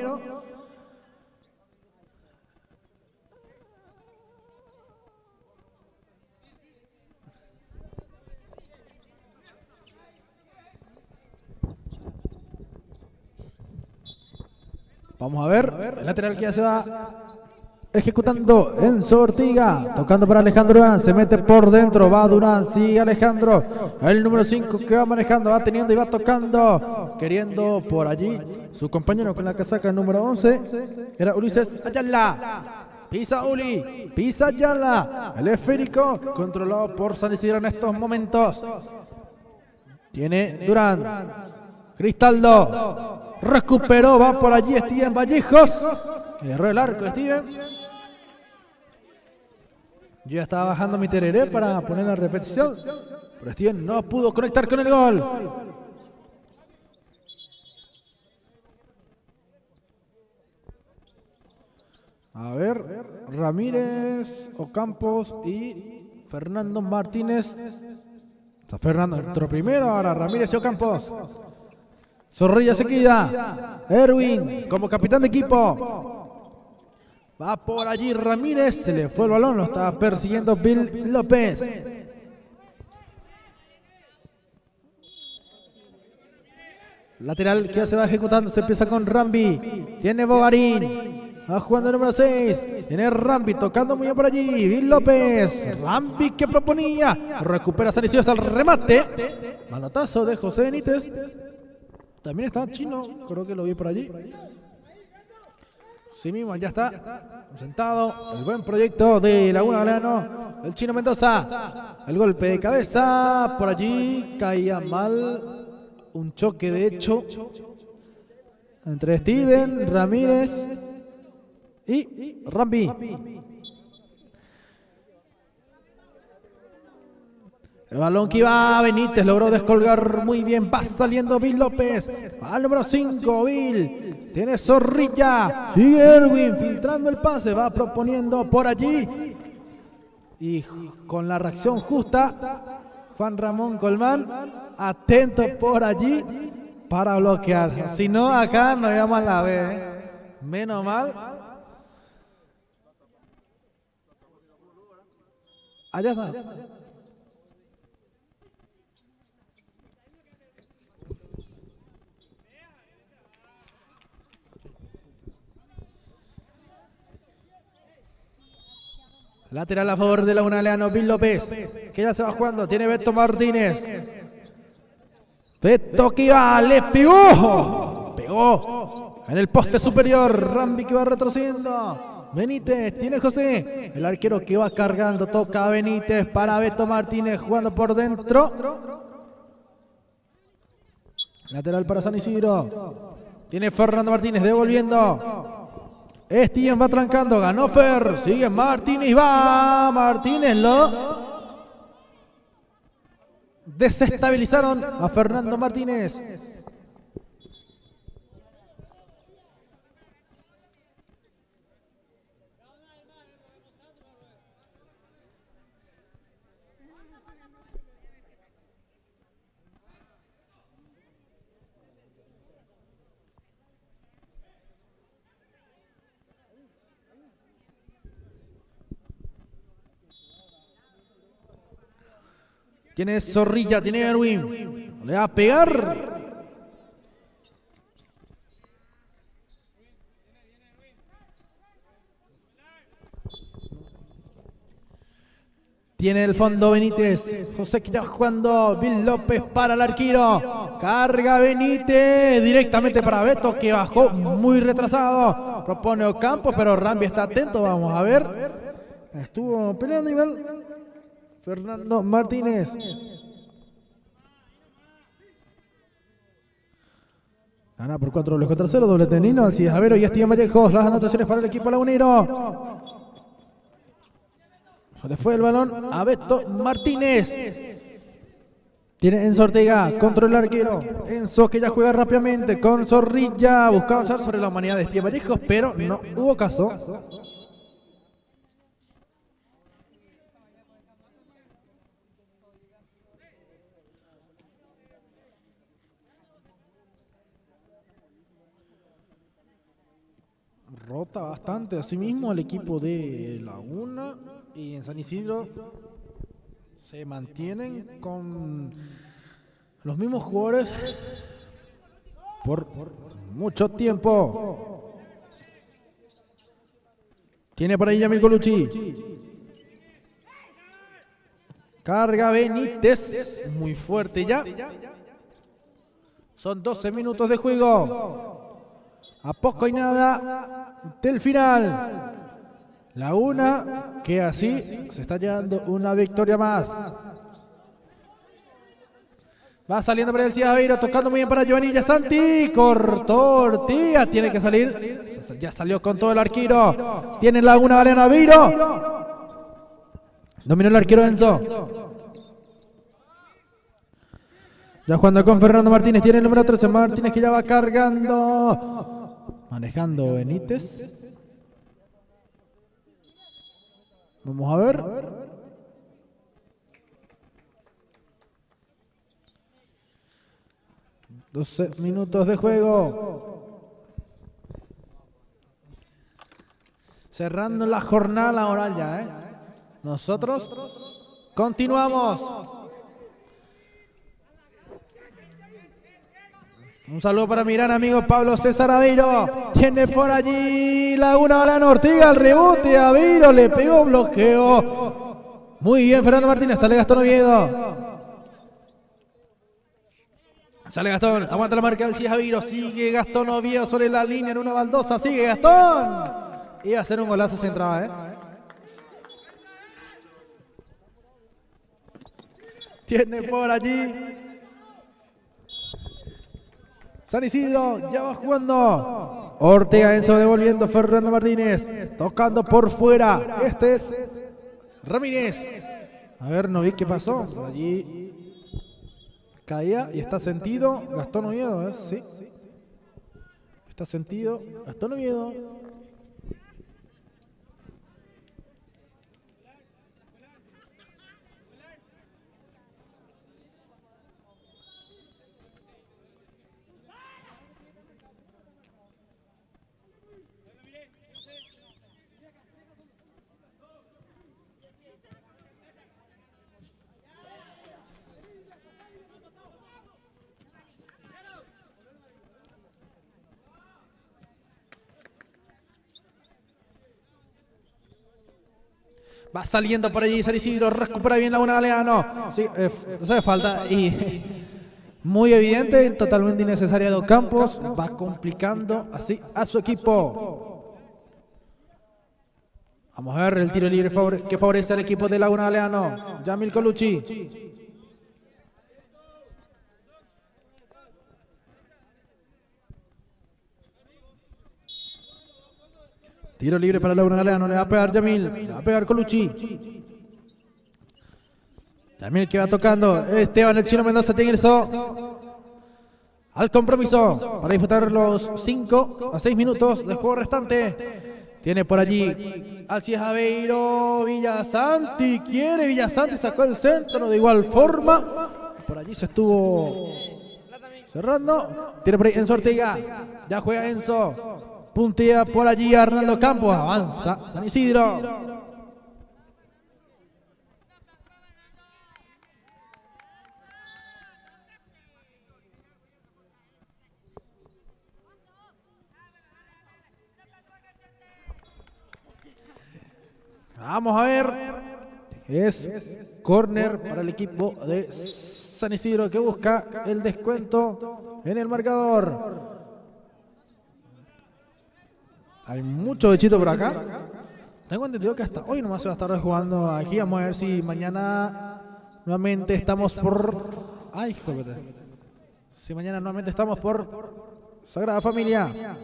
Vamos a ver, el lateral que ya se va ejecutando Enzo Ortiga, tocando para Alejandro Durán, se mete por dentro, va Durán, sigue Alejandro, el número 5 que va manejando, va teniendo y va tocando, queriendo por allí su compañero con la casaca el número 11, era Ulises Ayala. Pisa Uli, pisa Ayala, el esférico controlado por San Isidro en estos momentos. Tiene Durán, Cristaldo, recuperó, va por allí Steven Vallejos, erró el arco Steven. Yo ya estaba bajando mi tereré para poner la repetición, pero Steven no pudo conectar con el gol. A ver, Ramírez, Ocampos y Fernando Martínez. Está Fernando entró primero, ahora Ramírez y Ocampos. Zorrilla se queda. Erwin como capitán de equipo. Va por allí Ramírez, se le fue el balón, lo estaba persiguiendo Bill López. Lateral que ya se va ejecutando, se empieza con Rambi. Tiene Bogarín, va jugando el número 6. Tiene Rambi tocando muy bien por allí. Bill López, Rambi que proponía. Recupera San Isidro hasta el remate. Manotazo de José Benítez. También está Chino, creo que lo vi por allí. Sí mismo, ya está sentado el buen proyecto de Laguna Galeano, el Chino Mendoza. El golpe de cabeza, por allí caía mal, un choque de hecho entre Steven, Ramírez y Rambi. El balón que iba a Benítez, logró descolgar muy bien, va saliendo Bill López, al número 5, Bill, tiene Zorrilla, sigue Erwin, filtrando el pase, va proponiendo por allí, y con la reacción justa, Juan Ramón Colmán, atento por allí, para bloquear, si no acá nos íbamos a la B, menos mal. Allá está. Lateral a favor de Laguna Galeano, Bill López, que ya se va jugando, tiene Beto Martínez. Beto que va, le pegó en el poste superior, Rambi que va retrocediendo. Benítez, tiene José, el arquero que va cargando, toca a Benítez para Beto Martínez jugando por dentro. Lateral para San Isidro, tiene Fernando Martínez devolviendo. Steven va trancando, ganó Fer, sigue Martínez, va Martínez, lo desestabilizaron a Fernando Martínez. Tiene Zorrilla, tiene Erwin. Le va a pegar. Tiene el fondo Benítez. José que ya jugando. Bill López para el arquero. Carga Benítez directamente para Beto, que bajó muy retrasado. Propone Ocampo, pero Rambi está atento. Vamos a ver. Estuvo peleando igual Fernando Martínez. Gana por 4 goles contra 0. Doble tenino. Alcides Avero y Esteban Vallejos. Las anotaciones para el equipo lagunero. Se le fue el balón a Beto Martínez. Tiene Enzo Ortega, contra el arquero. Enzo que ya juega rápidamente con Zorrilla. Buscaba avanzar sobre la humanidad de Esteban Vallejos, pero no hubo caso. Rota bastante a sí mismo el equipo de Laguna, y en San Isidro se mantienen con los mismos jugadores por mucho tiempo. Tiene por ahí Yamil Colucci. Carga Benítez, muy fuerte ya. Son 12 minutos de juego. A poco y nada del final. Laguna que así se está llevando una victoria más. Va saliendo para el Ciaveiro, tocando muy bien para Giovanni Santi. Cortó Ortiga, tiene que salir. Ya salió con todo el arquero. Tiene Laguna Galeano Viro. Dominó el arquero Enzo. Ya jugando con Fernando Martínez, tiene el número 13. Martínez que ya va cargando. Manejando Benítez. Vamos a ver. 12 minutos de juego. Cerrando la jornada laboral ya, Nosotros continuamos. Un saludo para mi gran amigo Pablo César Aveiro. Tiene por allí Laguna Galeano Ortiga, el rebote. Aveiro le pegó, bloqueo. Muy bien Fernando Martínez, sale Gastón Oviedo. Sale Gastón, aguanta la marca del Alcides Aveiro. Sigue Gastón Oviedo sobre la línea en una baldosa. Sigue Gastón. Iba a hacer un golazo si entraba, Tiene por allí San Isidro, ya va jugando. Ortega Enzo devolviendo. Fernando Martínez tocando por fuera. Este es Ramírez. A ver, no vi qué pasó. Por allí caía y está sentido. Gastón Oviedo, sí. Está sentido. Gastón Oviedo. Va saliendo por allí San Isidro, recupera bien Laguna Galeano. Sí, no hace falta. Y muy evidente, totalmente innecesaria de Ocampos. Va complicando así a su equipo. Vamos a ver el tiro libre que favorece al equipo de Laguna Galeano. Yamil Colucci. Tiro libre para Laguna Galeano, le va a pegar Yamil, le va a pegar Colucci. Yamil que va tocando, Esteban el Chino Mendoza tiene ingresó al compromiso para disputar los 5 a 6 minutos de juego restante. Tiene por allí Alcides Aveiro, Villasanti, quiere Villasanti, sacó el centro de igual forma. Por allí se estuvo cerrando. Tiene por ahí Enzo Ortega, ya juega Enzo. Puntea por allí Arnaldo Campos, avanza San Isidro. Vamos a ver Es córner para el equipo de San Isidro que busca el descuento en el marcador. Hay mucho bichito por acá. Tengo entendido que hasta hoy nomás se va a estar jugando aquí. Vamos a ver si mañana nuevamente estamos por... Ay, joder. Si mañana nuevamente estamos por Sagrada Familia.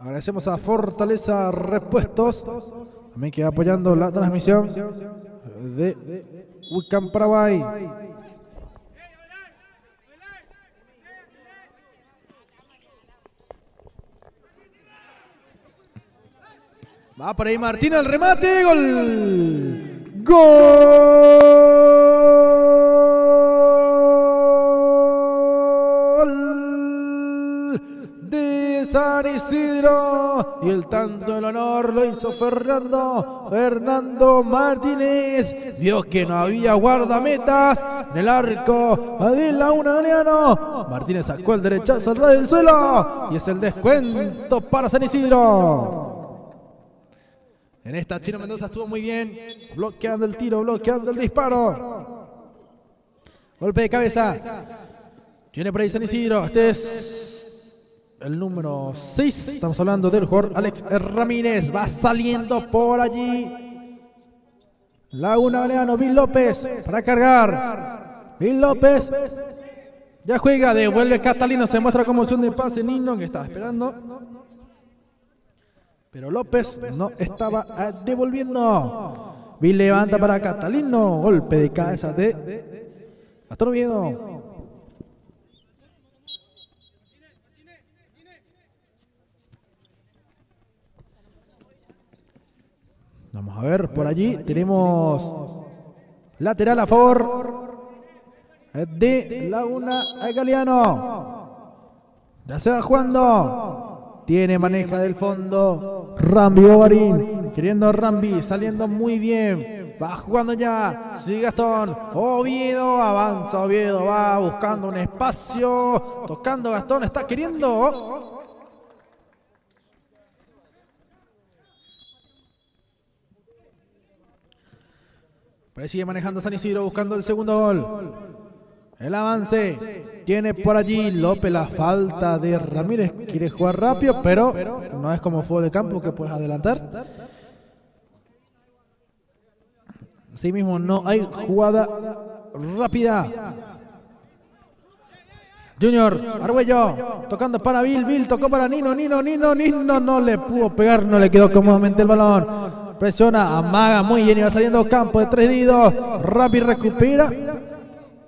Agradecemos a Fortaleza Repuestos, también que apoyando la transmisión de Wicam Paraguay. Va por ahí Martín al remate, gol. Gol de San Isidro. Y el tanto del honor lo hizo Fernando Martínez. Vio que no había guardametas en el arco de Laguna Galeano. Martínez sacó el derechazo al ras del suelo. Y es el descuento para San Isidro. En esta Chino Mendoza estuvo muy bien, bloqueando el tiro, bloqueando el disparo. Golpe de cabeza. Tiene por ahí San Isidro. Este es el número 6. Estamos hablando del jugador Alex Ramírez. Va saliendo por allí. Laguna Galeano, Bill López para cargar. Bill López ya juega, devuelve Catalino. Se muestra como opción de pase Nino que estaba esperando. Pero López no estaba devolviendo. Bill levanta para Catalino. Golpe de cabeza de Gastón Oviedo. Vamos a ver, por allí tenemos lateral a favor de Laguna Galeano. Ya se va jugando. Tiene maneja del fondo Rambi Bovarín, queriendo Rambi, saliendo muy bien. Va jugando ya, sigue Gastón. Oviedo, avanza Oviedo, va buscando un espacio. Tocando Gastón, está queriendo. Por ahí sigue manejando San Isidro, buscando el segundo gol. El avance tiene por allí López la falta de Ramírez. Quiere jugar rápido, pero no es como fútbol de campo que puedes adelantar. Así mismo no hay jugada rápida. Junior Argüello tocando para Bill tocó para Nino no le pudo pegar, no le quedó cómodamente el balón. Presiona, amaga muy bien y va saliendo campo de 3-2. Rappi recupera.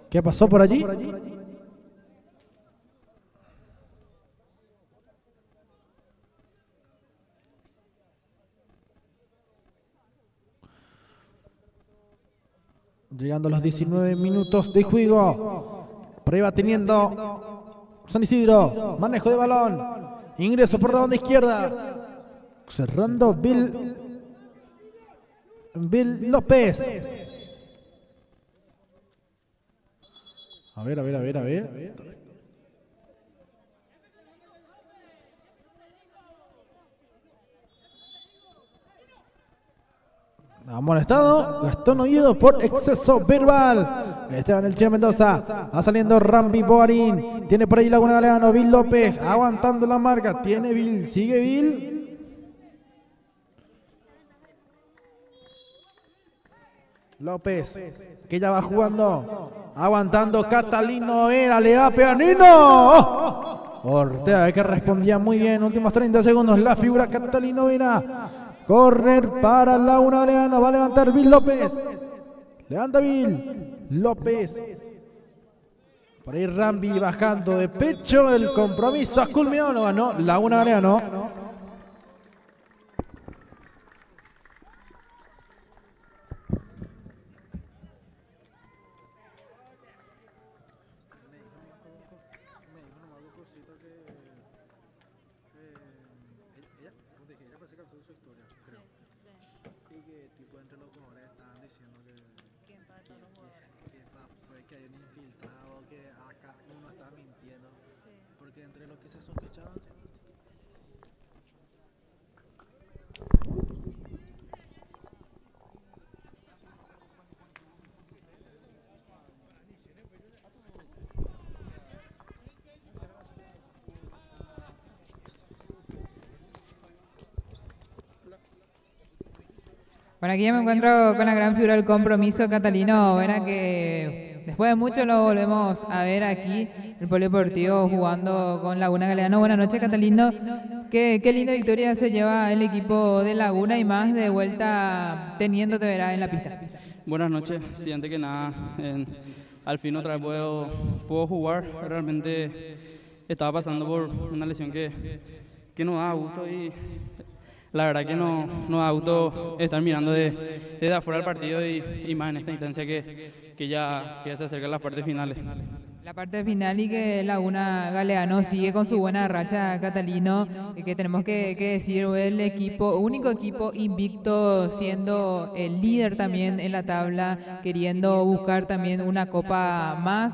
¿Qué pasó por allí? Llegando a los 19 minutos de juego. Por ahí va teniendo San Isidro. Manejo de balón. Ingreso por la banda izquierda. Cerrando Bill López. A ver. Amonestado Gastón Oviedo por exceso verbal. Esteban el Chino Mendoza. Va saliendo Rambi Boarín. Tiene por ahí Laguna Galeano. Bill López aguantando la marca. Tiene Bill. Sigue Bill. López, que ya va jugando, aguantando Catalino Vera, le va a pegar Nino. Ortega que respondía muy bien, últimos 30 segundos, la figura Catalino Vera. Correr para Laguna Galeano, va a levantar Bill López. Levanta Bill López. Por ahí Rambi bajando de pecho, el compromiso ha culminado, no ganó Laguna Galeano. Y que tipo entre los jugadores estaban diciendo que hay un infiltrado, que acá uno está mintiendo. Porque entre lo que se sospechaba. Bueno, aquí ya me encuentro con la gran figura del compromiso catalino, verá que después de mucho lo volvemos a ver aquí, el Polideportivo jugando con Laguna Galeano. Buenas noches, Catalino. Qué linda victoria se lleva el equipo de Laguna y más de vuelta teniéndote, verá, en la pista. Buenas noches, sí, antes que nada, al fin otra vez puedo jugar. Realmente estaba pasando por una lesión que no da gusto y la verdad que no da gusto estar mirando desde afuera del partido y más en esta instancia que ya se acercan las partes finales. La parte final y que Laguna Galeano sigue con su buena racha, Catalino, y que tenemos que decir, el único equipo invicto, siendo el líder también en la tabla, queriendo buscar también una copa más.